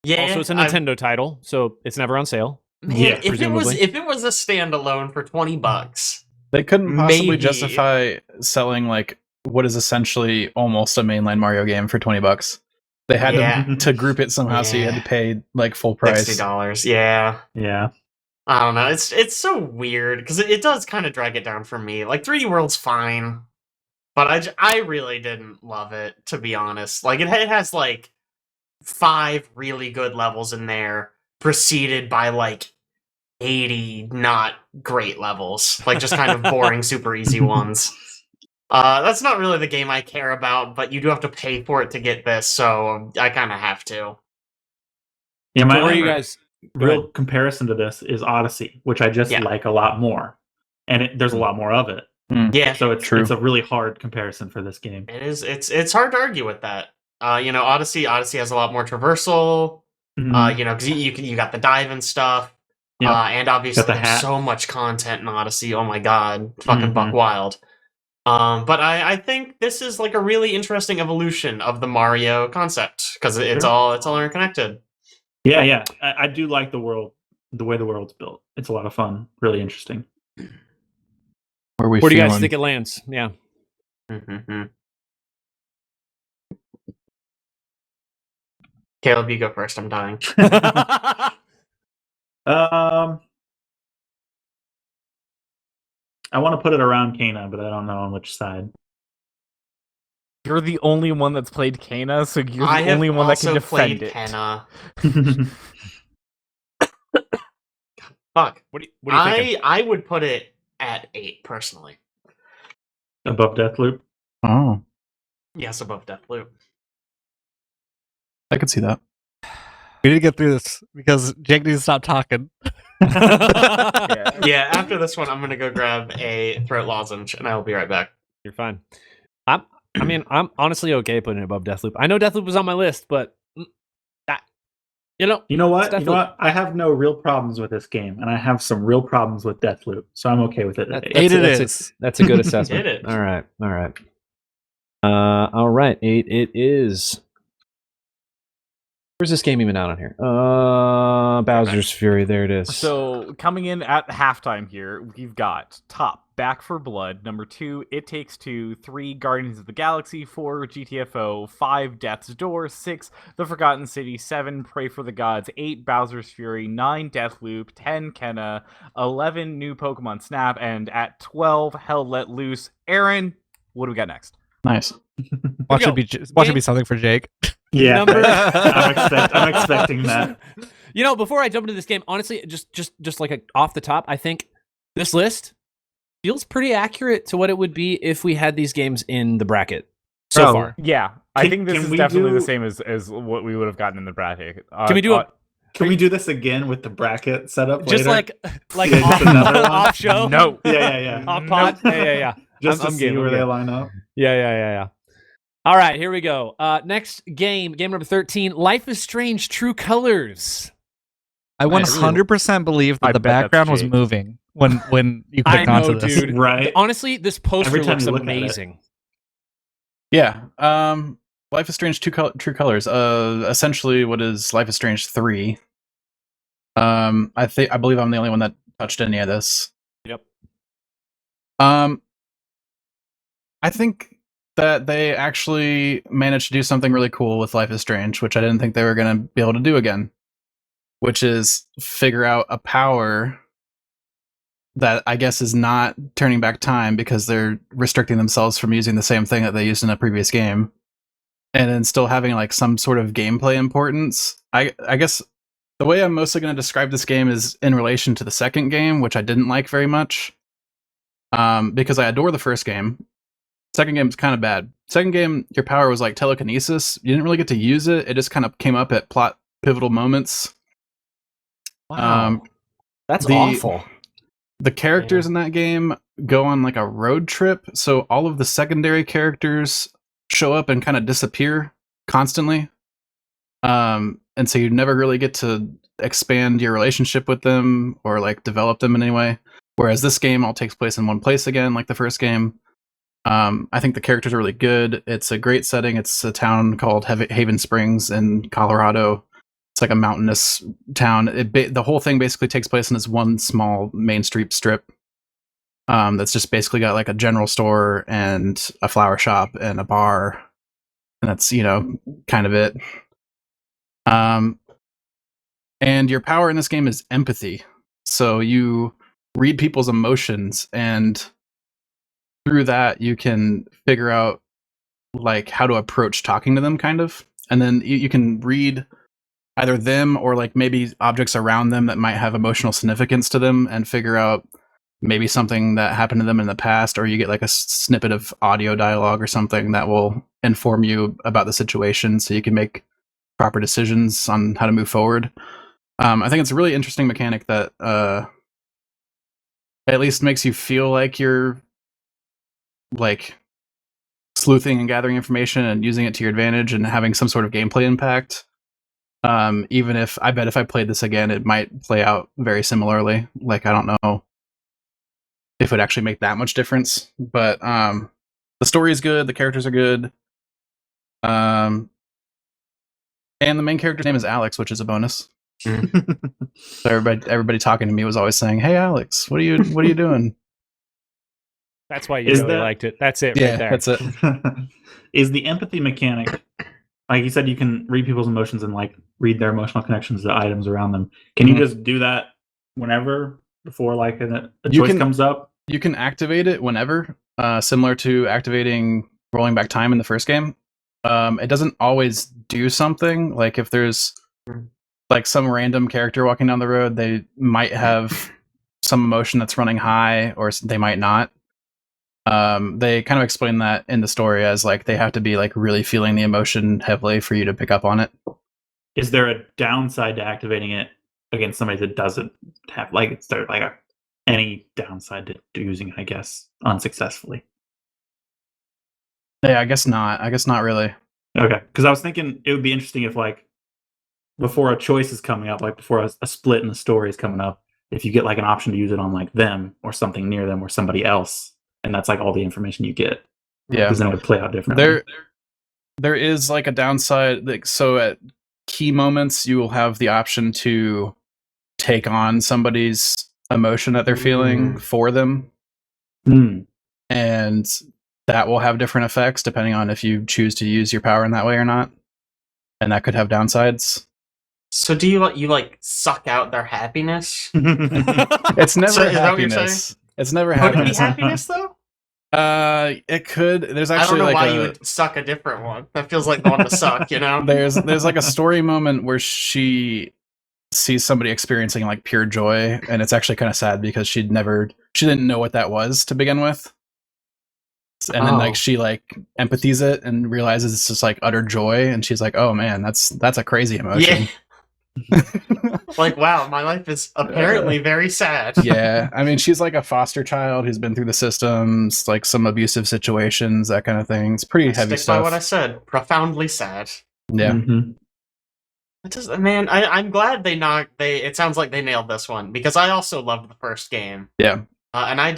Yeah, Also, it's a I- Nintendo title, so it's never on sale. man, Yeah, if presumably. it was a standalone for $20, They couldn't possibly Maybe. justify selling like what is essentially almost a mainline Mario game for $20. They had Yeah. to group it somehow, so you had to pay like full price. $60. Yeah. Yeah. I don't know. It's so weird because it does kind of drag it down for me. Like 3D World's fine, but I really didn't love it, to be honest. Like it has like 5 really good levels in there, preceded by like 80 not great levels, like just kind of boring, super easy ones. That's not really the game I care about, but you do have to pay for it to get this, so I kind of have to. Yeah, So my where are you other guys? real comparison to this is Odyssey, which I just Yeah. like a lot more. And there's a lot more of it. Yeah, So it's True. it's a really hard comparison for this game. it is. It's hard to argue with that. Odyssey has a lot more traversal. Mhm. Because you got the dive and stuff. Yep. And obviously Got the there's hat. so much content in Odyssey. Oh my god, fucking buck Mhm. wild. But I think this is like a really interesting evolution of the Mario concept because it's Sure. all interconnected. Yeah. I do like the world, the way the world's built. It's a lot of fun. Really interesting. Where we Where do you guys feeling? think it lands? Yeah. Mm-hmm. Caleb, you go first. I'm dying. I want to put it around Kana, but I don't know on which side. You're the only one that's played Kana, so you're I the have only one that can also defend played it. Kenna. Fuck. What do you think? I would put it at 8 personally. Above Deathloop. Oh, Yes, above Deathloop. I could see that. We need to get through this because Jake needs to stop talking. Yeah, after this one, I'm gonna go grab a throat lozenge, and I will be right back. You're fine. I'm honestly okay putting it above Deathloop. I know Deathloop was on my list, but You know what? It's You know Deathloop. what? I have no real problems with this game, and I have some real problems with Deathloop, so I'm okay with it. at That- eight. that's a good assessment. Did it. All right. All right. 8 it is. Where's this game even out on here? Bowser's Fury. There it is. So coming in at halftime here, we've got top Back for Blood, number 2 It Takes Two, 3 Guardians of the Galaxy, 4 GTFO, 5 Death's Door, 6 The Forgotten City, 7 Pray for the Gods, 8 Bowser's Fury, 9 Deathloop, 10 Kenna, 11 New Pokemon Snap, and at 12 Hell Let Loose. Aaron, what do we got next? Nice. Watch go. it be something for Jake. Yeah, Number- I'm expecting that. You know, before I jump into this game, honestly, just like off the top, I think this list feels pretty accurate to what it would be if we had these games in the bracket so far. Yeah, I think this can is we definitely the do- same as what we would have gotten in the bracket. Can we do a Can we do this again with the bracket setup just later? like Yeah, just another one? off show? No. Yeah. Off pod? Yeah. Just I'm to see game, I'm where they game. line up. Yeah. All right, here we go. Next game number 13, Life is Strange True Colors. I 100% believe that I the bet that's background was cheap. moving when you I clicked know, onto this. dude. Right. Honestly, this poster Every time looks you look at it. amazing. Yeah. Life is Strange True Colors. Essentially, what is Life is Strange 3? I believe I'm the only one that touched any of this. Yep. I think that they actually managed to do something really cool with Life is Strange, which I didn't think they were going to be able to do again, which is figure out a power that I guess is not turning back time because they're restricting themselves from using the same thing that they used in a previous game, and then still having like some sort of gameplay importance. I guess the way I'm mostly going to describe this game is in relation to the second game, which I didn't like very much, because I adore the first game. Second game is kind of bad. Second game, your power was like telekinesis. You didn't really get to use it. It just kind of came up at plot pivotal moments. Wow. That's the- awful. The characters in that game go on like a road trip, so all of the secondary characters show up and kind of disappear constantly. And so you never really get to expand your relationship with them or like develop them in any way. Whereas this game all takes place in one place again, like the first game. I think the characters are really good. It's a great setting. It's a town called Haven Springs in Colorado. It's like a mountainous town. The whole thing basically takes place in this one small Main Street strip. That's just basically got like a general store and a flower shop and a bar, and that's kind of it. And your power in this game is empathy. So you read people's emotions, and through that you can figure out like how to approach talking to them, kind of. And then you can read either them or like maybe objects around them that might have emotional significance to them and figure out maybe something that happened to them in the past, or you get like a snippet of audio dialogue or something that will inform you about the situation so you can make proper decisions on how to move forward. I think it's a really interesting mechanic that at least makes you feel like you're like sleuthing and gathering information and using it to your advantage and having some sort of gameplay impact. Even if I bet if I played this again, it might play out very similarly. Like, I don't know if it would actually make that much difference, but the story is good, the characters are good, and the main character's name is Alex, which is a bonus. So everybody talking to me was always saying, "Hey, Alex, what are you doing?" That's why you Is really that- liked it. That's it Yeah, right there. that's it. Is the empathy mechanic, like you said, you can read people's emotions and like read their emotional connections to items around them. Can Mhm. you just do that whenever before like a You choice can- comes up? You can activate it whenever, similar to activating rolling back time in the first game. It doesn't always do something. Like if there's like some random character walking down the road, they might have some emotion that's running high, or they might not. They kind of explain that in the story as like they have to be like really feeling the emotion heavily for you to pick up on it. Is there a downside to activating it against somebody that doesn't have like is there like any downside to using it, I guess, unsuccessfully? Yeah, I guess not. I guess not really. Okay, because I was thinking it would be interesting if like before a choice is coming up, like before a split in the story is coming up, if you get like an option to use it on like them or something near them or somebody else, and that's like all the information you get. Yeah. Because then it would play out differently. There is like a downside. Like, so at key moments, you will have the option to take on somebody's emotion that they're feeling for them, and that will have different effects depending on if you choose to use your power in that way or not, and that could have downsides. So do you like suck out their happiness? It's never So is that what you're happiness. It's never Would it be happiness. happiness though? It could. There's I don't actually know like why you would suck a different one. That feels like the one to suck, you know? there's like a story moment where she sees somebody experiencing like pure joy, and it's actually kind of sad because she didn't know what that was to begin with. And then like she like empathies it and realizes it's just like utter joy, and she's like, oh man, that's a crazy emotion. Like, wow, my life is apparently very sad. Yeah, I mean, she's like a foster child who's been through the systems, like some abusive situations, that kind of thing. It's pretty heavy Stick stuff. by what I said. Profoundly sad. Yeah. Mm-hmm. It just, man, I'm glad it sounds like they nailed this one, because I also loved the first game. Yeah. And I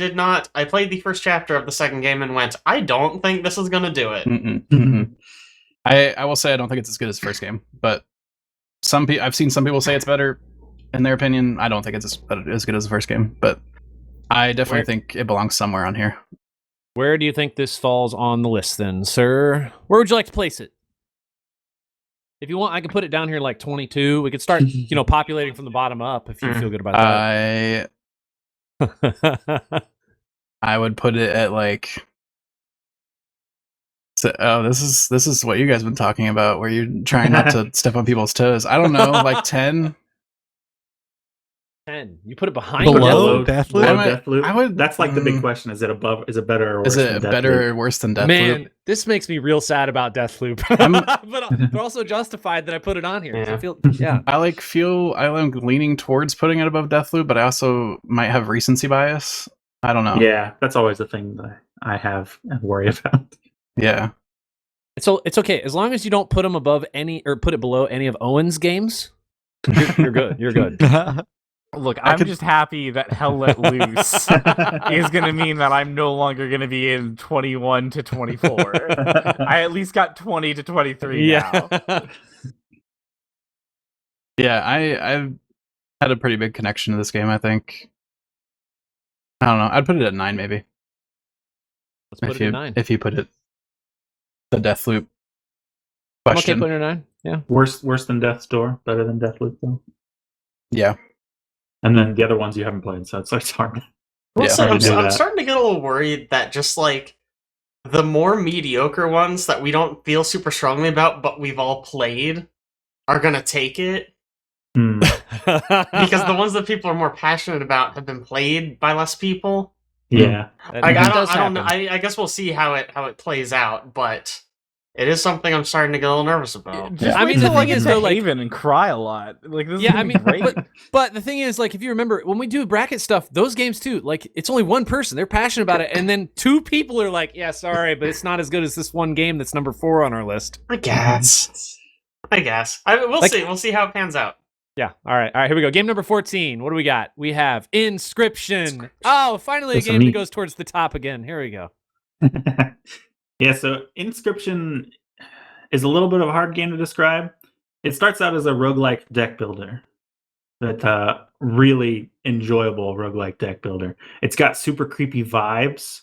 played the first chapter of the second game and went, I don't think this is gonna do it. Mm-mm. I will say I don't think it's as good as the first game, but I've seen some people say it's better in their opinion. I don't think it's as good as the first game, but I definitely think it belongs somewhere on here. Where do you think this falls on the list then, sir? Where would you like to place it? If you want, I can put it down here like 22. We could start, populating from the bottom up if you feel good about that. I would put it at like. This is what you guys have been talking about, where you're trying not to step on people's toes. I don't know, like 10. 10. You put it behind Below Deathloop? Deathloop? I would. That's like the big question. Is it above? Is it better or worse? Is it than better Deathloop? or worse than Deathloop? Man, this makes me real sad about Deathloop. but also justified that I put it on here. Yeah. I feel, I'm leaning towards putting it above Deathloop, but I also might have recency bias. I don't know. Yeah, that's always the thing that I have and worry about. Yeah. It's okay as long as you don't put them above any or put it below any of Owen's games. You're good. You're good. Look, I'm just happy that Hell Let Loose is going to mean that I'm no longer going to be in 21 to 24. I at least got 20 to 23 now. Yeah, I've had a pretty big connection to this game, I think. I don't know. I'd put it at 9 maybe. Let's put it at 9. If you put it the Deathloop I'm question. okay putting it at 9. Yeah. Worse than Death's Door, better than Deathloop though. Yeah. And then the other ones you haven't played, so it's hard. I'm hard to do that. starting to get a little worried that just like the more mediocre ones that we don't feel super strongly about, but we've all played, are gonna take it. Because the ones that people are more passionate about have been played by less people. Yeah. I don't know. I guess we'll see how it plays out, but it is something I'm starting to get a little nervous about. Just I mean, wait the till I thing get is, to though, like- Haven and cry a lot. Like this is Yeah, gonna I be mean, great. but the thing is, like, if you remember, when we do bracket stuff, those games too, like, it's only one person. They're passionate about it, and then 2 people are like, yeah, sorry, but it's not as good as this one game that's number 4 on our list. I guess. We'll see. We'll see how it pans out. Yeah. All right. Here we go. Game number 14. What do we got? We have Inscription. Oh, finally a That's game neat. that goes towards the top again. Here we go. Yeah, so Inscription is a little bit of a hard game to describe. It starts out as a roguelike deck builder. That really enjoyable roguelike deck builder. It's got super creepy vibes.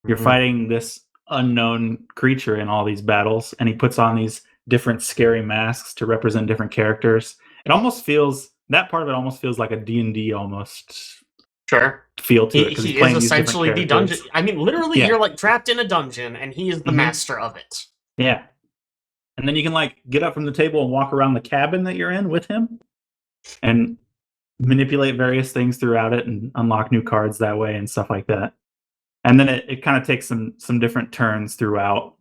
You're fighting this unknown creature in all these battles, and he puts on these different scary masks to represent different characters. It almost feels, that part of it almost feels like a D&D almost Sure. feel to it. 'cause He he's playing is these different essentially the characters. dungeon. I mean, literally, Yeah. you're like trapped in a dungeon, and he is the Mhm. master of it. Yeah. And then you can like get up from the table and walk around the cabin that you're in with him and manipulate various things throughout it and unlock new cards that way and stuff like that. And then it kind of takes some different turns throughout.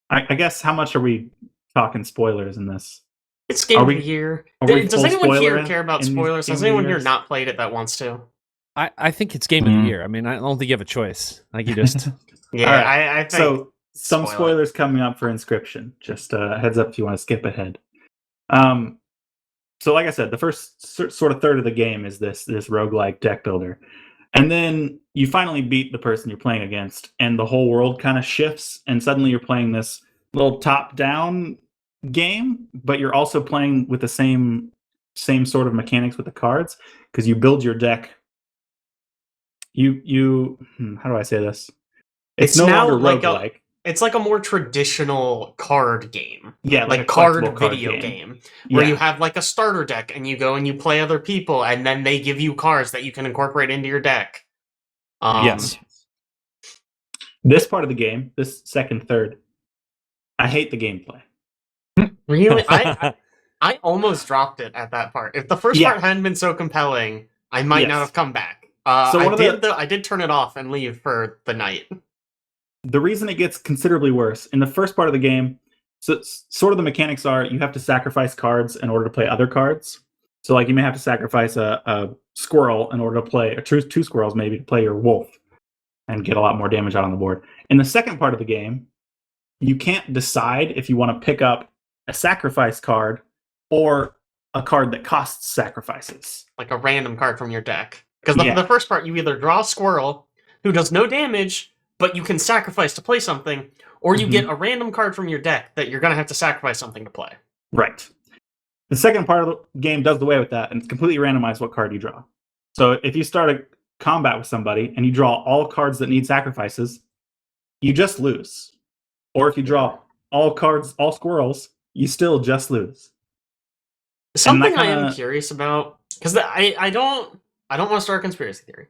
I guess how much are we talking spoilers in this? It's game Are of we- the year. are we Does full anyone here spoiler care about in these spoilers? Has game of the anyone here years? not played it that wants to? I think it's game of the year. I mean, I don't think you have a choice. Like, you just... Yeah, All right. I think. So some spoil it. spoilers coming up for Inscription. Just heads up if you want to skip ahead. So like I said, the first sort of third of the game is this roguelike deck builder. And then you finally beat the person you're playing against, and the whole world kind of shifts, and suddenly you're playing this little top-down game, but you're also playing with the same sort of mechanics with the cards, because you build your deck. How do I say this? It's no now longer like roguelike. it's like a more traditional card game. Yeah, Like a a card collectible card video game. Where you have like a starter deck and you go and you play other people and then they give you cards that you can incorporate into your deck. Yes. This part of the game, this second third, I hate the gameplay. Really? I almost dropped it at that part. If the first Yeah. part hadn't been so compelling, I might not Yes. have come back. So I did turn it off and leave for the night. The reason it gets considerably worse in the first part of the game, so sort of the mechanics are you have to sacrifice cards in order to play other cards. So like you may have to sacrifice a squirrel in order to play two squirrels maybe to play your wolf and get a lot more damage out on the board. In the second part of the game, you can't decide if you want to pick up a sacrifice card or a card that costs sacrifices. Like a random card from your deck. Because Yeah. the first part, you either draw a squirrel who does no damage, but you can sacrifice to play something, or you get a random card from your deck that you're going to have to sacrifice something to play. Right. The second part of the game does away with that, and it's completely randomized what card you draw. So if you start a combat with somebody and you draw all cards that need sacrifices, you just lose. Or if you draw all cards, all squirrels, you still just lose. Something I am curious about, because I don't want to start a conspiracy theory,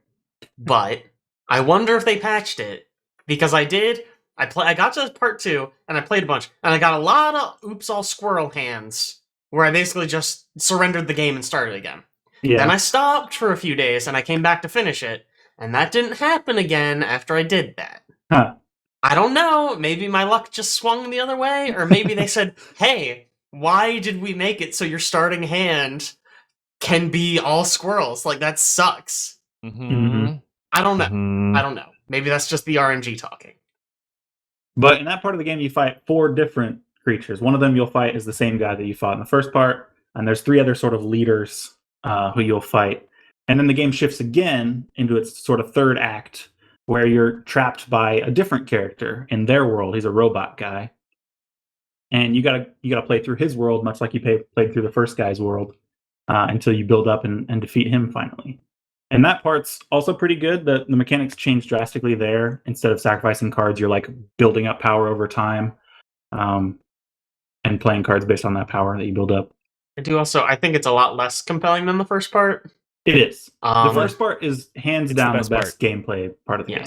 but I wonder if they patched it, because I got to part 2 and I played a bunch, and I got a lot of oops all squirrel hands where I basically just surrendered the game and started again. Yeah. Then I stopped for a few days and I came back to finish it, and that didn't happen again after I did that. Huh. I don't know, maybe my luck just swung the other way, or maybe they said, hey, why did we make it so your starting hand can be all squirrels? Like, that sucks. Mm-hmm. I don't know. Mm-hmm. I don't know. Maybe that's just the RNG talking. But in that part of the game, you fight 4 different creatures. One of them you'll fight is the same guy that you fought in the first part, and there's 3 other sort of leaders who you'll fight. And then the game shifts again into its sort of third act, where you're trapped by a different character in their world. He's a robot guy. And you gotta play through his world, much like you played through the first guy's world, until you build up and defeat him finally. And that part's also pretty good. The mechanics change drastically there. Instead of sacrificing cards, you're like building up power over time, and playing cards based on that power that you build up. I think it's a lot less compelling than the first part. It is. The first part is hands down the best gameplay part of the game,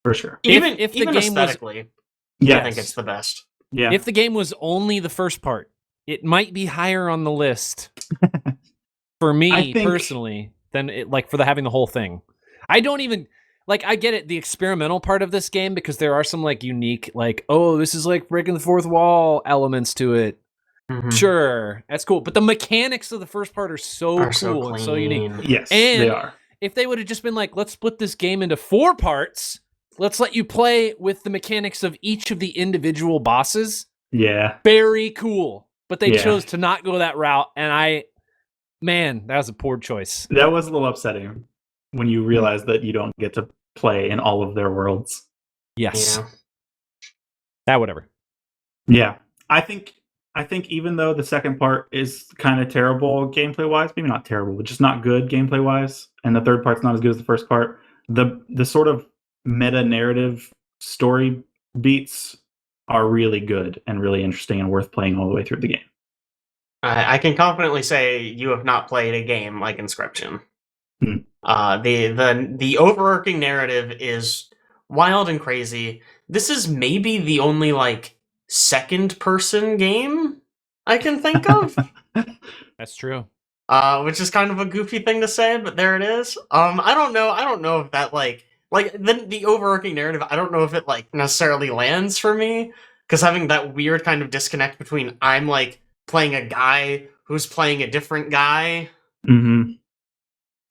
for sure. Even if the even game was, aesthetically, yes. I think it's the best. Yeah. If the game was only the first part, it might be higher on the list for me personally than it, like for having the whole thing. I don't even like. I get it, the experimental part of this game, because there are some like unique, like, oh, this is like breaking the fourth wall elements to it. Mm-hmm. Sure, that's cool. But the mechanics of the first part are so cool and so unique. Yes, and they are. If they would have just been like, let's split this game into 4 parts. Let's let you play with the mechanics of each of the individual bosses. Yeah. Very cool. But they chose to not go that route. And man, that was a poor choice. That was a little upsetting when you realize that you don't get to play in all of their worlds. Yes. Whatever. Yeah. I think even though the second part is kind of terrible gameplay wise, maybe not terrible, but just not good gameplay wise, and the third part's not as good as the first part, the sort of meta narrative story beats are really good and really interesting and worth playing all the way through the game. I can confidently say you have not played a game like Inscription. The overarching narrative is wild and crazy. This is maybe the only like second person game I can think of. That's true. Which is kind of a goofy thing to say, but there it is. I don't know if that like the overarching narrative, I don't know if it like necessarily lands for me, because having that weird kind of disconnect between I'm like playing a guy who's playing a different guy. Mm-hmm.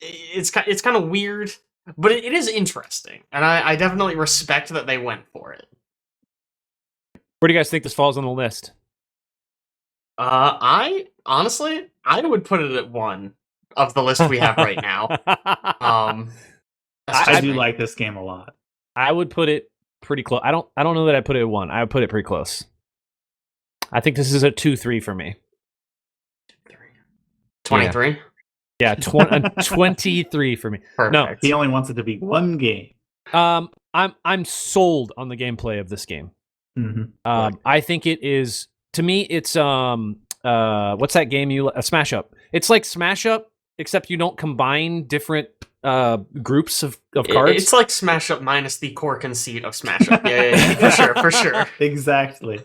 It's kind of weird, but it is interesting, and I definitely respect that they went for it. Where do you guys think this falls on the list? I honestly would put it at 1 of the list we have right now. I do like this game a lot. I would put it pretty close. I don't know that I'd put it at 1. I would put it pretty close. I think this is a 2-3 for me. 23? Yeah, 23 for me. Perfect. No, he only wants it to be 1 game. I'm sold on the gameplay of this game. Mm-hmm. I think it is, to me, it's what's that game a Smash Up? It's like Smash Up, except you don't combine different groups of cards. It's like Smash Up minus the core conceit of Smash Up. Yeah, for sure. Exactly.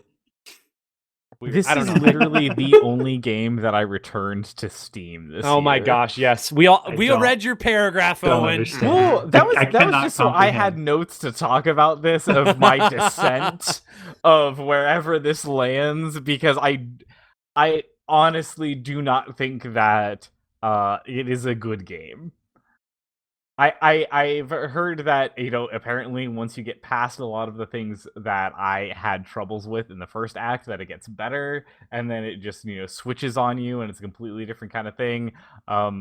weird. This I don't is know. literally the only game that I returned to Steam this year. Oh my gosh, yes. We read your paragraph, don't Owen. understand. Well, that was I that was cannot just so I had comprehend. notes to talk about this of my descent of wherever this lands because I honestly do not think that it is a good game. I've heard that, apparently once you get past a lot of the things that I had troubles with in the first act, that it gets better, and then it just, switches on you, and it's a completely different kind of thing. But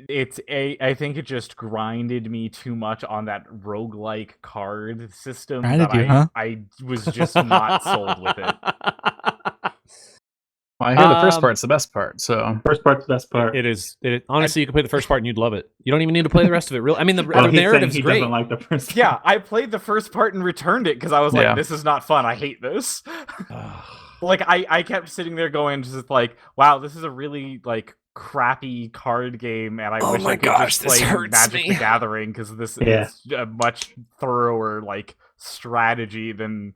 I think it just grinded me too much on that roguelike card system Grinded that you, huh? I was just not sold with it. Well, I hear the first part's the best part, so First part's the best part. It is. Honestly, you could play the first part and you'd love it. You don't even need to play the rest of it. Really, I mean, the Well, he's saying narrative's he great. doesn't like the first. Yeah, I played the first part and returned it because I was like, Yeah. this is not fun. I hate this. Like, I kept sitting there going just like, wow, this is a really, like, crappy card game, and I Oh wish my I could gosh, just this play hurts Magic me. the Gathering, because this Yeah. is a much thorougher, like, strategy than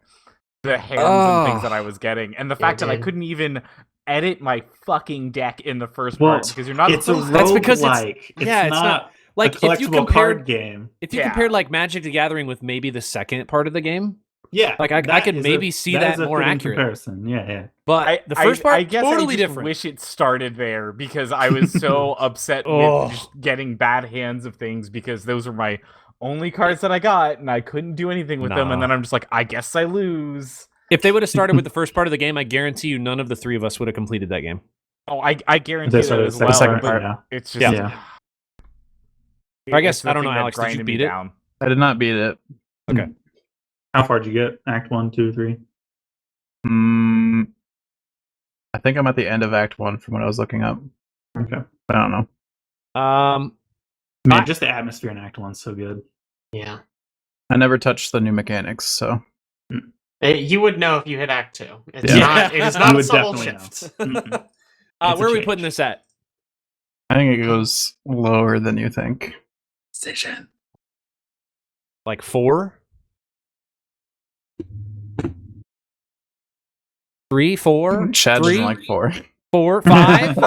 the hands and things that I was getting. And the fact that I dude. couldn't even edit my fucking deck in the first Well, part, because you're not it's a supposed to. That's because it's- roguelike. yeah, it's not like a if you collectible compared card game. if you Yeah. compared like Magic the Gathering with maybe the second part of the game, Yeah, like I that could is maybe see that that is a more fitting accurate. comparison. Yeah. But the first part I guess totally I just different. wish it started there because I was so upset Oh. with just getting bad hands of things because those were my only cards that I got and I couldn't do anything with them. And Nah. then I'm just like, I guess I lose. If they would have started with the first part of the game, I guarantee you none of the three of us would have completed that game. Oh, I guarantee That's that what as the well. second but part, yeah. It's just Yeah. Or I guess- it's the I don't thing know, that Alex, did you grinded me beat it? down. I did not beat it. How far did you get? Act 1, 2, 3. I think I'm at the end of Act 1 from what I was looking up. Okay. I don't know. Man, just the atmosphere in Act 1's so good. Yeah. I never touched the new mechanics, so You would know if you hit Act 2. It's Yeah. not. It is You not a would subtle definitely shift. know. Mm-mm. Where It's a are we change. putting this at? I think it goes lower than you think. Decision. Like 4? 3, 4? Chad 3, doesn't like 4. 4, 5?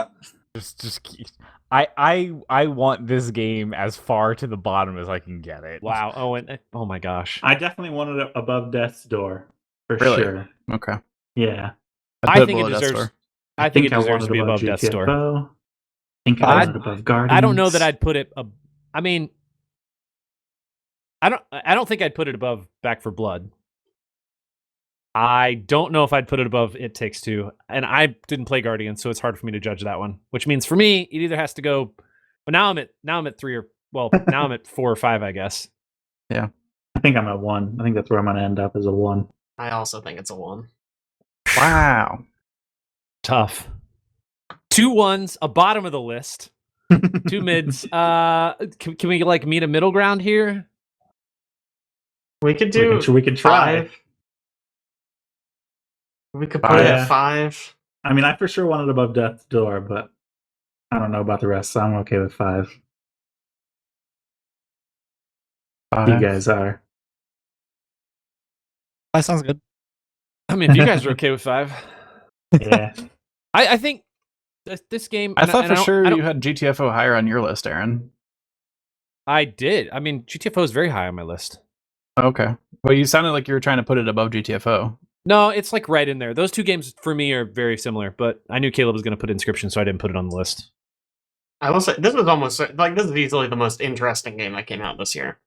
Just keep. I want this game as far to the bottom as I can get it. Wow. Oh my gosh. I definitely wanted it above Death's Door for Really? sure. Okay. Yeah. I put think it below Death's deserves. Door. I think it I deserves wanted to be above Death's Door. GTFO. I think I I'd- wanted above Guardians. I don't know that I'd put it. I mean, I don't think I'd put it above Back for Blood. I don't know if I'd put it above It Takes Two, and I didn't play Guardians, so it's hard for me to judge that one. Which means for me, it either has to go. But now I'm at 3 or now I'm at 4 or 5, I guess. I think I'm at 1. I think that's where I'm going to end up as a 1. I also think it's a 1. Wow. Tough. 2 1s, a bottom of the list. 2 mids. Can we like meet a middle ground here? We could do. We could try. 5. We could put it Yeah. at 5. I mean, I for sure wanted above Death's Door, but I don't know about the rest, so I'm okay with 5. You guys are. That sounds good. I mean, if you guys are okay with 5, Yeah. I think this game. I thought for sure I you had GTFO higher on your list, Aaron. I did. I mean, GTFO is very high on my list. Okay. Well, you sounded like you were trying to put it above GTFO. No, it's like right in there. Those 2 games for me are very similar, but I knew Caleb was going to put Inscription, so I didn't put it on the list. I will say this was almost like this is easily the most interesting game that came out this year.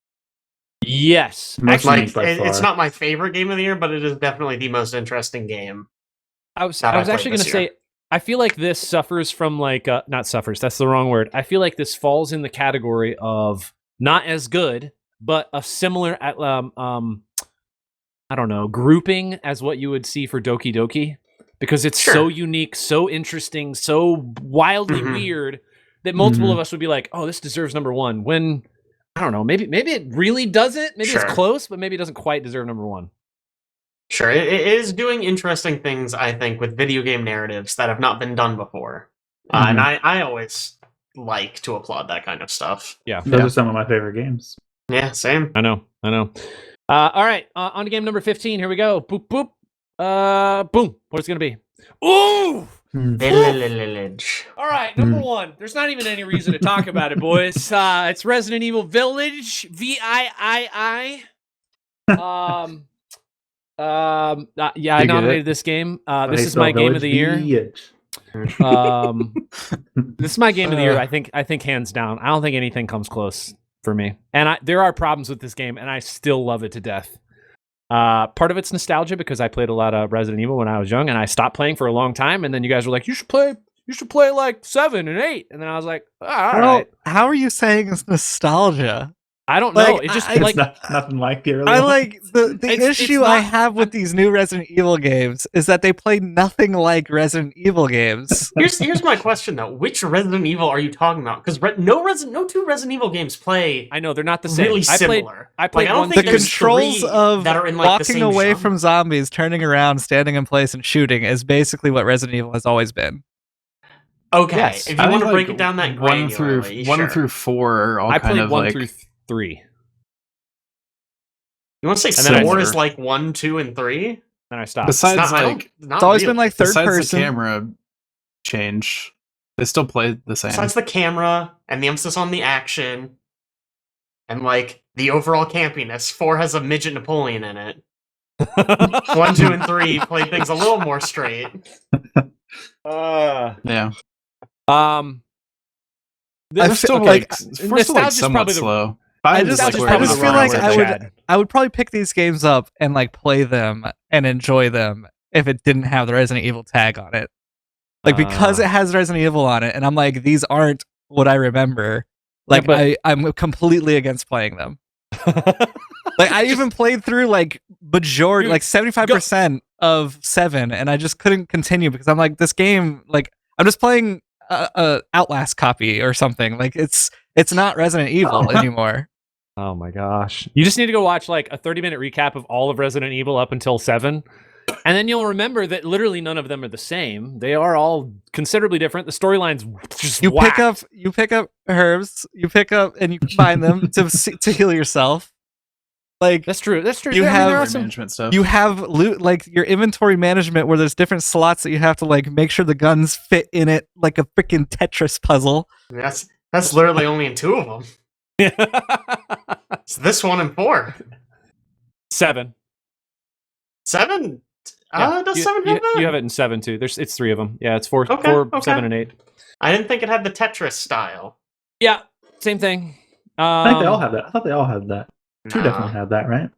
Yes. Most Actually, unique by It's far. not my favorite game of the year, but it is definitely the most interesting game. I was that I actually played going to this say, year. I feel like this suffers from like, not suffers, that's the wrong word. I feel like this falls in the category of not as good, but a similar, I don't know, grouping as what you would see for Doki Doki. Because it's Sure. so unique, so interesting, so wildly Mhm. weird that multiple of us would be like, oh, this deserves number 1. When, I don't know, maybe it really doesn't. Maybe Sure. it's close, but maybe it doesn't quite deserve number 1. Sure, it is doing interesting things, I think, with video game narratives that have not been done before. And I always like to applaud that kind of stuff. Yeah. Those are some of my favorite games. Yeah, same. I know. All right, on to game number 15. Here we go. Boop, boop. Boom. What's it gonna be? Ooh. Village. All right, number one. There's not even any reason to talk about it, boys. It's Resident Evil Village. VIII. Yeah, I nominated this game. This is my game of the year. This is my game of the year. I think hands down. I don't think anything comes close for me. And there are problems with this game, and I still love it to death. Part of it's nostalgia because I played a lot of Resident Evil when I was young, and I stopped playing for a long time. And then you guys were like, "You should play like 7 and 8," and then I was like, all right. How are you saying it's nostalgia? I don't know. It just It's nothing like the early I ones. like the issue I have with these new Resident Evil games is that they play nothing like Resident Evil games. Here's my question though: which Resident Evil are you talking about? Because no two Resident Evil games play. I know they're not the same. Really similar. I played I don't one. think The there's controls three of that are in, like, the walking same away genre. from zombies, turning around, standing in place, and shooting is basically what Resident Evil has always been. Okay, Yes. if you want to break it down that one granularly, through 4 are all I kind played of 1 like through 3. You want to say And then I 4 never- is like 1, 2, and 3? Then I stopped. besides It's always been like third besides person. the camera change, they still play the same. Besides the camera and the emphasis on the action and like the overall campiness, 4 has a midget Napoleon in it. 1, 2, and 3 play things a little more straight. Yeah, I they're still feel like like we're still like nostalgia's somewhat probably the- slow. I Five is just, like I where just, it was feel like around. I would probably pick these games up and like play them and enjoy them if it didn't have the Resident Evil tag on it. Like because it has Resident Evil on it, and I'm like, these aren't what I remember. Like I'm completely against playing them. Like I even played through like majority, Dude, like 75% of 7, and I just couldn't continue because I'm like, this game, like I'm just playing a Outlast copy or something. Like it's not Resident Evil anymore. Oh my gosh. You just need to go watch like a 30-minute recap of all of Resident Evil up until 7. And then you'll remember that literally none of them are the same. They are all considerably different. The storyline's just You whack. pick up herbs, and you combine them to heal yourself. Like That's true. That's true. You Yeah, I mean, there have- are some- management stuff. you have loot, like your inventory management where there's different slots that you have to like make sure the guns fit in it like a freaking Tetris puzzle. That's literally only in 2 of them. It's this 1 and 4. 7. 7? Yeah, Does you, 7 have that? you have it in 7 too. It's 3 of them. Yeah, it's 4, Okay, 4 7, and 8. I didn't think it had the Tetris style. Yeah, same thing. I think they all have that. I thought they all had that. 2 Nah. definitely had that, right?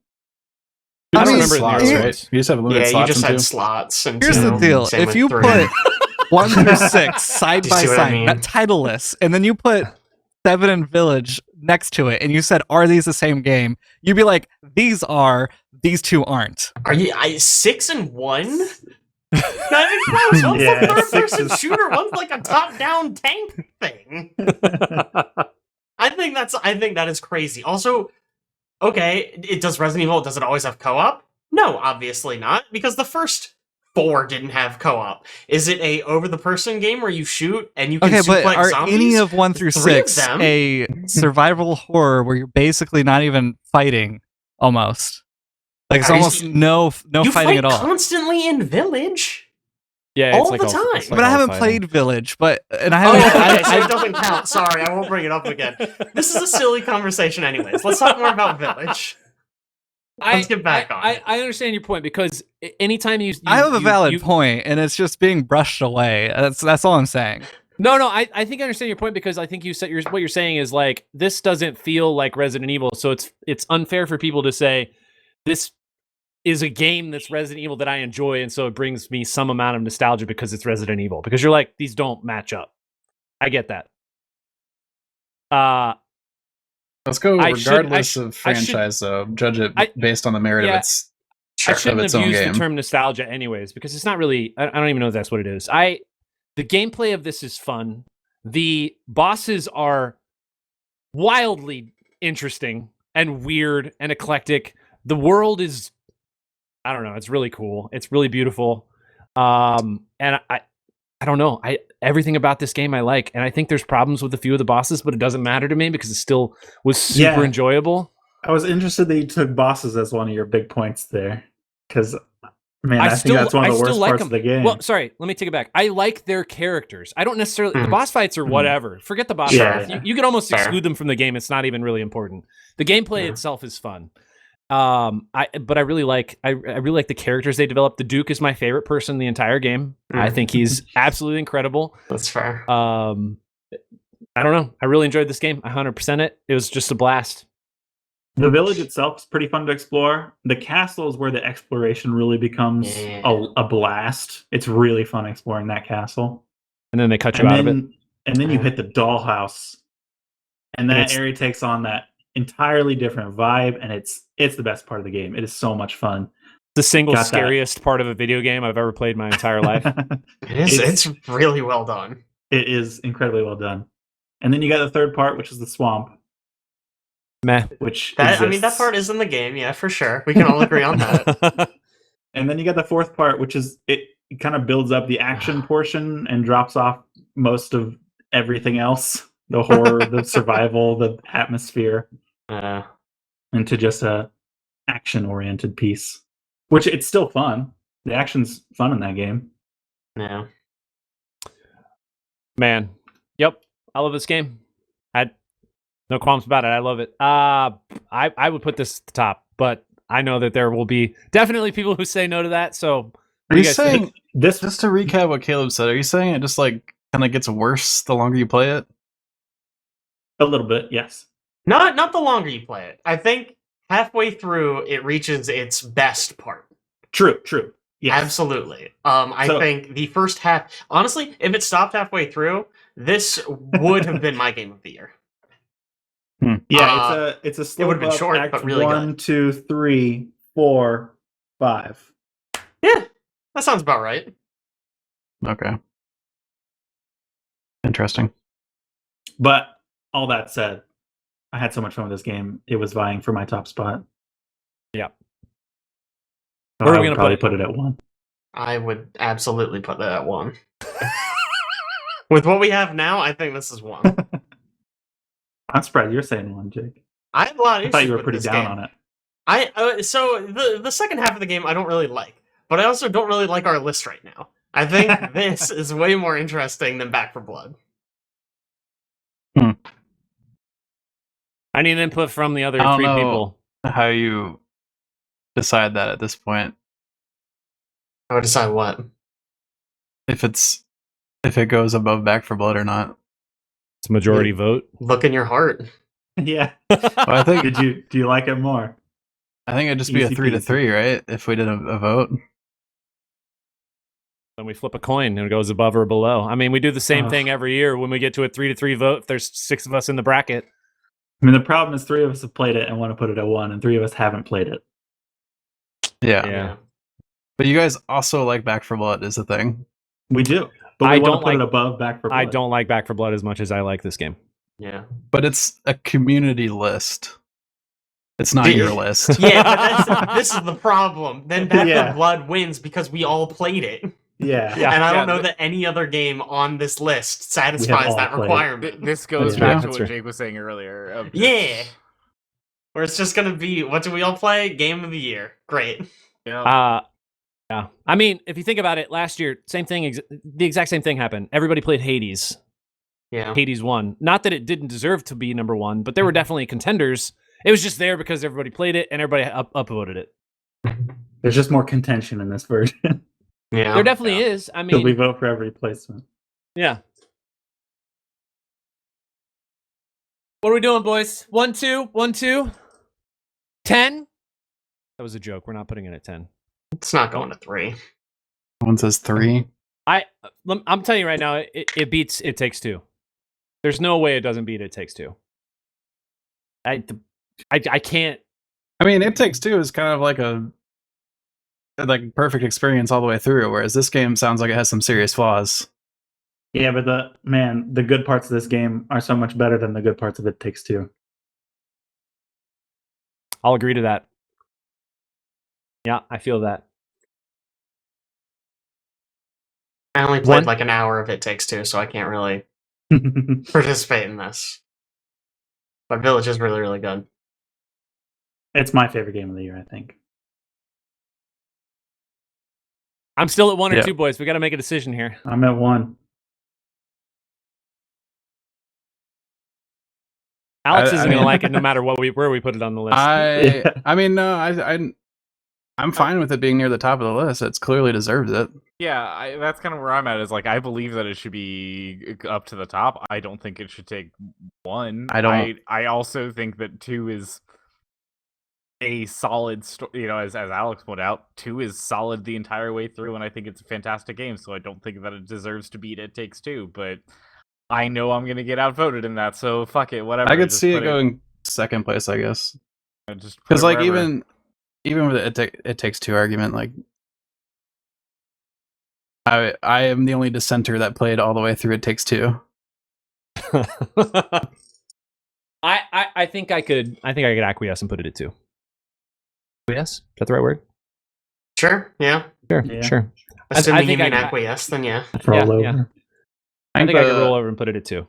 I I don't mean, remember slots, the here- right? You just have limited Yeah, you slots just in had 2. slots. And Here's the 2, deal: same if with you 3. put 1 through 6 side Do you by see what I side, mean? not titleless, and then you put 7 and Village next to it, and you said, "Are these the same game?" You'd be like, "These are. These 2 aren't." Are you 6 and 1? That counts. One's Yeah, a third 6 person is- shooter. One's like a top-down tank thing. I think that is crazy. Also, okay, does Resident Evil, does it always have co-op? No, obviously not, because the first 4 didn't have co-op. Is it a over-the-person game where you shoot and you can Okay, but suplex are zombies? any of 1 through 3 of 6 them. a survival horror where you're basically not even fighting almost? Like it's Are you- almost no you fighting fight at all. constantly in Village? Yeah, All it's like the time. it's like But I all haven't fighting. played Village, and I Oh, haven't. okay, so it doesn't count. Sorry, I won't bring it up again. This is a silly conversation anyways. Let's talk more about Village. Let's get back on it. I understand your point because anytime you I have a valid you- point, and it's just being brushed away. That's all I'm saying. No, I think I understand your point because I think what you're saying is like this doesn't feel like Resident Evil, so it's unfair for people to say this is a game that's Resident Evil that I enjoy, and so it brings me some amount of nostalgia because it's Resident Evil. Because you're like, these don't match up. I get that. Let's go I should- regardless I of should- franchise, though. Judge it I- based on the merit yeah. of its. I Sure. shouldn't its have own used game. the term nostalgia anyways, because it's not really I don't even know if that's what it is. The gameplay of this is fun. The bosses are wildly interesting and weird and eclectic. The world is I don't know, it's really cool. It's really beautiful. And I don't know. Everything about this game I like, and I think there's problems with a few of the bosses, but it doesn't matter to me because it still was super Yeah. enjoyable. I was interested that you took bosses as one of your big points there, because Man, I think that's one of the worst parts them. of the game. Well, sorry, let me take it back. I like their characters. I don't necessarily the boss fights are whatever. Forget the boss Yeah, fights. yeah. You could almost Fair. exclude them from the game. It's not even really important. The gameplay Yeah. itself is fun. But I really like the characters they developed. The Duke is my favorite person in the entire game. I think he's absolutely incredible. That's fair. I don't know. I really enjoyed this game. I 100% it. It was just a blast. The village itself is pretty fun to explore. The castle is where the exploration really becomes a blast. It's really fun exploring that castle. And then they cut you out of it. And then you hit the dollhouse. And that it's- area takes on that entirely different vibe, and it's the best part of the game. It is so much fun. The single Got that. scariest part of a video game I've ever played in my entire life. It's really well done. It is incredibly well done. And then you got the third part, which is the swamp. Meh. Which That part is in the game, yeah, for sure. We can all agree on that. And then you got the fourth part, which is it kind of builds up the action portion and drops off most of everything else. The horror, the survival, the atmosphere, into just a action-oriented piece. Which it's still fun. The action's fun in that game. Yeah. Man. Yep. I love this game. No qualms about it. I love it. I would put this at the top, but I know that there will be definitely people who say no to that. So Are you guys saying think? this? Just to recap what Caleb said, are you saying it just like kind of gets worse the longer you play it? A little bit, yes. Not the longer you play it. I think halfway through it reaches its best part. True. Yes. Absolutely. I think the first half, honestly, if it stopped halfway through, this would have been my game of the year. Yeah, it's a slow would've been short, act but really 1, good. 2, 3, 4, 5. Yeah, that sounds about right. Okay. Interesting. But all that said, I had so much fun with this game. It was vying for my top spot. Yeah. So Where are I we would gonna probably put put it at 1. I would absolutely put it at 1. With what we have now, I think this is 1. I'm surprised you're saying 1, Jake. I have a lot of I thought issues you were with pretty this down game. on it. So the second half of the game I don't really like, but I also don't really like our list right now. I think this is way more interesting than Back 4 Blood. I need input from the other I don't three know people. how you decide that at this point. I would decide what. If it goes above Back 4 Blood or not. It's majority vote. Look in your heart. Yeah. Well, I think Do you like it more? I think it'd just be a Easy 3-3, right? If we did a vote. Then we flip a coin and it goes above or below. I mean, we do the same Ugh. thing every year when we get to a 3-3 vote. If there's 6 of us in the bracket. I mean, the problem is 3 of us have played it and want to put it at 1, and 3 of us haven't played it. Yeah. But you guys also like Back 4 Blood is the thing. We do. But I we want don't to put it like- above Back 4 Blood. I don't like Back 4 Blood as much as I like this game. Yeah. But it's a community list. It's not your list. Yeah, but this is the problem. Then Back 4 Yeah. Blood wins because we all played it. Yeah. Yeah. And I don't know that any other game on this list satisfies all that played it. requirement. This goes Yeah, back to that's what right. Jake was saying earlier. of just- Yeah. Where it's just gonna be, what do we all play? Game of the year. Great. Yeah. Yeah. I mean, if you think about it, last year, same thing, the exact same thing happened. Everybody played Hades. Yeah. Hades won. Not that it didn't deserve to be number 1, but there were definitely contenders. It was just there because everybody played it and everybody upvoted it. There's just more contention in this version. Yeah. There definitely is. I Because we mean, vote for every placement. yeah. What are we doing, boys? 1, 2, 1, 2, 10? That was a joke. We're not putting it at 10. It's not going to 3. One says 3. I'm telling you right now, it beats It Takes Two. There's no way it doesn't beat It Takes Two. I can't. I mean, It Takes Two is kind of like a perfect experience all the way through, whereas this game sounds like it has some serious flaws. Yeah, but the good parts of this game are so much better than the good parts of It Takes Two. I'll agree to that. Yeah, I feel that. I only played One- like an hour of It Takes Two, so I can't really participate in this. But Village is really, really good. It's my favorite game of the year, I think. I'm still at 1 or Yeah. 2, boys. We got to make a decision here. I'm at 1. Alex I isn't going to mean- like it no matter where we put it on the list. I mean, no, I'm fine with it being near the top of the list. It's clearly deserves it. Yeah, that's kind of where I'm at. Is like I believe that it should be up to the top. I don't think it should take 1. I don't- I also think that 2 is a solid story. As Alex pointed out, 2 is solid the entire way through, and I think it's a fantastic game. So I don't think that it deserves to beat It Takes Two. But I know I'm gonna get outvoted in that, so fuck it. Whatever. I could just see it put going second place, I guess. just put Because it like wherever. even with the It Takes Two argument, like I am the only dissenter that played all the way through It Takes Two. I think I could acquiesce and put it at 2. Acquiesce? Is that the right word? Sure, yeah. Sure, Yeah. sure. Assuming think you mean I- acquiesce, then yeah. Roll over. yeah. I think I could roll over and put it at 2.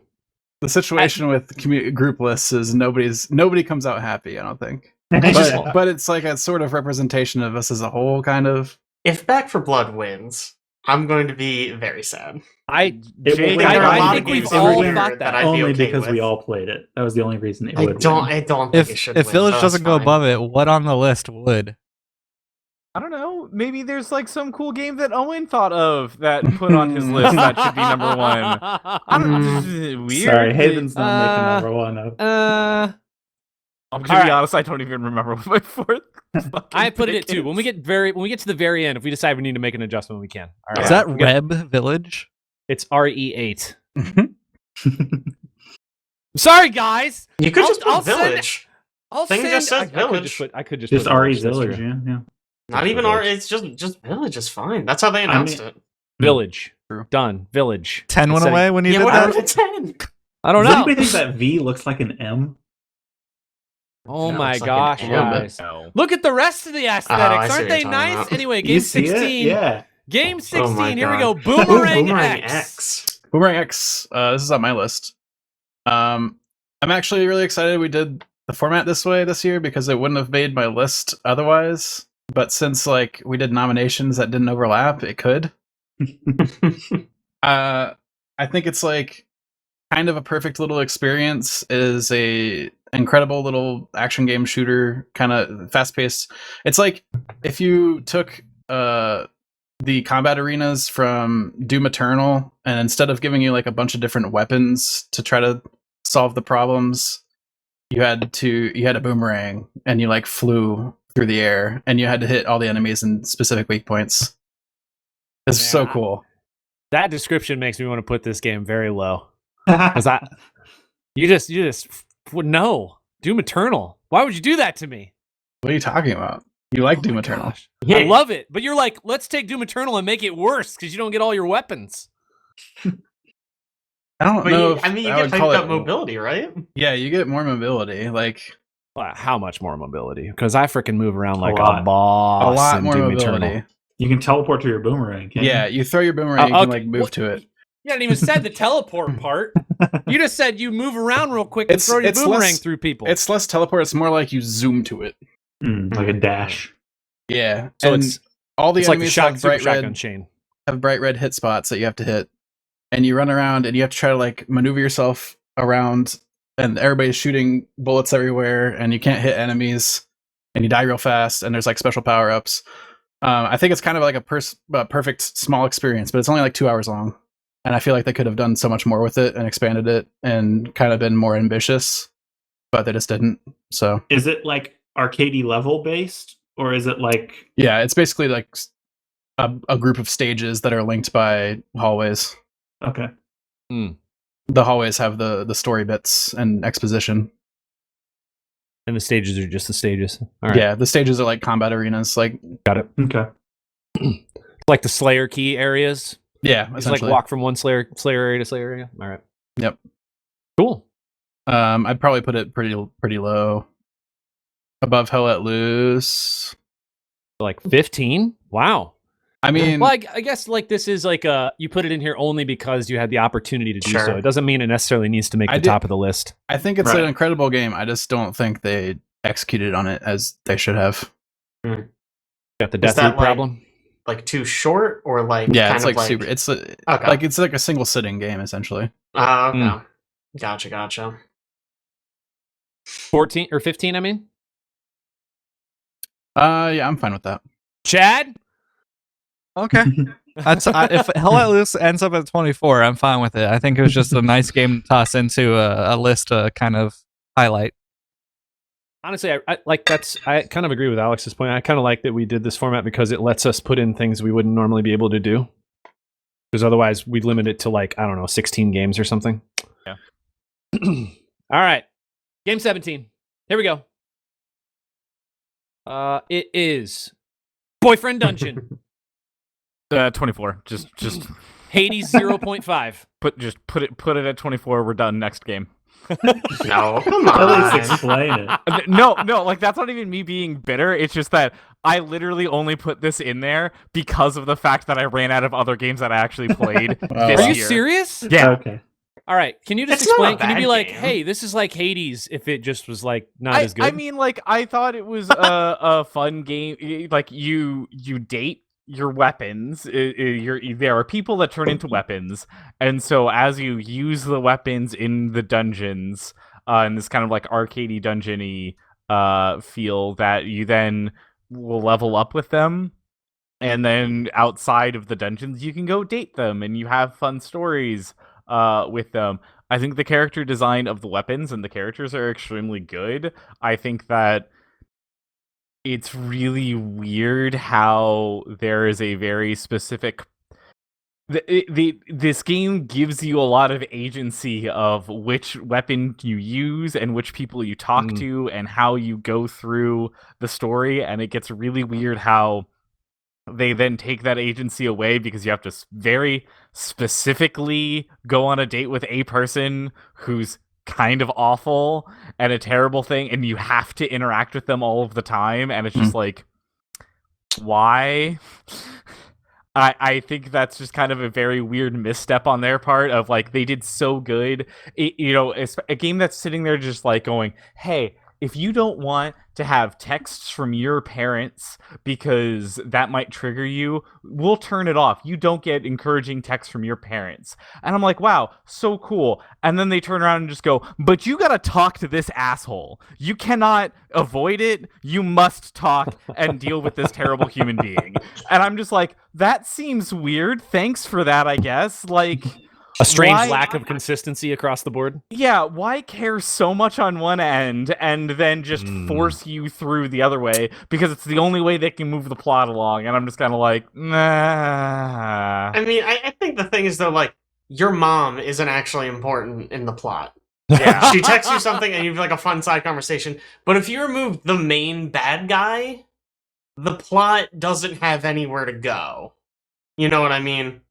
The situation with group lists is nobody comes out happy. I don't think, just- but it's like a sort of representation of us as a whole, kind of. If Back for Blood wins, I'm going to be very sad. I It Jake, will there win. are a I lot think of we've games all every year thought that. I'd be Only okay because with. we all played it. That was the only reason it I would don't. win. I don't think it If should. if win, Village but doesn't that's go fine. above it, what on the list would? I don't know. Maybe there's like some cool game that Owen thought of that put on his list that should be number 1. I don't. Weird. Sorry, Haven's not Uh, making number 1 up. I'm gonna All be right. honest. I don't even remember what my fourth. I put it at 2. pick When we get to the very end, if we decide we need to make an adjustment, we can. All right. Is that We got- Reb Village? It's RE8. Sorry, guys. You could I'll- just put I'll send- Village. I'll Thing send. just says I could Village. just Just put RE that's Village, true. yeah. Not even R. It's just Village is fine. That's how they I announced mean- it. Village. True. Done. Village. 10 went Say- away when you Yeah, did what that? happened to 10? I don't Does know. anybody think that V looks like an M? Oh That my looks like gosh, an M. guys. No. Look at the rest of the I aesthetics. see Aren't what they you're talking nice? about. Anyway, You game see 16. it? Yeah. Game Oh 16. my Here we God. go. Boomerang, Boomerang X. X. Boomerang X. This is on my list. I'm actually really excited we did the format this way this year because it wouldn't have made my list otherwise. But since like we did nominations that didn't overlap, it could. I think it's like kind of a perfect little experience. It is a incredible little action game shooter, kind of fast paced. It's like if you took the combat arenas from Doom Eternal, and instead of giving you like a bunch of different weapons to try to solve the problems, you had a boomerang and you like flew through the air and you had to hit all the enemies in specific weak points. It's so Yeah. cool. That description makes me want to put this game very low. Because you just no. Doom Eternal. Why would you do that to me? What are you talking about? You like Doom my Eternal? gosh. Yeah. I love it. But you're like, let's take Doom Eternal and make it worse because you don't get all your weapons. I don't But know. you, if I mean, you I get would call hyped up it- mobility, right? Yeah, you get more mobility. Like Well, how much more mobility? Because I freaking move around like a lot. boss. a lot in more Doom mobility. Eternal. You can teleport to your boomerang. Can't Yeah, you? you throw your boomerang, you Oh, can okay. like move What- to it. You hadn't even said the teleport part. You just said you move around real quick and It's- throw your it's boomerang less- through people. It's less teleport. It's more like you zoom to it. Like a dash. Yeah. So and it's all the it's like the enemies super have shotgun chain. bright red hit spots that you have to hit, and you run around and you have to try to like maneuver yourself around, and everybody's shooting bullets everywhere, and you can't hit enemies, and you die real fast, and there's like special power ups. I think it's kind of like a perfect small experience, but it's only like 2 hours long, and I feel like they could have done so much more with it and expanded it and kind of been more ambitious, but they just didn't. So Is it like arcadey level based, or is it like yeah, it's basically like a group of stages that are linked by hallways. okay? The hallways have the story bits and exposition. And the stages are just the stages. All right. Yeah, the stages are like combat arenas. Like Got it. Okay. Like the Slayer key areas. yeah, It's like essentially. walk from one Slayer area to Slayer area. All right. Yep. Cool. I'd probably put it pretty low. Above Hell Let Loose. Like 15? Wow. I mean, Well, I guess like this is like you put it in here only because you had the opportunity to do Sure. so. It doesn't mean it necessarily needs to make I the did- top of the list. I think it's Right. an incredible game. I just don't think they executed on it as they should have. Got the Is death that loop like- problem. like too short, or like Yeah, kind it's of like super. It's like a single sitting game essentially. Okay. Gotcha. 14 or 15, I mean. Yeah, I'm fine with that. Chad? Okay. If Hell Let Loose ends up at 24, I'm fine with it. I think it was just a nice game to toss into a list to kind of highlight. Honestly, I kind of agree with Alex's point. I kind of like that we did this format because it lets us put in things we wouldn't normally be able to do. Because otherwise, we'd limit it to like, I don't know, 16 games or something. Yeah. All right. Game 17. Here we go. It is Boyfriend Dungeon. 24. Just Hades 0.5. put it at 24. We're done. Next game. No, come At on. least explain it. No, like that's not even me being bitter. It's just that I literally only put this in there because of the fact that I ran out of other games that I actually played this Are you year. serious? Yeah. Okay. All right. Can you just It's not a explain? Can you be bad like, game. hey, this is like Hades if it just was like not as good? I mean, like I thought it was a fun game. Like you date your weapons. There are people that turn into weapons, and so as you use the weapons in the dungeons, in this kind of like arcadey dungeony feel, that you then will level up with them. And then outside of the dungeons, you can go date them, and you have fun stories with them. I think the character design of the weapons and the characters are extremely good. I think that it's really weird how there is a very specific. This game gives you a lot of agency of which weapon you use and which people you talk to and how you go through the story, and it gets really weird how they then take that agency away because you have to very specifically go on a date with a person who's kind of awful and a terrible thing, and you have to interact with them all of the time, and it's just like, why? I think that's just kind of a very weird misstep on their part of like, they did so good. It's a game that's sitting there just like going, hey, if you don't want to have texts from your parents because that might trigger you, we'll turn it off. You don't get encouraging texts from your parents. And I'm like, wow, so cool. And then they turn around and just go, but you gotta talk to this asshole. You cannot avoid it. You must talk and deal with this terrible human being. And I'm just like, that seems weird. Thanks for that, I guess. Like, a strange why- lack of consistency across the board. yeah, why care so much on one end and then just force you through the other way because it's the only way they can move the plot along? And I'm just kind of like, nah. I mean, I think the thing is though, like, your mom isn't actually important in the plot. Yeah. She texts you something and you have like a fun side conversation. But if you remove the main bad guy, the plot doesn't have anywhere to go. You know what I mean?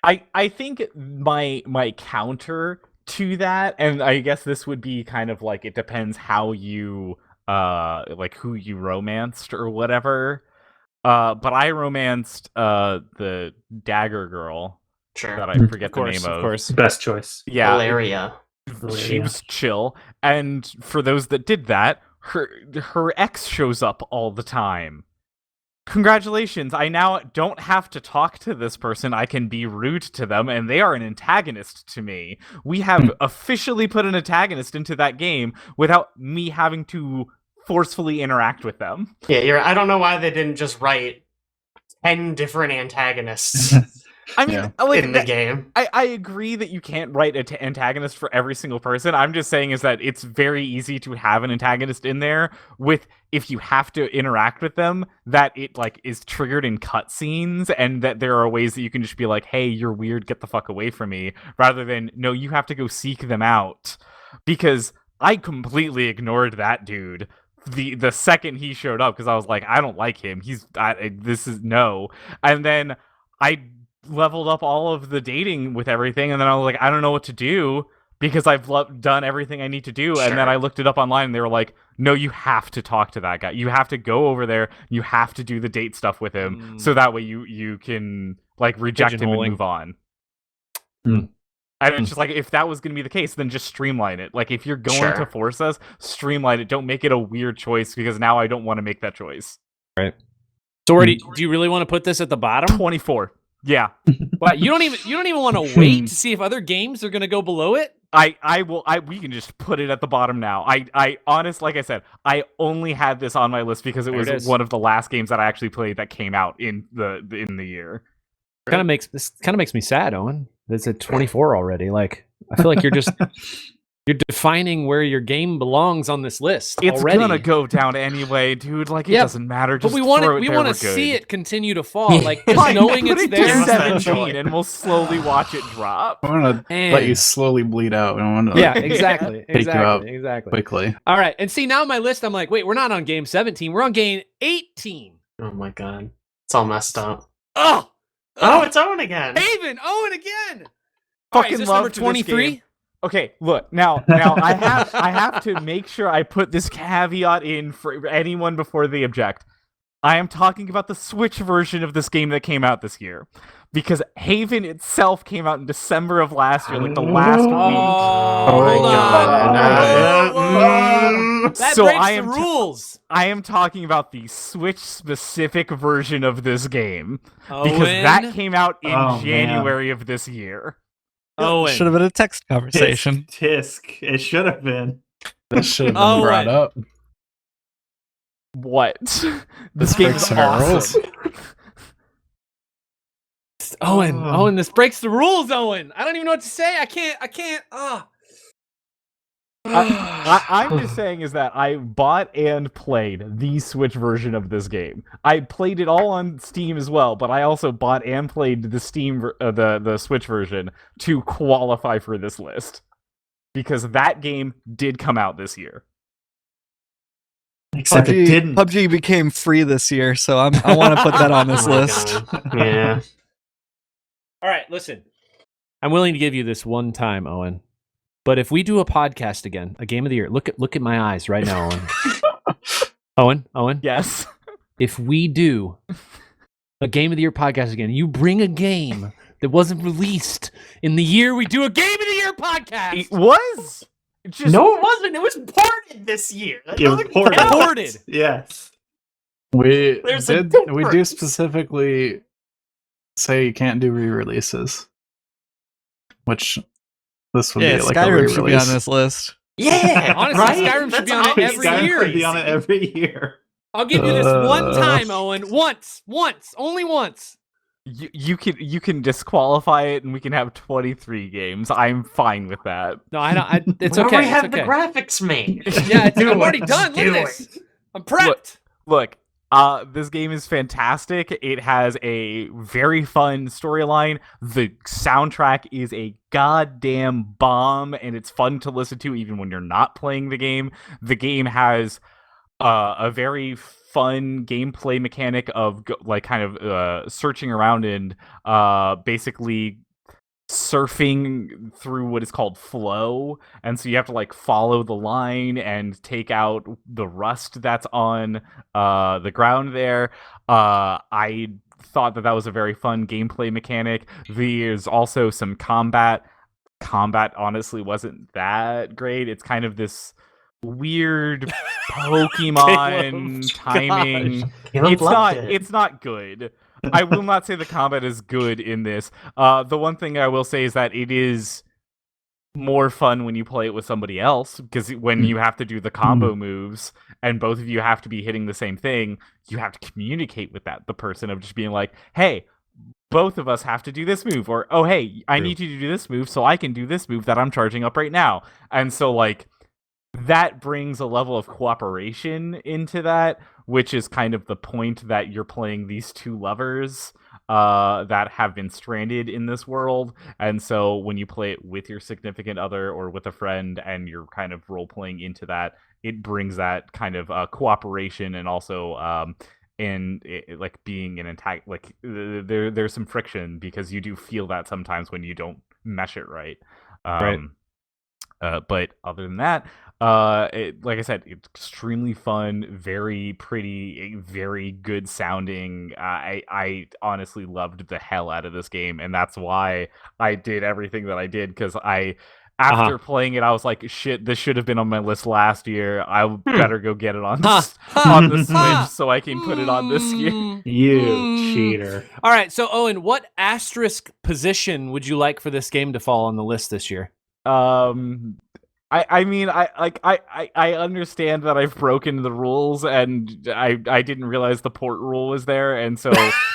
I think my counter to that, and I guess this would be kind of like, it depends how you like who you romanced or whatever. But I romanced the dagger girl Sure. that I forget the name of. Of course. Best choice. Yeah, Valeria. she was chill. And for those that did that, her ex shows up all the time. Congratulations, I now don't have to talk to this person. I can be rude to them, and they are an antagonist to me. We have officially put an antagonist into that game without me having to forcefully interact with them. Yeah, I don't know why they didn't just write 10 different antagonists I mean, Yeah. like, in the game. I agree that you can't write an antagonist for every single person. I'm just saying is that it's very easy to have an antagonist in there with, if you have to interact with them, that it like is triggered in cutscenes, and that there are ways that you can just be like, hey, you're weird, get the fuck away from me, rather than, no, you have to go seek them out. Because I completely ignored that dude the second he showed up, because I was like, I don't like him. This is no. And then I leveled up all of the dating with everything, and then I was like, I don't know what to do because I've done everything I need to do. Sure. And then I looked it up online, and they were like, no, you have to talk to that guy. You have to go over there. You have to do the date stuff with him, so that way you can like reject him and Pigeonholing. move on. Mm. And it's just like, if that was going to be the case, then just streamline it. Like, if you're going Sure. to force us, streamline it. Don't make it a weird choice, because now I don't want to make that choice. Right. So, do you really want to put this at the bottom? 24. Yeah. Wow, you don't even want to wait to see if other games are going to go below it? We can just put it at the bottom now. I honest, like I said, I only had this on my list because it was one of the last games that I actually played that came out in the year. Kind of makes me sad, Owen. It's at 24 already. Like, I feel like you're defining where your game belongs on this list. It's already. gonna go down anyway, dude. Like, it doesn't matter. Just but we want to see it continue to fall. Like, just knowing it's there. 17, and we'll slowly watch it drop. I want to let you slowly bleed out. I want to exactly. take you out exactly. quickly. All right, and see now my list. I'm like, wait, we're not on game 17. We're on game 18. Oh my god, it's all messed up. Oh, it's Owen again. Owen again. Fucking is this love number 23. Okay, look, now I have to make sure I put this caveat in for anyone before they object. I am talking about the Switch version of this game that came out this year. Because Haven itself came out in December of last year, like the last week. Hold on. That breaks the rules. I am talking about the Switch-specific version of this game. Because that came out in January of this year. Should have been a text conversation. Tisk. It should have been. This should have been brought up. What? This game is awesome. Owen, this breaks the rules, Owen. I don't even know what to say. I can't. I'm just saying is that I bought and played the Switch version of this game. I played it all on Steam as well, but I also bought and played the the Switch version to qualify for this list. Because that game did come out this year. Except it didn't. PUBG became free this year, so I want to put that on this list. Yeah. All right, listen. I'm willing to give you this one time, Owen. But if we do a podcast again, a game of the year, look at my eyes right now, Owen. Owen? Yes. If we do a game of the year podcast again, you bring a game that wasn't released in the year we do a game of the year podcast. It was. No, it wasn't. It was ported this year. It was ported. Ported. Yes. We do specifically say you can't do re-releases, which this would be like a Skyrim re-release. should be on this list. Yeah, honestly, right? Skyrim should be on it every Skyrim year. should be on it every year. I'll give you this one time, Owen. Once, only once. You can disqualify it, and we can have 23 games. I'm fine with that. No, I don't. It's We okay. already have it's okay. the graphics made. Yeah, I'm already done. Look at this. I'm prepped. Look, this game is fantastic. It has a very fun storyline. The soundtrack is a goddamn bomb, and it's fun to listen to even when you're not playing the game. The game has a very fun gameplay mechanic of searching around and basically surfing through what is called flow, and so you have to follow the line and take out the rust that's on the ground there. I thought that was a very fun gameplay mechanic. There's also some combat honestly wasn't that great. It's kind of this weird Pokemon timing. It's not good. I will not say the combat is good in this. The one thing I will say is that it is more fun when you play it with somebody else, because when you have to do the combo moves and both of you have to be hitting the same thing, you have to communicate with the person of just being like, hey, both of us have to do this move, or oh hey, I need you to do this move so I can do this move that I'm charging up right now. And so that brings a level of cooperation into that, which is kind of the point that you're playing these two lovers that have been stranded in this world. And so when you play it with your significant other or with a friend and you're kind of role-playing into that, it brings that kind of cooperation, and also being an attack, there's some friction, because you do feel that sometimes when you don't mesh it right. But other than that, like I said, it's extremely fun, very pretty, very good sounding. I honestly loved the hell out of this game, and that's why I did everything that I did, because I after playing it, I was like, shit, this should have been on my list last year. I better go get it on the Switch so I can put it on this year. You cheater. All right, so Owen, what asterisk position would you like for this game to fall on the list this year? I mean, I understand that I've broken the rules, and I didn't realize the port rule was there, and so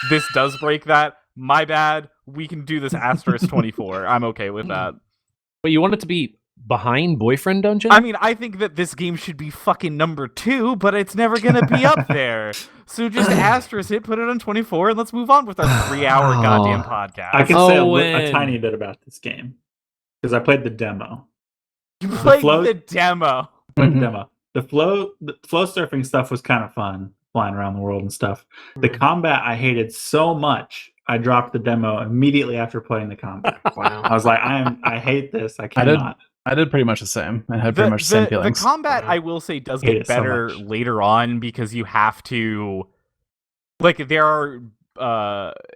this does break that. My bad. We can do this asterisk 24. I'm okay with that. But you want it to be behind Boyfriend Dungeon? I mean, I think that this game should be fucking number 2, but it's never gonna be up there. So just asterisk it, put it on 24, and let's move on with our 3-hour goddamn podcast. I can say a tiny bit about this game because I played the demo. You played the demo. The flow surfing stuff was kind of fun, flying around the world and stuff. The combat I hated so much, I dropped the demo immediately after playing the combat. Wow. I was like, I hate this. I cannot. I did pretty much the same. I had pretty much the same feelings. The combat, I will say, does get better later on because you have to, like, there are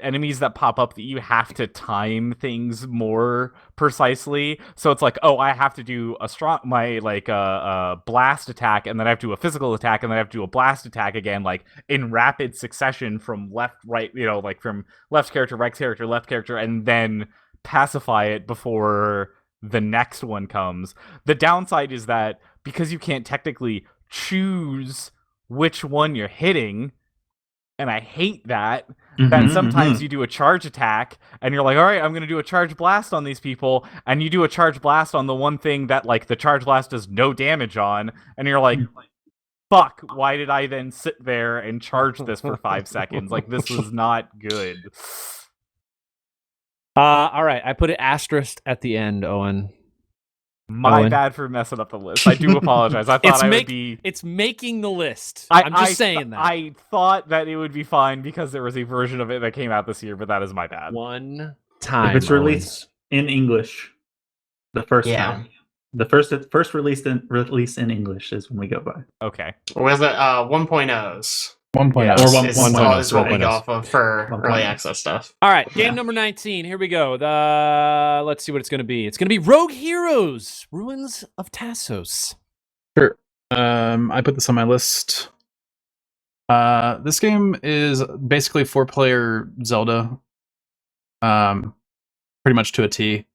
enemies that pop up that you have to time things more precisely. So it's like, oh, I have to do a blast attack, and then I have to do a physical attack, and then I have to do a blast attack again, like in rapid succession from left, right, like from left character, right character, left character, and then pacify it before the next one comes. The downside is that because you can't technically choose which one you're hitting, and I hate that, that sometimes you do a charge attack, and you're like, all right, I'm going to do a charge blast on these people, and you do a charge blast on the one thing that, like, the charge blast does no damage on, and you're like, fuck, why did I then sit there and charge this for 5 seconds? Like, this was not good. All right, I put it asterisk at the end, Owen. My bad for messing up the list. I do apologize. I thought would be... It's making the list. I'm just saying that. I thought that it would be fine because there was a version of it that came out this year, but that is my bad. One time. If it's released in English, the first time. The first release in English is when we go by. Okay. Or was it 1.0s? 1.0. Or 1.0 is what we go off of for early access stuff. All right, game number 19. Here we go. Let's see what it's going to be. It's going to be Rogue Heroes: Ruins of Tassos. Sure. I put this on my list. This game is basically 4-player Zelda. Pretty much to a T.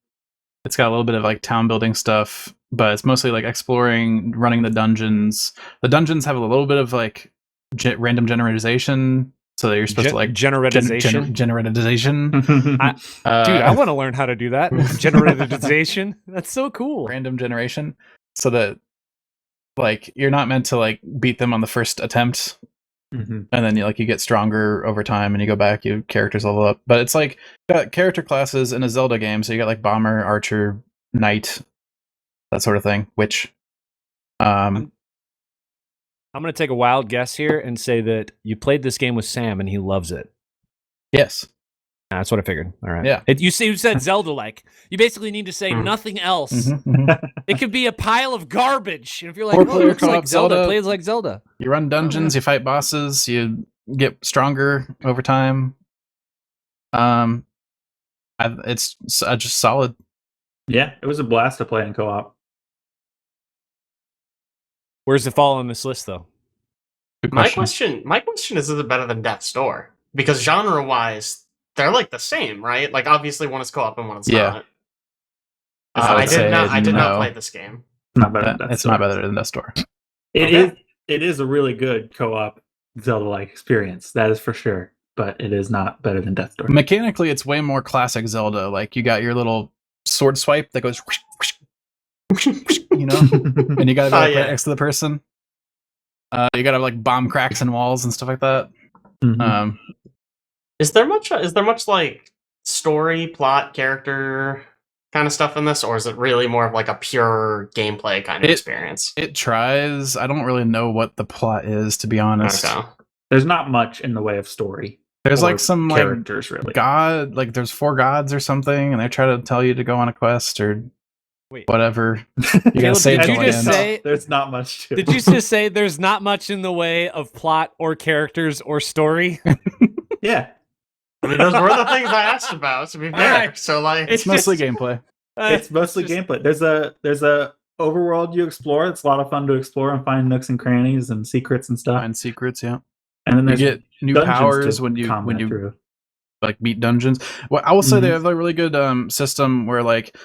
It's got a little bit of like town building stuff, but it's mostly like exploring, running the dungeons. The dungeons have a little bit of like random generatization, so that you're supposed to like generatization. Generatization. Dude, I want to learn how to do that. Generatization. That's so cool. Random generation, so that like you're not meant to like beat them on the first attempt, and then you get stronger over time, and you go back, your characters level up. But it's like got character classes in a Zelda game, so you got like bomber, archer, knight, that sort of thing. Which, I'm going to take a wild guess here and say that you played this game with Sam and he loves it. Yes. That's what I figured. All right. Yeah. You said Zelda-like. You basically need to say nothing else. It could be a pile of garbage. And if you're like, oh, it looks like Zelda, plays like Zelda. You run dungeons, you fight bosses, you get stronger over time. It's just solid. Yeah, it was a blast to play in co-op. Where's it fall on this list, though? My question is it better than Death's Door? Because genre-wise, they're like the same, right? Like obviously one is co-op and one is not. I did not play this game. Not better than it's not better than Death's Door. It is a really good co-op Zelda-like experience. That is for sure. But it is not better than Death's Door. Mechanically, it's way more classic Zelda. Like you got your little sword swipe that goes, you know, and you gotta go right next to the person. You gotta like bomb cracks in walls and stuff like that. Is there much like story, plot, character kind of stuff in this, or is it really more of like a pure gameplay kind of experience? It tries. I don't really know what the plot is, to be honest. Okay. There's not much in the way of story. There's like some characters, like really. God, like there's 4 gods or something, and they try to tell you to go on a quest or whatever. You gotta save did you just say there's not much to it. Did you just say there's not much in the way of plot or characters or story? Yeah. I mean, those were the things I asked about, to be fair. Right. So, like, it's mostly gameplay. It's mostly just- gameplay. There's a overworld you explore. It's a lot of fun to explore and find nooks and crannies and secrets and stuff. Find secrets, yeah. And then You there's get new dungeons powers to when you combat through. like beat dungeons. Well, I will say they Mhm. have a really good system where like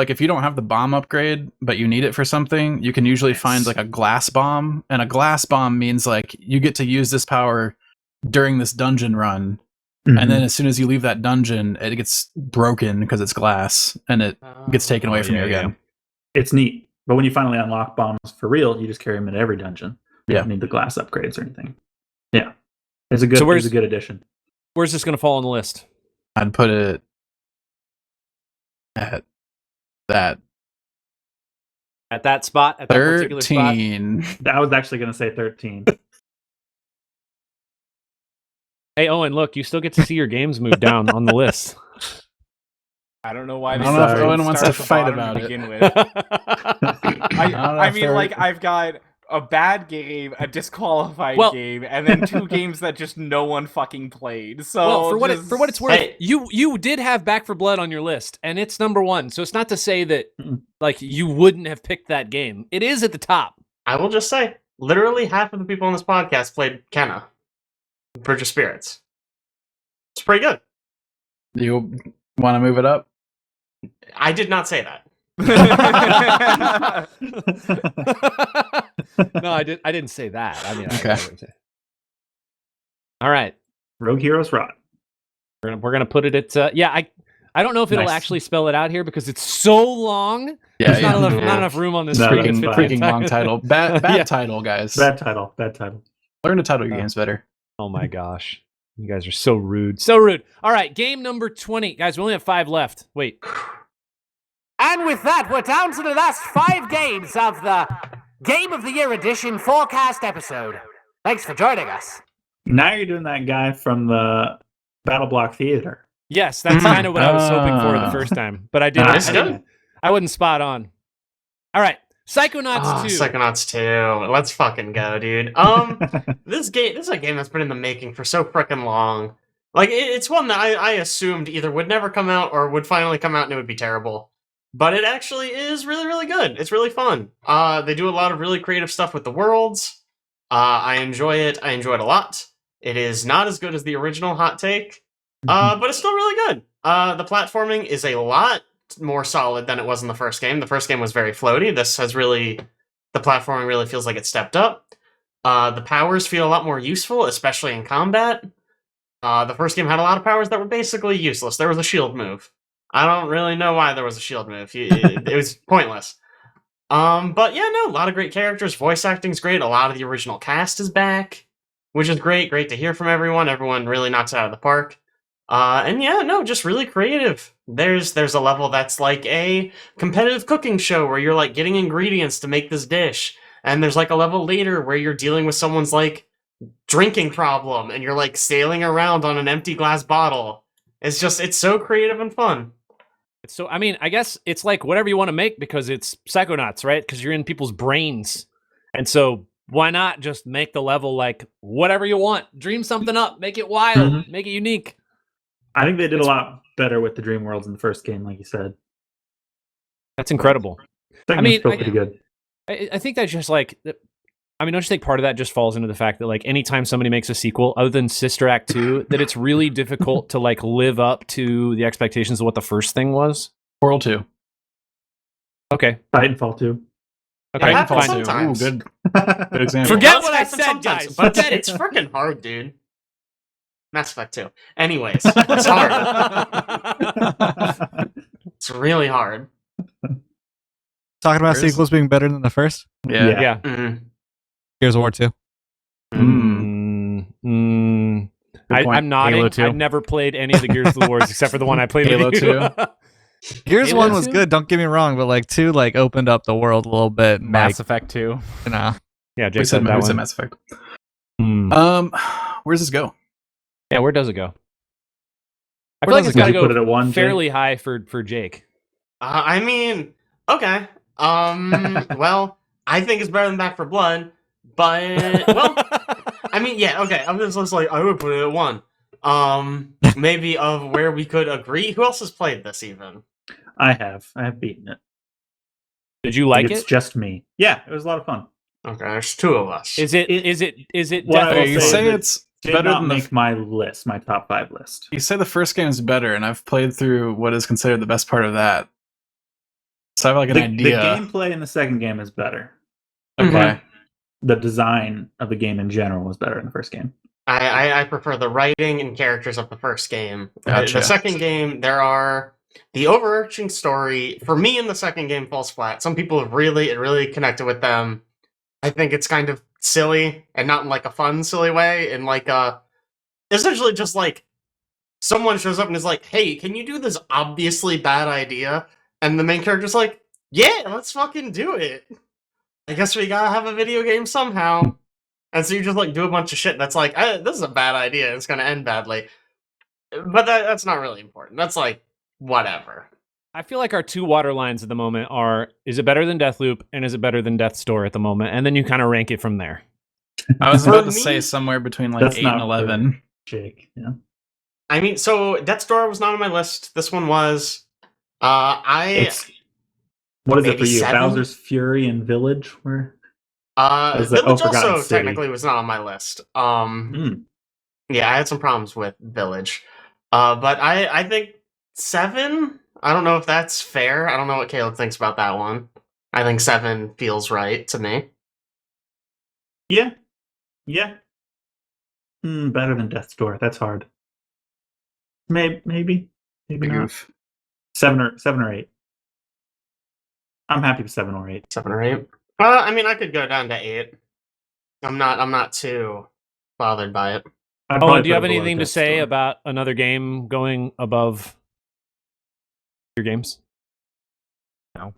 if you don't have the bomb upgrade but you need it for something, you can usually find like a glass bomb, and a glass bomb means like you get to use this power during this dungeon run, and then as soon as you leave that dungeon, it gets broken because it's glass and it gets taken away from you again. It's neat. But when you finally unlock bombs for real, you just carry them in every dungeon. You Yeah. don't need the glass upgrades or anything. Yeah. It's a good addition. Where's this going to fall on the list? I'd put it at that At that spot? At that particular spot? 13. I was actually going to say 13. Hey, Owen, look, you still get to see your games move down on the list. I don't know why. I They don't know if decided Owen wants start to at the fight bottom about to it. begin with. I don't know I if mean, they're- like, I've got a bad game, a disqualified Well- game, and then 2 games that just no one fucking played. So Well, for what it's worth, Hey. you did have Back for Blood on your list, and it's number 1. So it's not to say that Mm-mm. like you wouldn't have picked that game. It is at the top. I will just say, literally half of the people on this podcast played Kenna, Bridge of Spirits. It's pretty good. You want to move it up? I did not say that. No, I didn't say that. I mean, Okay. All right, Rogue Heroes Rot. we're gonna put it at yeah. I don't know if it'll Nice. actually spell it out here because it's so long. Yeah, There's not yeah. enough room on this No, screen. that's to fit fine. the Freaking long entire- title. Bad Yeah. title, guys. Bad title. Learn to title your games better. Oh my gosh. You guys are so rude. So rude. All right, game number 20. Guys, we only have 5 left. Wait. And with that, we're down to the last 5 games of the Game of the Year Edition forecast episode. Thanks for joining us. Now you're doing that guy from the Battle Block Theater. Yes, that's kind of what I was hoping for the first time, but I didn't. That's good. I wasn't spot on. All right, Psychonauts 2. Psychonauts 2. Let's fucking go, dude. This is a game that's been in the making for so frickin' long. Like, it's one that I assumed either would never come out or would finally come out and it would be terrible. But it actually is really, really good. It's really fun. They do a lot of really creative stuff with the worlds. I enjoy it. I enjoy it a lot. It is not as good as the original Hot Take, but it's still really good. The platforming is a lot more solid than it was in the first game. The first game was very floaty. This has really... The platforming really feels like it stepped up. The powers feel a lot more useful, especially in combat. The first game had a lot of powers that were basically useless. There was a shield move. I don't really know why there was a shield move. It was pointless. But yeah, no, a lot of great characters. Voice acting's great. A lot of the original cast is back, which is great. Great to hear from everyone. Everyone really knocks it out of the park. And yeah, no, just really creative. There's a level that's like a competitive cooking show where you're like getting ingredients to make this dish. And there's like a level later where you're dealing with someone's like drinking problem and you're like sailing around on an empty glass bottle. It's so creative and fun. So, I mean, I guess it's like whatever you want to make because it's Psychonauts, right? Because you're in people's brains. And so why not just make the level like whatever you want? Dream something up. Make it wild. Make it unique. I think they did a lot better with the Dream Worlds in the first game, like you said. That's incredible. Second I mean, one's still pretty good. I think that's just like... I mean, don't you think part of that just falls into the fact that, like, anytime somebody makes a sequel, other than Sister Act 2, that it's really difficult to, like, live up to the expectations of what the first thing was? Portal 2. Okay. Titanfall 2. Okay, happens fine. sometimes. Ooh, good example. Forget It does what I happen said, sometimes, guys. But Forget it's it. freaking hard, dude. Mass Effect 2. Anyways, it's hard. It's really hard. Talking about Where's- sequels being better than the first. Yeah. Yeah. Mhm. Gears of War 2. I'm nodding. Halo 2. I've never played any of the Gears of the Wars except for the one I played Halo with you. 2. Gears Halo 1 was 2? good, don't get me wrong, but like 2 like opened up the world a little bit. And, Mass like, Effect 2. you know. Yeah, We Jake said, said that we said one. Mass Effect. Hmm. Where's this go? Yeah, where does it go? I feel Where like does it's it got to go? Put it go at 1, Jake? fairly high for Jake. I mean, okay. Well, I think it's better than Back for Blood, but well, I mean, yeah, okay. I'm just like I would put it at 1. Maybe of where we could agree. Who else has played this even? I have beaten it. Did you I like think it's it? just me. Yeah, it was a lot of fun. Okay, there's two of us. Is it? It- Is it? What I will Okay, you say say is it's did better not than make my list, my top 5 list. you say the first game is better, and I've played through what is considered the best part of that. So I have like an The idea. gameplay in the second game is better. Okay. The design of the game in general was better in the first game. I prefer the writing and characters of the first game. Gotcha. The second game, the overarching story for me in the second game falls flat. Some people have really connected with them. I think it's kind of silly, and not in like a fun, silly way, in like essentially just like someone shows up and is like, "Hey, can you do this obviously bad idea?" And the main character's like, "Yeah, let's fucking do it. I guess we gotta have a video game somehow." And so you just like do a bunch of shit that's like, this is a bad idea. It's gonna end badly. But that's not really important. That's like whatever. I feel like our two water lines at the moment are: is it better than Deathloop, and is it better than Death's Door at the moment? And then you kind of rank it from there. I was For about to me- say somewhere between like That's 8 not and 11. fair, Jake. Yeah. I mean, so Death's Door was not on my list. This one was. It's what is it maybe for you? 7? Bowser's Fury and Village? Where is the Village Forgotten also City? technically was not on my list. Mm. Yeah, I had some problems with Village. But I think 7. I don't know if that's fair. I don't know what Caleb thinks about that one. I think 7 feels right to me. Yeah. Better than Death's Door. That's hard. Maybe Big not. oof. 7 or 8. I'm happy with 7 or 8. 7 or 8. I mean, I could go down to 8. I'm not too bothered by it. I'd Oh, probably and do you put have it below anything to Death's say Door. about another game going above your games? No.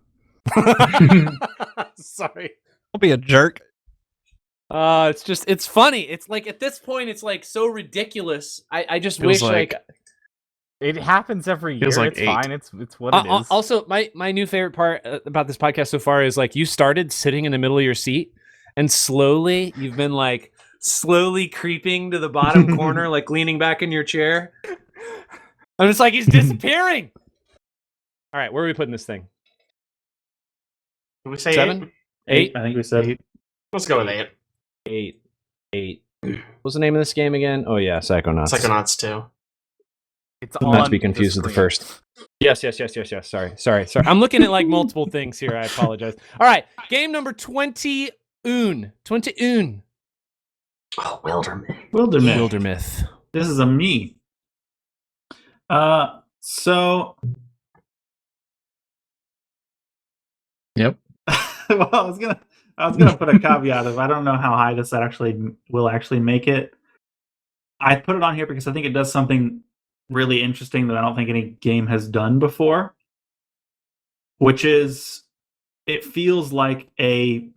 Sorry. Don't be a jerk. It's funny. It's like at this point, it's like so ridiculous. I just Feels wish like It happens every year. Feels like It's 8. fine. It's what it is. Also, my new favorite part about this podcast so far is like you started sitting in the middle of your seat, and slowly you've been like slowly creeping to the bottom corner, like leaning back in your chair. I'm just like he's disappearing. All right, where are we putting this thing? Did we say 7? 8? 8? I think we said 8. Let's go with 8. 8. What's the name of this game again? Oh yeah, Psychonauts. Psychonauts 2. It's Not to on be the confused with the screen. first. Yes. Sorry. I'm looking at like multiple things here. I apologize. All right, game number 20. 20. Oh, Wildermyth. Wildermyth. This is a me. So. Yep. Well, I was gonna put a caveat of I don't know how high this will actually make it. I put it on here because I think it does something really interesting that I don't think any game has done before, which is it feels like a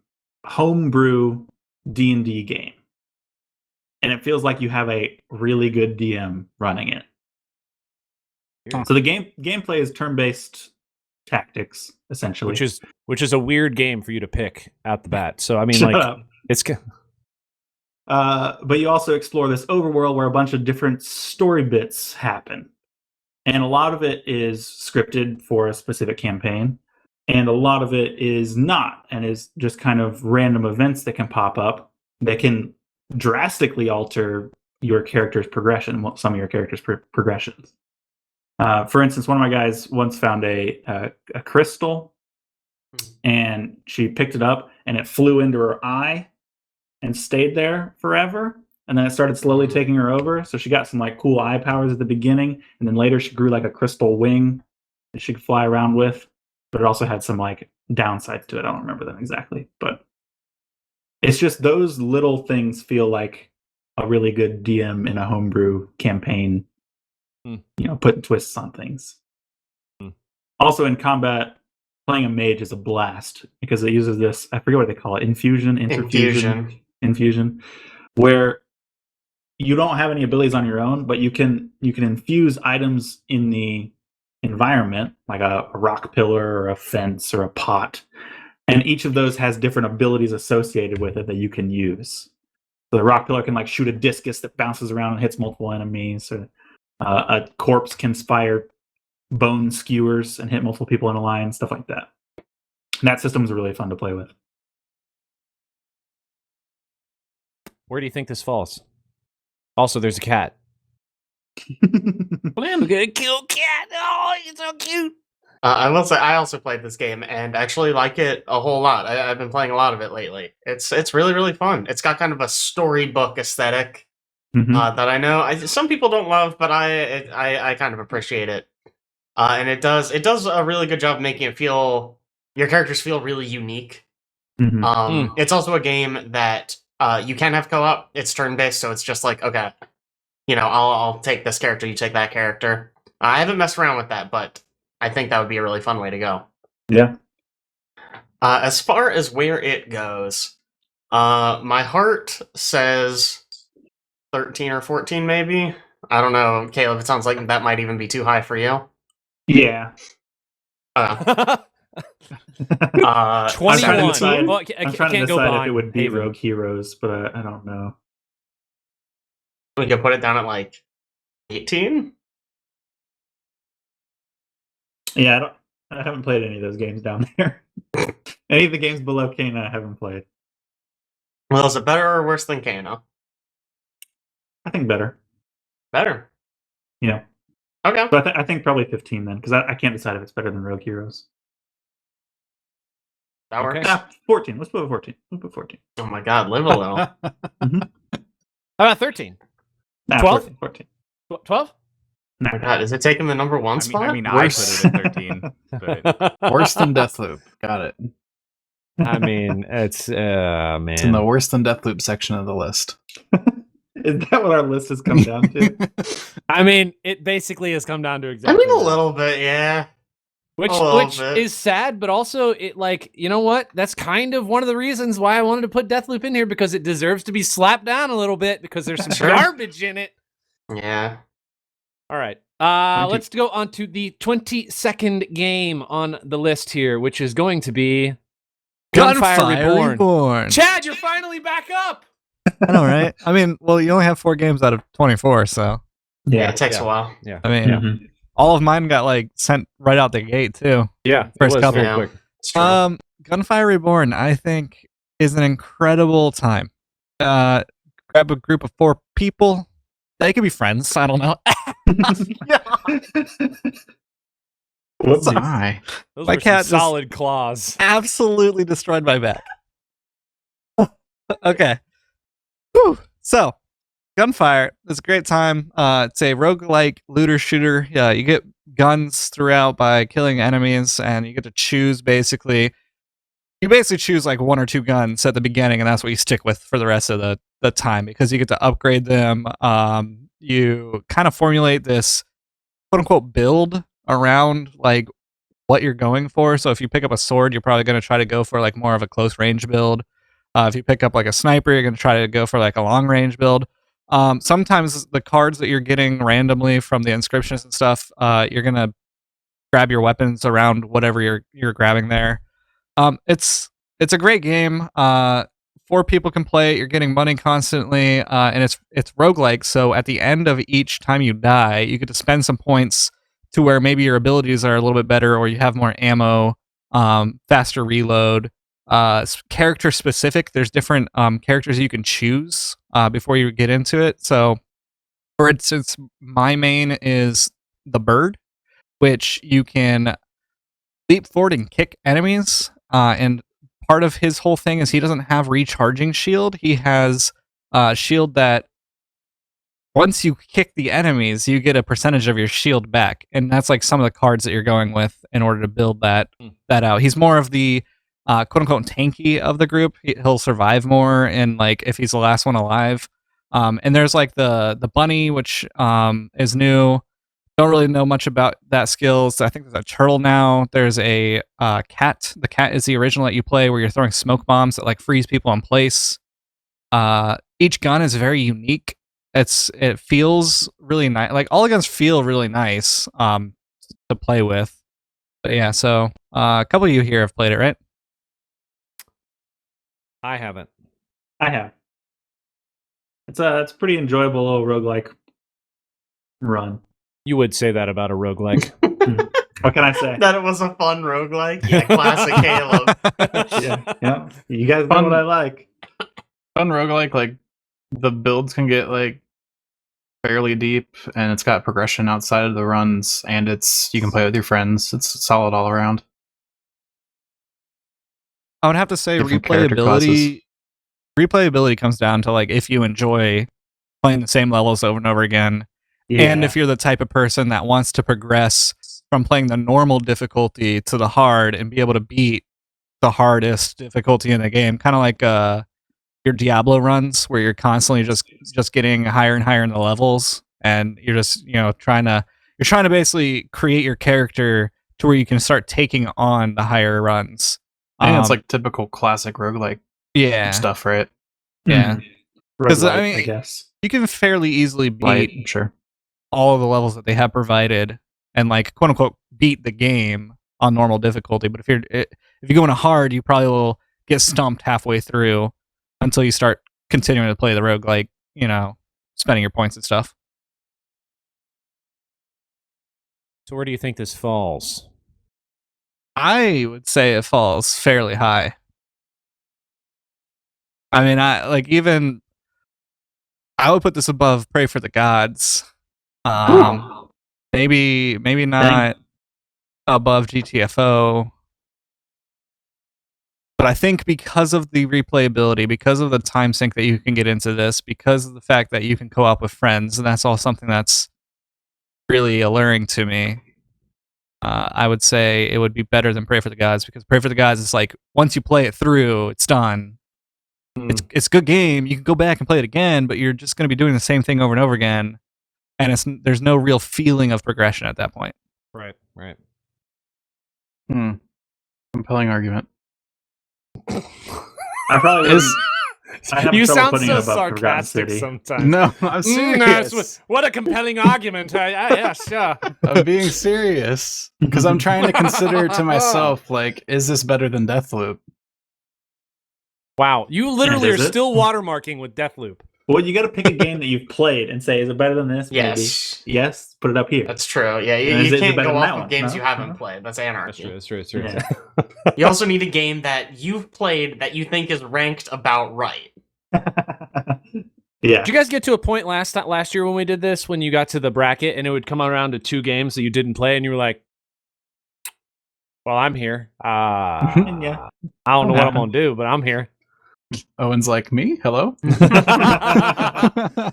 homebrew D&D game. And it feels like you have a really good DM running it. Yeah. So the gameplay is turn-based tactics, essentially. Which is a weird game for you to pick at the bat. So I mean, Shut like up. it's But you also explore this overworld where a bunch of different story bits happen. And a lot of it is scripted for a specific campaign. And a lot of it is not, and is just kind of random events that can pop up that can drastically alter your character's progression, some of your character's progressions. For instance, one of my guys once found a crystal, and she picked it up, and it flew into her eye and stayed there forever. And then it started slowly taking her over. So she got some like cool eye powers at the beginning, and then later she grew like a crystal wing that she could fly around with. But it also had some like downsides to it. I don't remember them exactly, but it's just those little things feel like a really good DM in a homebrew campaign. You know, putting twists on things. Also in combat, playing a mage is a blast because it uses this, I forget what they call it, infusion, where you don't have any abilities on your own, but you can infuse items in the environment, like a rock pillar or a fence or a pot, and each of those has different abilities associated with it that you can use. So the rock pillar can like shoot a discus that bounces around and hits multiple enemies, or a corpse can fire bone skewers and hit multiple people in a line, stuff like that. And that system was really fun to play with. Where do you think this falls? Also, there's a cat. I'm gonna kill cat. Oh, he's so cute. I will say I also played this game and actually like it a whole lot. I've been playing a lot of it lately. It's really, really fun. It's got kind of a storybook aesthetic that I know some people don't love, but I kind of appreciate it. And it does a really good job making it feel your characters feel really unique. It's also a game that you can have co-op. It's turn-based, so it's just like, okay, I'll take this character, you take that character. I haven't messed around with that, but I think that would be a really fun way to go. Yeah. As far as where it goes, my heart says 13 or 14, maybe. I don't know, Caleb. It sounds like that might even be too high for you. Yeah. 21. I'm trying to decide, Well, I'm trying to decide if it would be Rogue Heroes, but I don't know. We could put it down at like 18. Yeah, I haven't played any of those games down there. Any of the games below Kena I haven't played. Well, is it better or worse than Kano? I think better. Better. Yeah. Okay. But I think probably 15 then, because I can't decide if it's better than Rogue Heroes. That works. 14. Let's put 14. Let's put 14. Oh my god, live a little. How about 13? 12? 14. 12? Oh my god, is it taking the number one spot? I mean, I put it at 13. But Worse than Deathloop. Got it. I mean, it's man. It's in the worse than Deathloop section of the list. Is that what our list has come down to? I mean, it basically has come down to exactly. I mean, a that. little bit, yeah. Which bit. is sad, but also it you know what? That's kind of one of the reasons why I wanted to put Deathloop in here, because it deserves to be slapped down a little bit because there's some Sure. garbage in it. Yeah. All right. Let's go on to the 22nd game on the list here, which is going to be Gunfire Reborn. Chad, you're finally back up. I know, right? I mean, well, you only have 4 games out of 24, so. Yeah, it takes a while. Yeah. I mean, all of mine got like sent right out the gate too. Yeah. First couple. Yeah, quick. it's true. Gunfire Reborn, I think, is an incredible time. Grab a group of 4 people. They could be friends. I don't know. Whoops. My. Those My were cat some just- solid claws. Absolutely destroyed my back. Okay. Whew. So, Gunfire is a great time. It's a roguelike looter shooter. Yeah, you get guns throughout by killing enemies, and you get to choose basically. You basically choose like 1 or 2 guns at the beginning, and that's what you stick with for the rest of the time, because you get to upgrade them. You kind of formulate this quote unquote build around like what you're going for. So if you pick up a sword, you're probably going to try to go for like more of a close range build. If you pick up like a sniper, you're going to try to go for like a long range build. Sometimes the cards that you're getting randomly from the inscriptions and stuff, you're going to grab your weapons around whatever you're grabbing there. It's a great game. 4 people can play it. You're getting money constantly, and it's roguelike. So at the end of each time you die, you get to spend some points to where maybe your abilities are a little bit better, or you have more ammo, faster reload. Character specific. There's different characters you can choose before you get into it. So, for instance, my main is the bird, which you can leap forward and kick enemies. And part of his whole thing is he doesn't have recharging shield. He has shield that once you kick the enemies, you get a percentage of your shield back, and that's like some of the cards that you're going with in order to build that out. He's more of the quote unquote tanky of the group. He'll survive more, and like if he's the last one alive. And there's like the bunny, which is new. Don't really know much about that skills. I think there's a turtle now. There's a cat. The cat is the original that you play, where you're throwing smoke bombs that like freeze people in place. Each gun is very unique. It feels really nice. Like all the guns feel really nice to play with. But yeah, so a couple of you here have played it, right? I haven't. I have. It's a pretty enjoyable little roguelike run. You would say that about a roguelike. What can I say? That it was a fun roguelike. Yeah, classic Caleb. Yeah. You guys know what I like. Fun roguelike, like the builds can get like fairly deep, and it's got progression outside of the runs, and you can play with your friends. It's solid all around. I would have to say Different character classes. replayability comes down to like if you enjoy playing the same levels over and over again, and if you're the type of person that wants to progress from playing the normal difficulty to the hard and be able to beat the hardest difficulty in the game, kind of like your Diablo runs where you're constantly just getting higher and higher in the levels, and you're just trying to basically create your character to where you can start taking on the higher runs. And it's like typical classic roguelike stuff, right? Yeah. Because I guess you can fairly easily beat Light, sure. all of the levels that they have provided, and like quote unquote beat the game on normal difficulty. But if you go into hard, you probably will get stumped halfway through until you start continuing to play the roguelike, spending your points and stuff. So where do you think this falls? I would say it falls fairly high. I mean, I would put this above Pray for the Gods. Maybe not above GTFO. But I think because of the replayability, because of the time sink that you can get into this, because of the fact that you can co-op with friends, and that's all something that's really alluring to me, I would say it would be better than Pray for the Gods, because Pray for the Gods is like, once you play it through, it's done. It's a good game. You can go back and play it again, but you're just going to be doing the same thing over and over again, and there's no real feeling of progression at that point. Right. Compelling argument. I probably have You trouble sound putting so it above Forgotten sarcastic City. sometimes. No, I'm serious. What a compelling argument. Yes, yeah. I'm being serious because I'm trying to consider to myself, like, is this better than Deathloop? Wow, you literally are is it? still watermarking with Deathloop. Well, you got to pick a game that you've played and say, is it better than this? Yes. Maybe. Yes. Put it up here. That's true. Yeah, And you is it can't better go than off that of one? games No? you haven't No? played. That's anarchy. That's true. Yeah. You also need a game that you've played that you think is ranked about right. Yeah. Did you guys get to a point last year when we did this, when you got to the bracket and it would come around to 2 games that you didn't play, and you were like, "Well, I'm here. Yeah. I don't know what I'm gonna do, but I'm here." Owen's like, me? Hello? I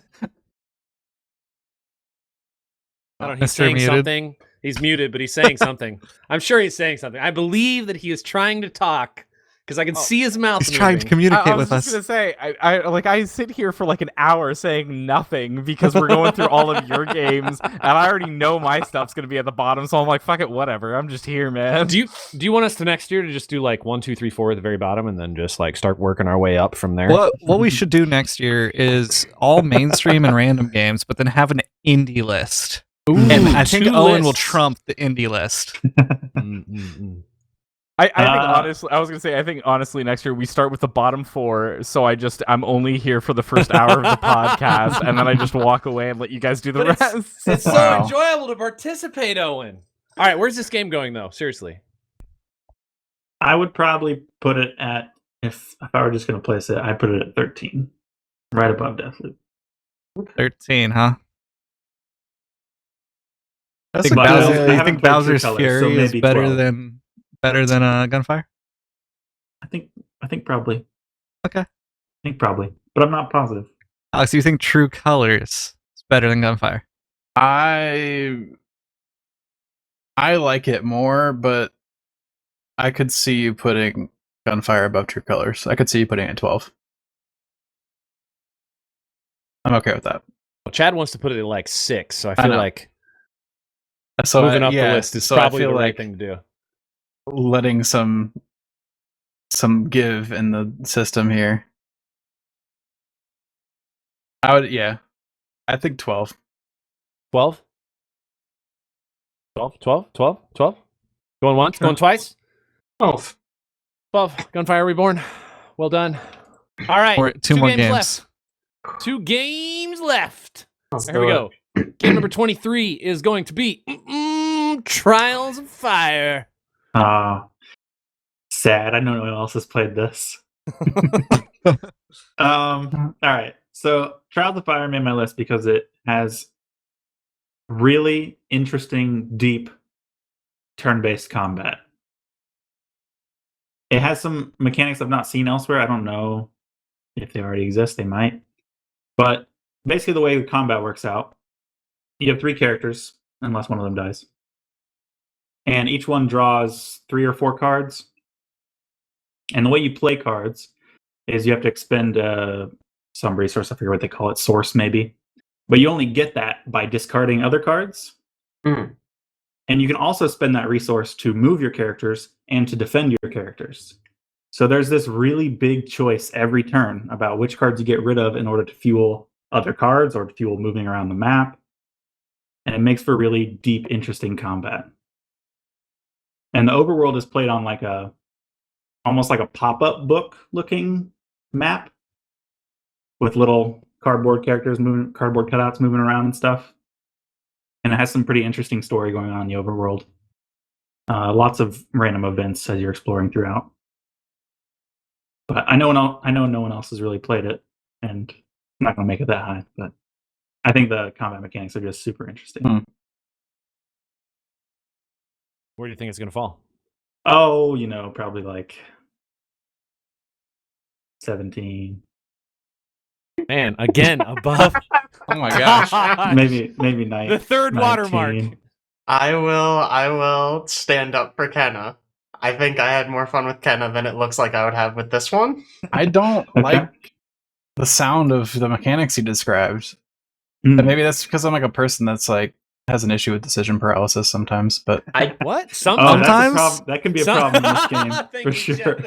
don't know, he's Mr. saying Muted. something. He's muted, but he's saying something. I'm sure he's saying something. I believe that he is trying to talk because I can see his mouth. He's trying to moving. communicate I was with just us. gonna say, I sit here for like an hour saying nothing because we're going through all of your games, and I already know my stuff's gonna be at the bottom, so I'm like, fuck it, whatever. I'm just here, man. Do you want us to next year to just do like 1, 2, 3, 4 at the very bottom, and then just like start working our way up from there? What we should do next year is all mainstream and random games, but then have an indie list. And I think 2 Owen will lists. trump the indie list. I think honestly, I think honestly, next year we start with the bottom 4. So I'm only here for the first hour of the podcast, and then I just walk away and let you guys do the But rest. It's so Wow. enjoyable to participate, Owen. All right, where's this game going though? Seriously. I would probably put it at, if I were just going to place it, I'd put it at 13. Right above Deathloop. 13, huh? That's Think a But I Bowser- don't- I you haven't think played True Bowser's Colors, Fury so is maybe better 12. than Gunfire? I think probably. Okay. I think probably. But I'm not positive. Alex, you think True Colors is better than Gunfire? I like it more, but I could see you putting Gunfire above True Colors. I could see you putting it at 12. I'm okay with that. Well, Chad wants to put it at like 6, so I I feel know. like So moving up the yeah, list is so I probably feel the right like thing to do. letting some give in the system here. I think 12. 12? 12? Going once? Going twice? 12. 12. Gunfire Reborn. Well done. All right. Or 2 more games. left. 2 games left. Let's Here do we it. go. Game number 23 is going to be Trials of Fire. Sad. I know no one else has played this. All right. So Trials of Fire made my list because it has really interesting, deep turn-based combat. It has some mechanics I've not seen elsewhere. I don't know if they already exist. They might. But basically the way the combat works out, you have 3 characters, unless one of them dies. And each one draws 3 or 4 cards. And the way you play cards is you have to expend some resource. I forget what they call it, source maybe. But you only get that by discarding other cards. Mm. And you can also spend that resource to move your characters and to defend your characters. So there's this really big choice every turn about which cards you get rid of in order to fuel other cards or to fuel moving around the map. And it makes for really deep, interesting combat. And the overworld is played on like almost like a pop-up book looking map with little cardboard cutouts moving around and stuff. And it has some pretty interesting story going on in the overworld. Lots of random events as you're exploring throughout. But I know no one else has really played it, and I'm not going to make it that high. But I think the combat mechanics are just super interesting. Where do you think it's going to fall? Oh, probably like 17. Man, again, above. Oh my gosh. Maybe 9. The third 19. watermark. I will stand up for Kenna. I think I had more fun with Kenna than it looks like I would have with this one. I don't Okay. like the sound of the mechanics you described. Mm. And maybe that's because I'm like a person that's like has an issue with decision paralysis sometimes, but What? Oh, Sometimes? that can be a problem in this game Thank for you, sure. Jen.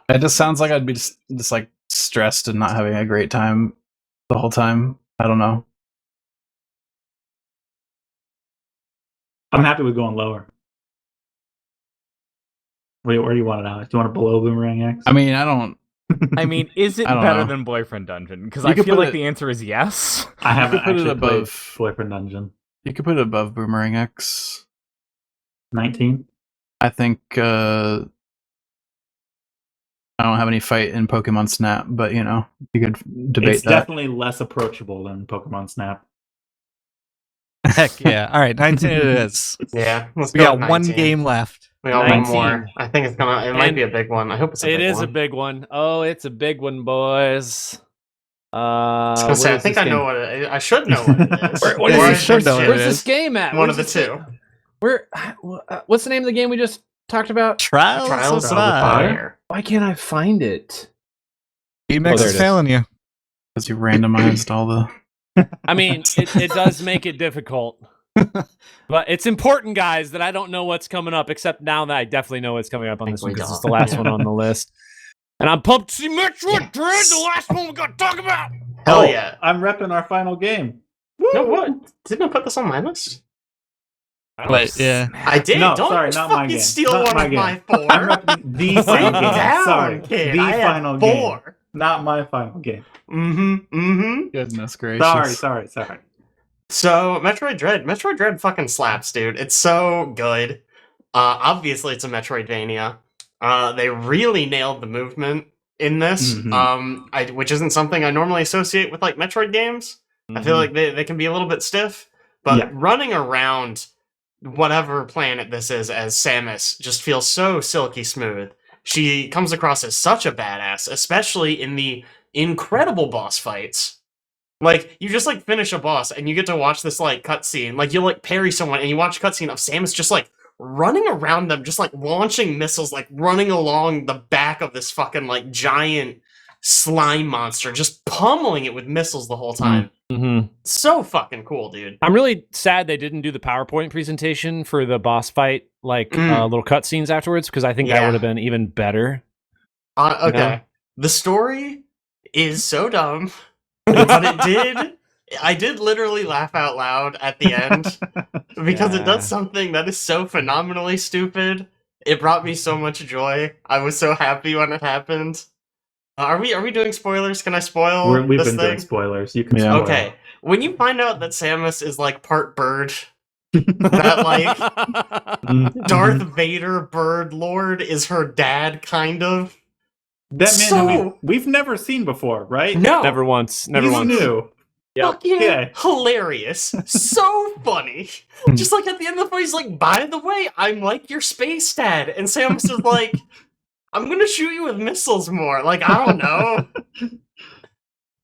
it just sounds like I'd be just like stressed and not having a great time the whole time. I don't know. I'm happy with going lower. Where do you want it, Alex? Do you want it below Boomerang X? I mean, I don't. I mean, is it I don't better know. than Boyfriend Dungeon? Because You I could feel put like it- the answer is yes. I haven't put it actually played above- Boyfriend Dungeon. You could put it above Boomerang X. 19? I think I don't have any fight in Pokemon Snap, but you could debate It's that. definitely less approachable than Pokemon Snap. Heck yeah. All right, 19 it is. Yeah, let's We go got with one 19. game left. We got one 19. more. I think it might And be a big one. I hope it's a big one. It is a big one. Oh, it's a big one, boys. I was gonna say, I think I know what it is. I should know what it is. What is Or it? I should know what it Where's is. this game at? One Where's of the this two. game- Where? What's the name of the game we just talked about? Trials, Trials of of Fire. Fire. Why can't I find it? Emacs there is it is. failing you. Because you randomized all the. I mean, it does make it difficult. But it's important, guys, that I don't know what's coming up, except now that I definitely know what's coming up on Think this one we because it's don't. the last Yeah. one on the list. And I'm pumped to see Metroid Dread, Yes. the last one we got to talk about. Hell yeah. I'm repping our final game. No, what? Didn't I put this on my list? But yeah. I did. No, Don't sorry, not my fucking game. steal Not one my of game. my four. I'm repping the Sit final game. down, Sorry, kid. the I had final game. 4. Not my final game. Goodness gracious. Sorry. So, Metroid Dread fucking slaps, dude. It's so good. Obviously, it's a Metroidvania. They really nailed the movement in this, which isn't something I normally associate with like Metroid games. I feel like they can be a little bit stiff, but Yeah. running around whatever planet this is as Samus just feels so silky smooth. She comes across as such a badass, especially in the incredible boss fights. Like, you just, like, finish a boss, and you get to watch this, like, cutscene. Like, you'll, like, parry someone, and you watch a cutscene of Samus just, like, running around them, just, like, launching missiles, like, running along the back of this fucking, like, giant slime monster, just pummeling it with missiles the whole time. Mm-hmm. So fucking cool, dude. I'm really sad they didn't do the PowerPoint presentation for the boss fight, like little cutscenes afterwards, because I think that Yeah. would have been even better. Okay. Yeah. The story is so dumb, but I did literally laugh out loud at the end because it Yeah. does something that is so phenomenally stupid. It brought me so much joy. I was so happy when it happened. Are we doing spoilers? Can I spoil We've this been thing? doing spoilers. You can Yeah. spoil. Okay. When you find out that Samus is like part bird, That, like, Mhm. Darth Vader Bird Lord is her dad, kind of. That man who So- we've never seen before, right? No, Never once. Never He's once. new. fucking Yeah. hilarious. So funny. Just like at the end of the fight, he's like, by the way, I'm like your space dad. And Samus is like, I'm gonna shoot you with missiles more. Like, I don't know.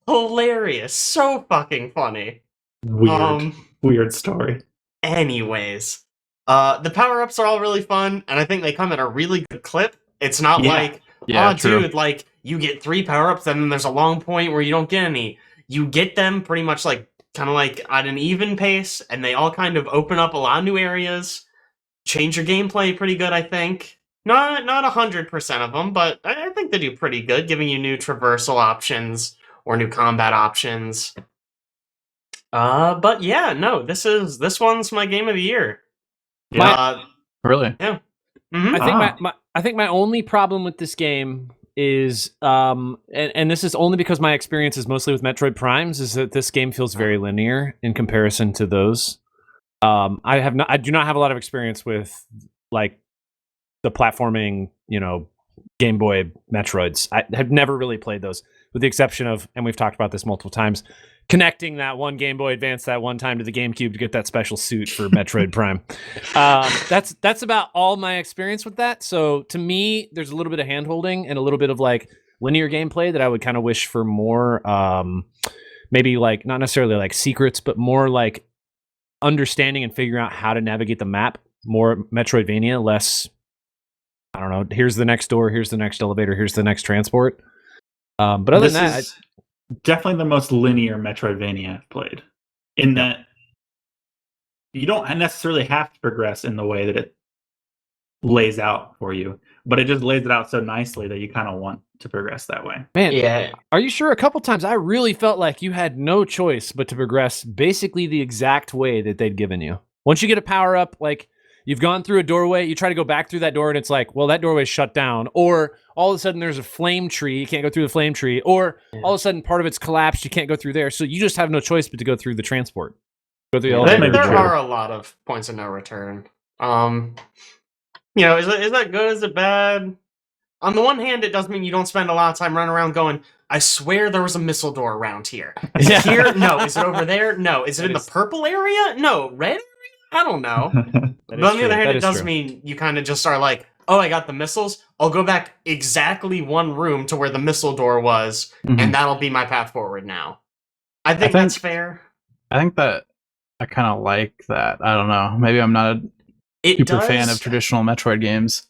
Hilarious. So fucking funny. Weird story. Anyways, the power-ups are all really fun, and I think they come at a really good clip. It's not Yeah. like, Yeah, oh, true. dude, like, you get 3 power-ups, and then there's a long point where you don't get any. You get them pretty much, like, kind of like at an even pace, and they all kind of open up a lot of new areas, change your gameplay pretty good, I think. Not 100% of them, but I think they do pretty good, giving you new traversal options or new combat options. But yeah, no, this one's my game of the year. Really? Mhm. I think my only problem with this game is and this is only because my experience is mostly with Metroid Primes, is that this game feels very linear in comparison to those. I do not have a lot of experience with like the platforming, Game Boy Metroids. I have never really played those, with the exception of, and we've talked about this multiple times, connecting that one Game Boy Advance that one time to the GameCube to get that special suit for Metroid Prime. That's about all my experience with that. So to me, there's a little bit of hand-holding and a little bit of like linear gameplay that I would kind of wish for more. Maybe like not necessarily like secrets, but more like understanding and figuring out how to navigate the map. More Metroidvania, less, I don't know, here's the next door, here's the next elevator, here's the next transport. But other This than that, is definitely the most linear Metroidvania I've played. In that you don't necessarily have to progress in the way that it lays out for you, but it just lays it out so nicely that you kind of want to progress that way. man, Yeah. are you sure? A couple times I really felt like you had no choice but to progress basically the exact way that they'd given you. Once you get a power up, like you've gone through a doorway, you try to go back through that door and it's like, well, that doorway's shut down. Or all of a sudden there's a flame tree, you can't go through the flame tree. Or all of a sudden part of it's collapsed, you can't go through there. So you just have no choice but to go through the transport. Go through the That elevator. may be There true. are a lot of points of no return. Is that good? Is it bad? On the one hand, it does mean you don't spend a lot of time running around going, I swear there was a missile door around here. Is it here? No. Is it over there? No. Is it in the purple area? No. Red area? I don't know. But on the other hand, it does mean you kind of just are like, oh, I got the missiles. I'll go back exactly one room to where the missile door was, and that'll be my path forward now. I think that's fair. I think that I kind of like that. I don't know. Maybe I'm not a super fan of traditional Metroid games.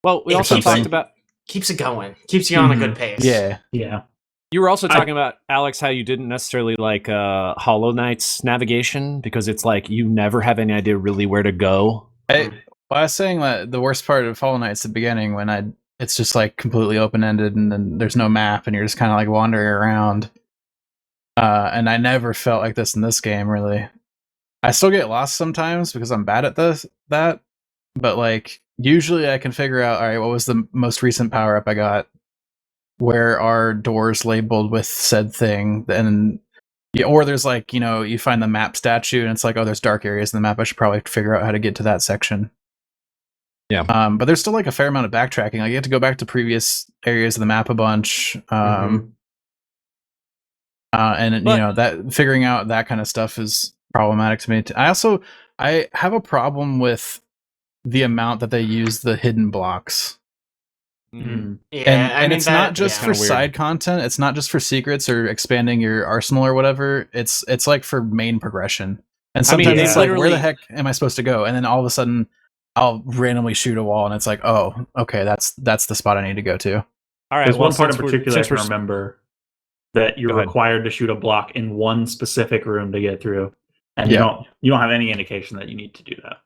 Well, we It also keeps talked it- about, Keeps it going. Keeps you on a good pace. Yeah. Yeah. you were also talking about, Alex, how you didn't necessarily like Hollow Knight's navigation because it's like you never have any idea really where to go. I was saying that the worst part of Hollow Knight's the beginning when it's just like completely open ended and then there's no map and you're just kind of like wandering around. And I never felt like this in this game, really. I still get lost sometimes because I'm bad at that, but like usually I can figure out, all right, what was the most recent power up I got? Where are doors labeled with said thing? And or there's like, you find the map statue and it's like, oh, there's dark areas in the map. I should probably figure out how to get to that section. Yeah. But there's still like a fair amount of backtracking. Like you have to go back to previous areas of the map a bunch. And that figuring out that kind of stuff is problematic to me. I have a problem with the amount that they use the hidden blocks. Mm. Yeah, And it's not just for kinda weird. side content. It's not just for secrets or expanding your arsenal or whatever. It's like for main progression. And I mean, sometimes they it's like, where the literally- heck am I supposed to go? And then all of a sudden, I'll randomly shoot a wall, and it's like, oh, okay, that's the spot I need to go to. All right. There's well, one part in since we're- particular I since can we're- remember that you're Go ahead. required to shoot a block in one specific room to get through, and you don't have any indication that you need to do that.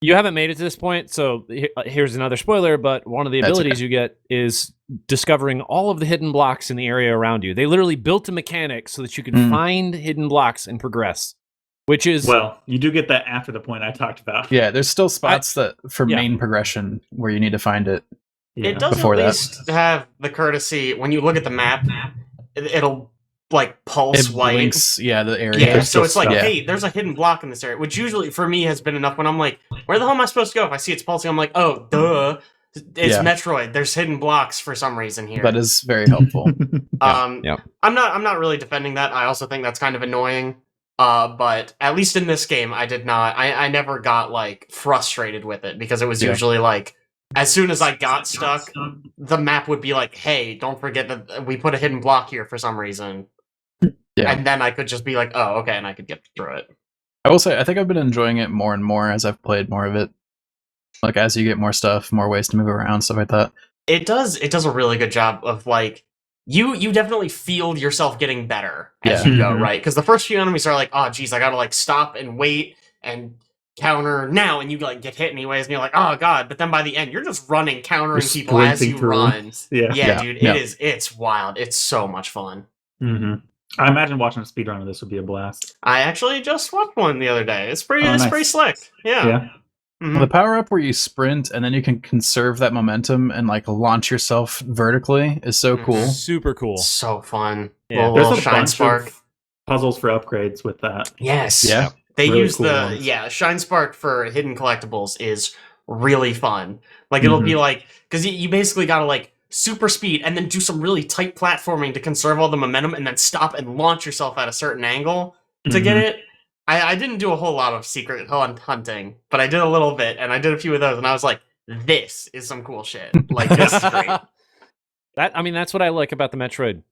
You haven't made it to this point, so here's another spoiler, but one of the That's abilities you get is discovering all of the hidden blocks in the area around you. They literally built a mechanic so that you can find hidden blocks and progress, which is... Well, you do get that after the point I talked about. Yeah, there's still spots that for yeah. main progression where you need to find it. Yeah. It does Before at that. least have the courtesy, when you look at the map, it'll like pulse It white. blinks, yeah, the area. Yeah, so it's like, Yeah. hey, there's a hidden block in this area, which usually for me has been enough when I'm like, where the hell am I supposed to go? If I see it's pulsing, I'm like, oh, duh. It's Yeah. Metroid. There's hidden blocks for some reason here. That is very helpful. Yeah. I'm not really defending that. I also think that's kind of annoying. But at least in this game, I did not. I never got like frustrated with it because it was usually like, as soon as I got stuck, the map would be like, hey, don't forget that we put a hidden block here for some reason. Yeah. And then I could just be like, oh, okay, and I could get through it. I will say, I think I've been enjoying it more and more as I've played more of it. Like, as you get more stuff, more ways to move around, stuff like that. It does a really good job of like, you definitely feel yourself getting better as you go, right? Because the first few enemies are like, oh, geez, I gotta like stop and wait and counter now, and you like get hit anyways, and you're like, oh god. But then by the end, you're just running, countering people as you run. Yeah, dude, it's wild. It's so much fun. I imagine watching a speedrun of this would be a blast. I actually just watched one the other day. It's pretty pretty slick. Yeah. The power up where you sprint and then you can conserve that momentum and like launch yourself vertically is so cool. Super cool. So fun. Yeah. Little There's a shine bunch spark of puzzles for upgrades with that. Yes. Yeah. They Really use cool the ones. Shine Spark for hidden collectibles is really fun. Like it'll be like, because you basically gotta like super speed and then do some really tight platforming to conserve all the momentum and then stop and launch yourself at a certain angle to get it. I didn't do a whole lot of secret hunting, but I did a little bit, and I did a few of those, and I was like, this is some cool shit. Like, this is great. That's what I like about the Metroid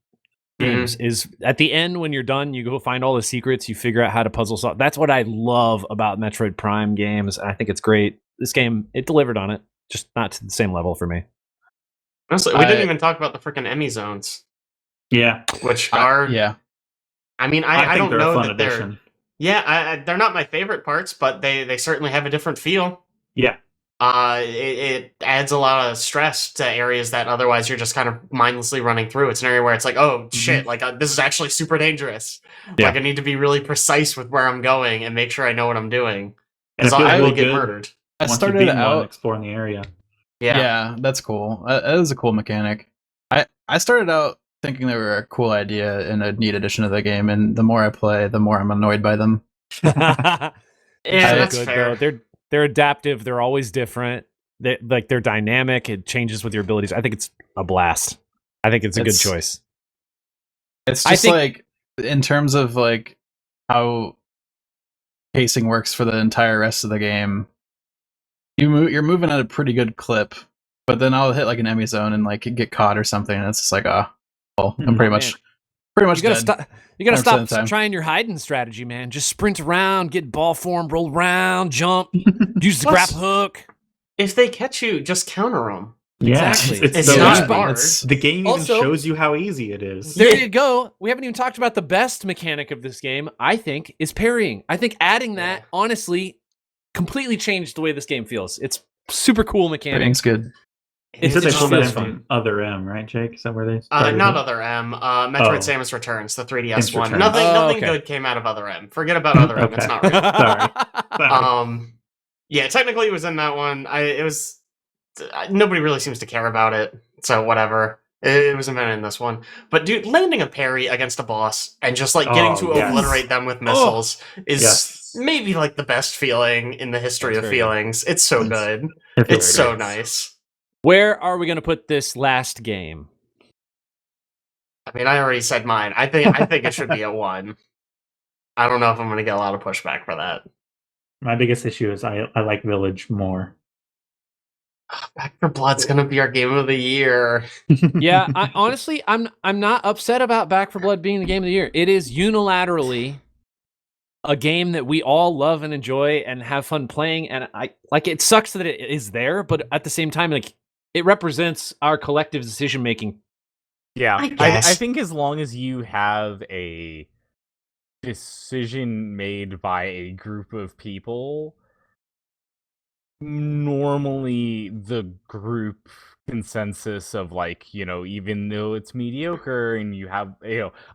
games is at the end when you're done, you go find all the secrets, you figure out how to puzzle solve. That's what I love about Metroid Prime games. I think it's great. This game, it delivered on it, just not to the same level for me. Honestly, we didn't even talk about the freaking Emmy zones. Yeah. Which are... I mean, I think don't they're know a fun that addition. they're... Yeah, they're not my favorite parts, but they certainly have a different feel. Yeah. It adds a lot of stress to areas that otherwise you're just kind of mindlessly running through. It's an area where it's like, oh shit, like this is actually super dangerous. Like I need to be really precise with where I'm going and make sure I know what I'm doing, because I will get murdered. I Once started you've beaten out one, exploring the area. Yeah, that's cool. That is a cool mechanic. I started out thinking they were a cool idea and a neat addition to the game, and the more I play, the more I'm annoyed by them. Yeah, that's good, fair. though. They're adaptive. They're always different. They're dynamic. It changes with your abilities. I think it's a blast. I think it's a good choice. It's just like in terms of like how pacing works for the entire rest of the game. You're moving at a pretty good clip, but then I'll hit like an Emmy zone and like get caught or something, and it's just like, I'm pretty much dead. You gotta stop trying your hiding strategy, man. Just sprint around, get ball form, roll around, jump, use the grapple hook. If they catch you, just counter them. Yeah, Exactly. It's not hard. The game even Also, shows you how easy it is. There you go. We haven't even talked about the best mechanic of this game, I think, is parrying. I think adding that, honestly, completely changed the way this game feels. It's super cool mechanic. Parrying's good. You said they just pulled that feels in from Other M, right, Jake? Is that where they started Not it? Other M. Metroid Samus Returns, the 3DS one. Returns. Nothing good came out of Other M. Forget about Other M. It's not real. Sorry. Yeah, technically it was in that one. Nobody really seems to care about it, so whatever. It was invented in this one. But dude, landing a parry against a boss and just like getting to obliterate them with missiles is maybe like the best feeling in the history of feelings. It's so good. It's so nice. Where are we going to put this last game? I mean, I already said mine. I think it should be a 1. I don't know if I'm going to get a lot of pushback for that. My biggest issue is I like Village more. Back 4 Blood's going to be our game of the year. Yeah, honestly, I'm not upset about Back 4 Blood being the game of the year. It is unilaterally a game that we all love and enjoy and have fun playing, and it sucks that it is there, but at the same time, like, it represents our collective decision making. Yeah, I think as long as you have a decision made by a group of people, normally the group consensus of like, even though it's mediocre and you have,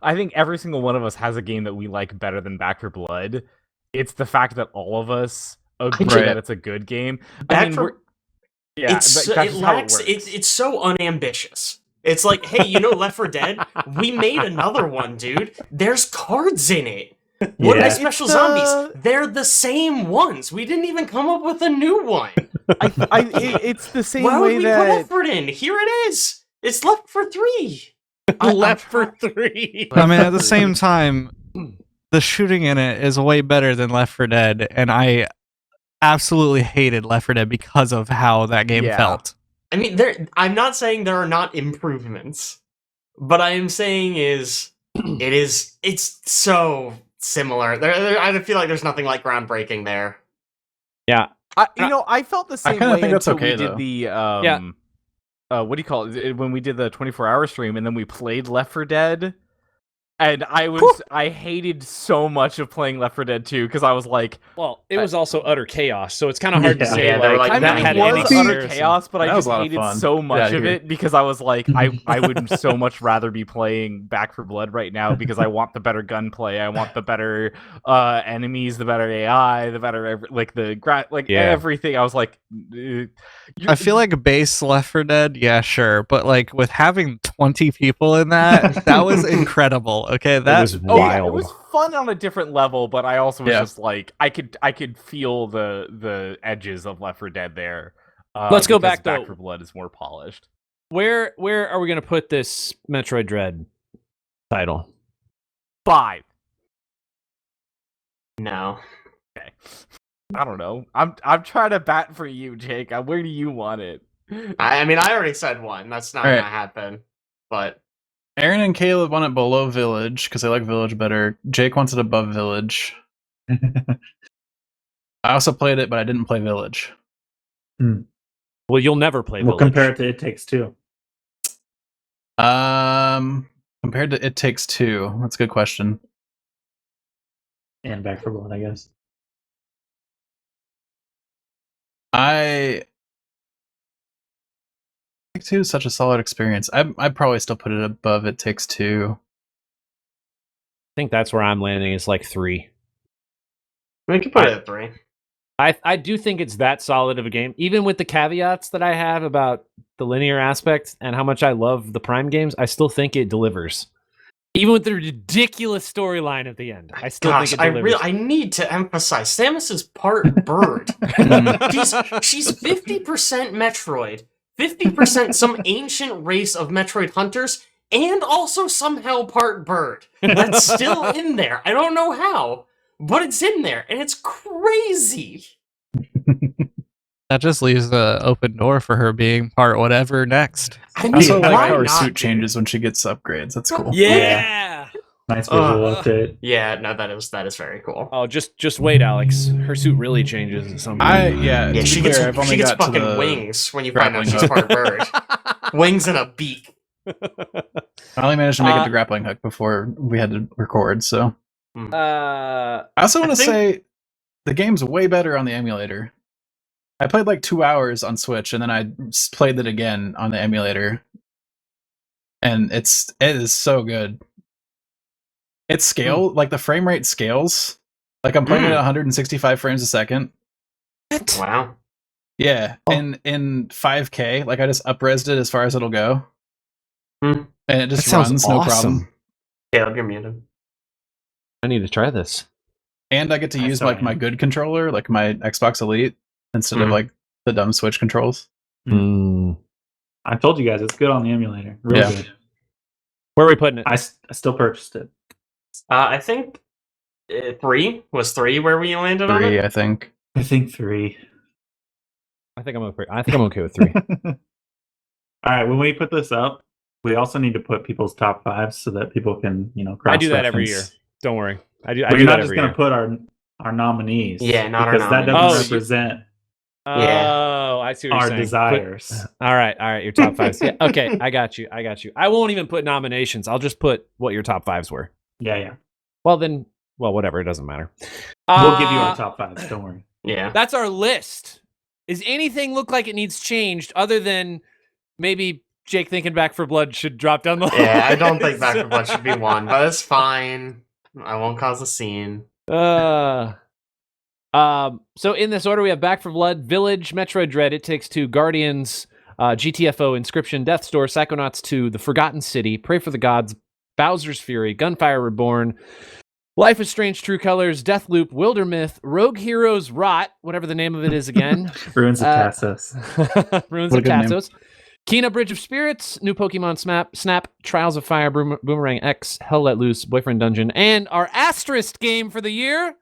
I think every single one of us has a game that we like better than Back 4 Blood. It's the fact that all of us agree that it's a good game. It's so unambitious. It's like, hey, you know Left 4 Dead? We made another one, dude. There's cards in it. What are Yeah. the special zombies? They're the same ones. We didn't even come up with a new one. It's the same Why way would we that put effort in? Here it is. It's Left 4 3. Left for 3. I mean, at the same time, the shooting in it is way better than Left 4 Dead, and I absolutely hated Left 4 Dead because of how that game Yeah. felt. I mean, I'm not saying there are not improvements, but I am saying it's so similar. I feel like there's nothing like groundbreaking there. Yeah. I felt the same kinda way think that's until okay, we did though. the what do you call it when we did the 24-hour stream and then we played Left 4 Dead. And I hated so much of playing Left 4 Dead 2 because I was like, Well, it was also utter chaos, so it's kind of hard to Yeah. say Yeah, they were like like, that I mean, had it any was utter comparison. chaos, but I That was just a lot of hated fun. so much Yeah, of I hear it because I was like, I would so much rather be playing Back 4 Blood right now because I want the better gunplay, I want the better enemies, the better AI, the better everything. I was like, I feel like base Left 4 Dead, yeah, sure, but like with having 20 people in that, that was incredible. Okay, that was oh yeah, wild. it was fun on a different level, but I also was Yeah. just like, I could feel the edges of Left 4 Dead there. Let's go because back, though. Back 4 Blood is more polished. Where are we going to put this Metroid Dread title? 5. No. Okay. I don't know. I'm trying to bat for you, Jake. Where do you want it? I mean, I already said 1. That's not All right. gonna happen. But Aaron and Caleb want it below Village because they like Village better. Jake wants it above Village. I also played it, but I didn't play Village. Well, you'll never play We'll Village. compare it to It Takes Two. Compared to It Takes Two, that's a good question. And Back 4 Blood, I guess. Take Two is such a solid experience. I'd probably still put it above It Takes Two. I think that's where I'm landing. Is like 3. we can put it at 3. I do think it's that solid of a game, even with the caveats that I have about the linear aspect and how much I love the Prime games. I still think it delivers, even with the ridiculous storyline at the end. I still think it delivers. I need to emphasize, Samus is part bird. she's 50% Metroid, 50% some ancient race of Metroid hunters, and also somehow part bird. That's still in there. I don't know how, but it's in there, and it's crazy. that just leaves the open door for her being part whatever next. I I mean, also like why how her not, suit dude? changes when she gets upgrades. That's cool. Yeah. Nice visual update. Yeah, no, that is very cool. Oh, just wait, Alex. Her suit really changes at some point. Yeah, to she be gets fair, I've only she gets got to fucking the wings when you find out grappling she's hook. part bird. Wings and a beak. I only managed to make it to grappling hook before we had to record. So I also want to say the game's way better on the emulator. I played like 2 hours on Switch, and then I played it again on the emulator, and it is so good. It's like the frame rate scales. Like I'm playing it at 165 frames a second. What? Wow. Yeah, and in 5K, like I just up-resed it as far as it'll go, and it just That sounds runs no awesome. problem. Caleb, you're muted. I need to try this. And I get to I use still like my am. good controller, like my Xbox Elite, instead of like the dumb Switch controls. I told you guys it's good on the emulator. Real Yeah. good. Where are we putting it? I still purchased it. I think 3 was 3 where we landed on 3, it. I think. I think 3. I think I'm okay with 3. All right, when we put this up, we also need to put people's top 5s so that people can, I do that every year. cross-reference. Don't worry. I do But you're that not just every going year. to put our nominees. Yeah, not our because that nominees. doesn't represent Yeah. Oh, I see what you're our saying. desires. All right, your top 5s. Yeah, okay, I got you. I won't even put nominations. I'll just put what your top 5s were. Yeah. Well, whatever. It doesn't matter. We'll give you our top 5s. Don't worry. Yeah. That's our list. Is anything look like it needs changed other than maybe Jake thinking Back 4 Blood should drop down the list? Yeah, I don't think Back 4 Blood should be 1, but it's fine. I won't cause a scene. So in this order, we have Back 4 Blood, Village, Metroid Dread, It Takes Two, Guardians, GTFO, Inscription, Death's Door, Psychonauts 2, The Forgotten City, Pray for the Gods, Bowser's Fury, Gunfire Reborn, Life is Strange, True Colors, Deathloop, Wildermyth, Rogue Heroes Rot, whatever the name of it is again. Ruins of Tassos. Ruins What of a good name. Tassos. Kena Bridge of Spirits, New Pokemon Snap, Trials of Fire, Boomerang X, Hell Let Loose, Boyfriend Dungeon, and our asterisk game for the year,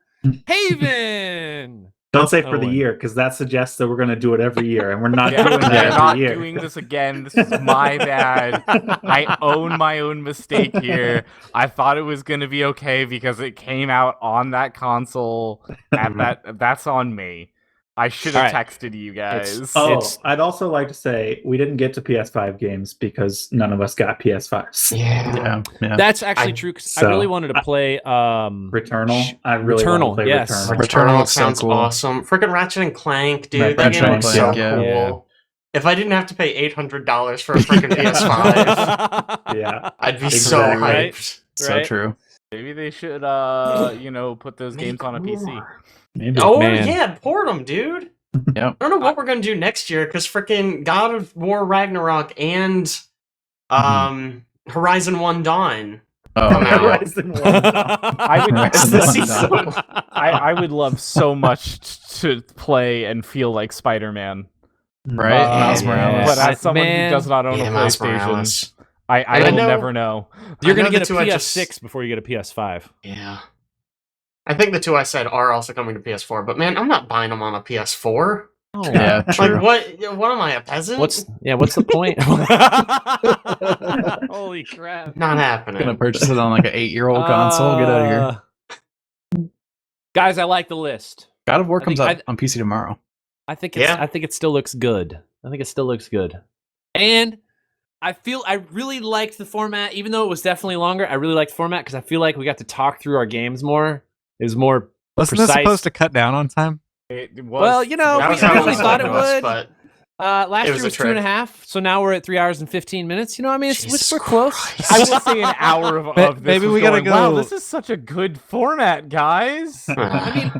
Haven! Don't say for Oh, the wait. year, because that suggests that we're going to do it every year, and we're not doing We're that not every year. doing this again. This is my bad. I own my own mistake here. I thought it was gonna be okay because it came out on that console. That's on me. I should have Alright. texted you guys. I'd also like to say we didn't get to PS5 games because none of us got PS5s. Yeah. That's actually true, because I really wanted to play... Returnal. I really want to play yes. Returnal. Returnal looks so sounds cool. awesome. Freaking Ratchet and Clank, dude. Ratchet That and game Clank, looks so yeah. cool. Yeah. If I didn't have to pay $800 for a freaking PS5, Yeah. I'd be so Exactly. hyped. So Right? true. Maybe they should, put those games on a PC. Maybe. Oh, Man. yeah, port them, dude. Yep. I don't know what we're gonna do next year because freaking God of War Ragnarok and Horizon 1 Dawn. Oh, Come out. Horizon 1. I would. It's the Horizon season. Dawn. I would love so much to play and feel like Spider-Man. Right? Miles Morales. But as someone Man. who does not own Yeah, a Miles PlayStation, Morales. I And I will know- never know. You're I going know to get the a two I PS6 just- before you get a PS5. Yeah. I think the two I said are also coming to PS4, but man, I'm not buying them on a PS4. Yeah, true. Like, what am I, a peasant? What's the point? Holy crap. Not happening. Gonna purchase it on like an 8-year-old console. Get out of here. Guys, I like the list. God of War I comes think out on PC tomorrow. I think Yeah. it still looks good. And I really liked the format, even though it was definitely longer. I really liked the format because I feel like we got to talk through our games more. It was more Wasn't precise. this supposed to cut down on time? It was, Well, you know, That we was how originally it thought it was, would. but Last It year was was a trick. 2.5, so now we're at 3 hours and 15 minutes. You know, what I mean, Jesus we're close. Christ. I will say an hour of this. Maybe was we gotta going, Wow, go- this is such a good format, guys. I mean,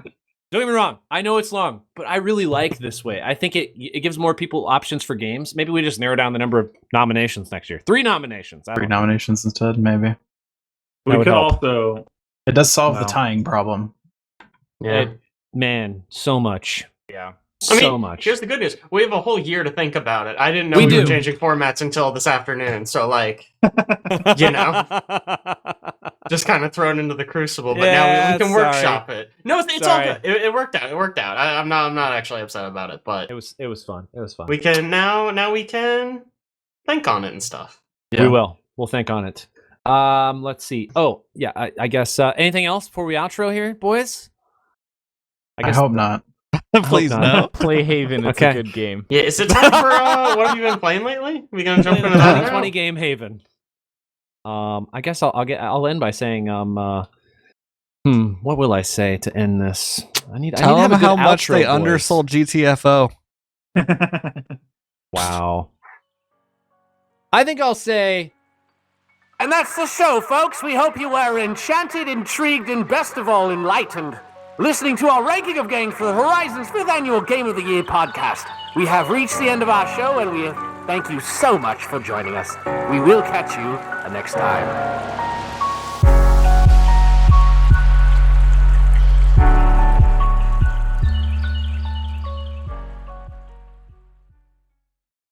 don't get me wrong. I know it's long, but I really like this way. I think it gives more people options for games. Maybe we just narrow down the number of nominations next year. 3 nominations. I 3 don't know. nominations instead, maybe. That We would could help. also. It does solve Wow. the tying problem. yeah. Man, so much. Yeah. I mean, So much. Here's the good news: we have a whole year to think about it. I didn't know We we were do. changing formats until this afternoon, so like, you know, just kind of thrown into the crucible. But now Yeah, we can sorry. workshop it. No, it's all Sorry. good. It worked out. It worked out. I'm not actually upset about it, but It was fun. It was fun. we can now we can think on it and stuff. Yeah. We will. We'll think on it. Let's see. Oh, yeah. I guess anything else before we outro here, boys? I hope not. Please not. no. Play Haven. It's Okay. a good game. Yeah, is it time for what have you been playing lately? We gonna jump into that? 2020 now? game Haven. I guess I'll end by saying what will I say to end this? I need Tell to have them a good how much outro, they boys. undersold GTFO. Wow. I think I'll say And that's the show, folks. We hope you were enchanted, intrigued, and best of all, enlightened. Listening to our ranking of games for the Horizon's 5th annual Game of the Year podcast. We have reached the end of our show, and we thank you so much for joining us. We will catch you next time.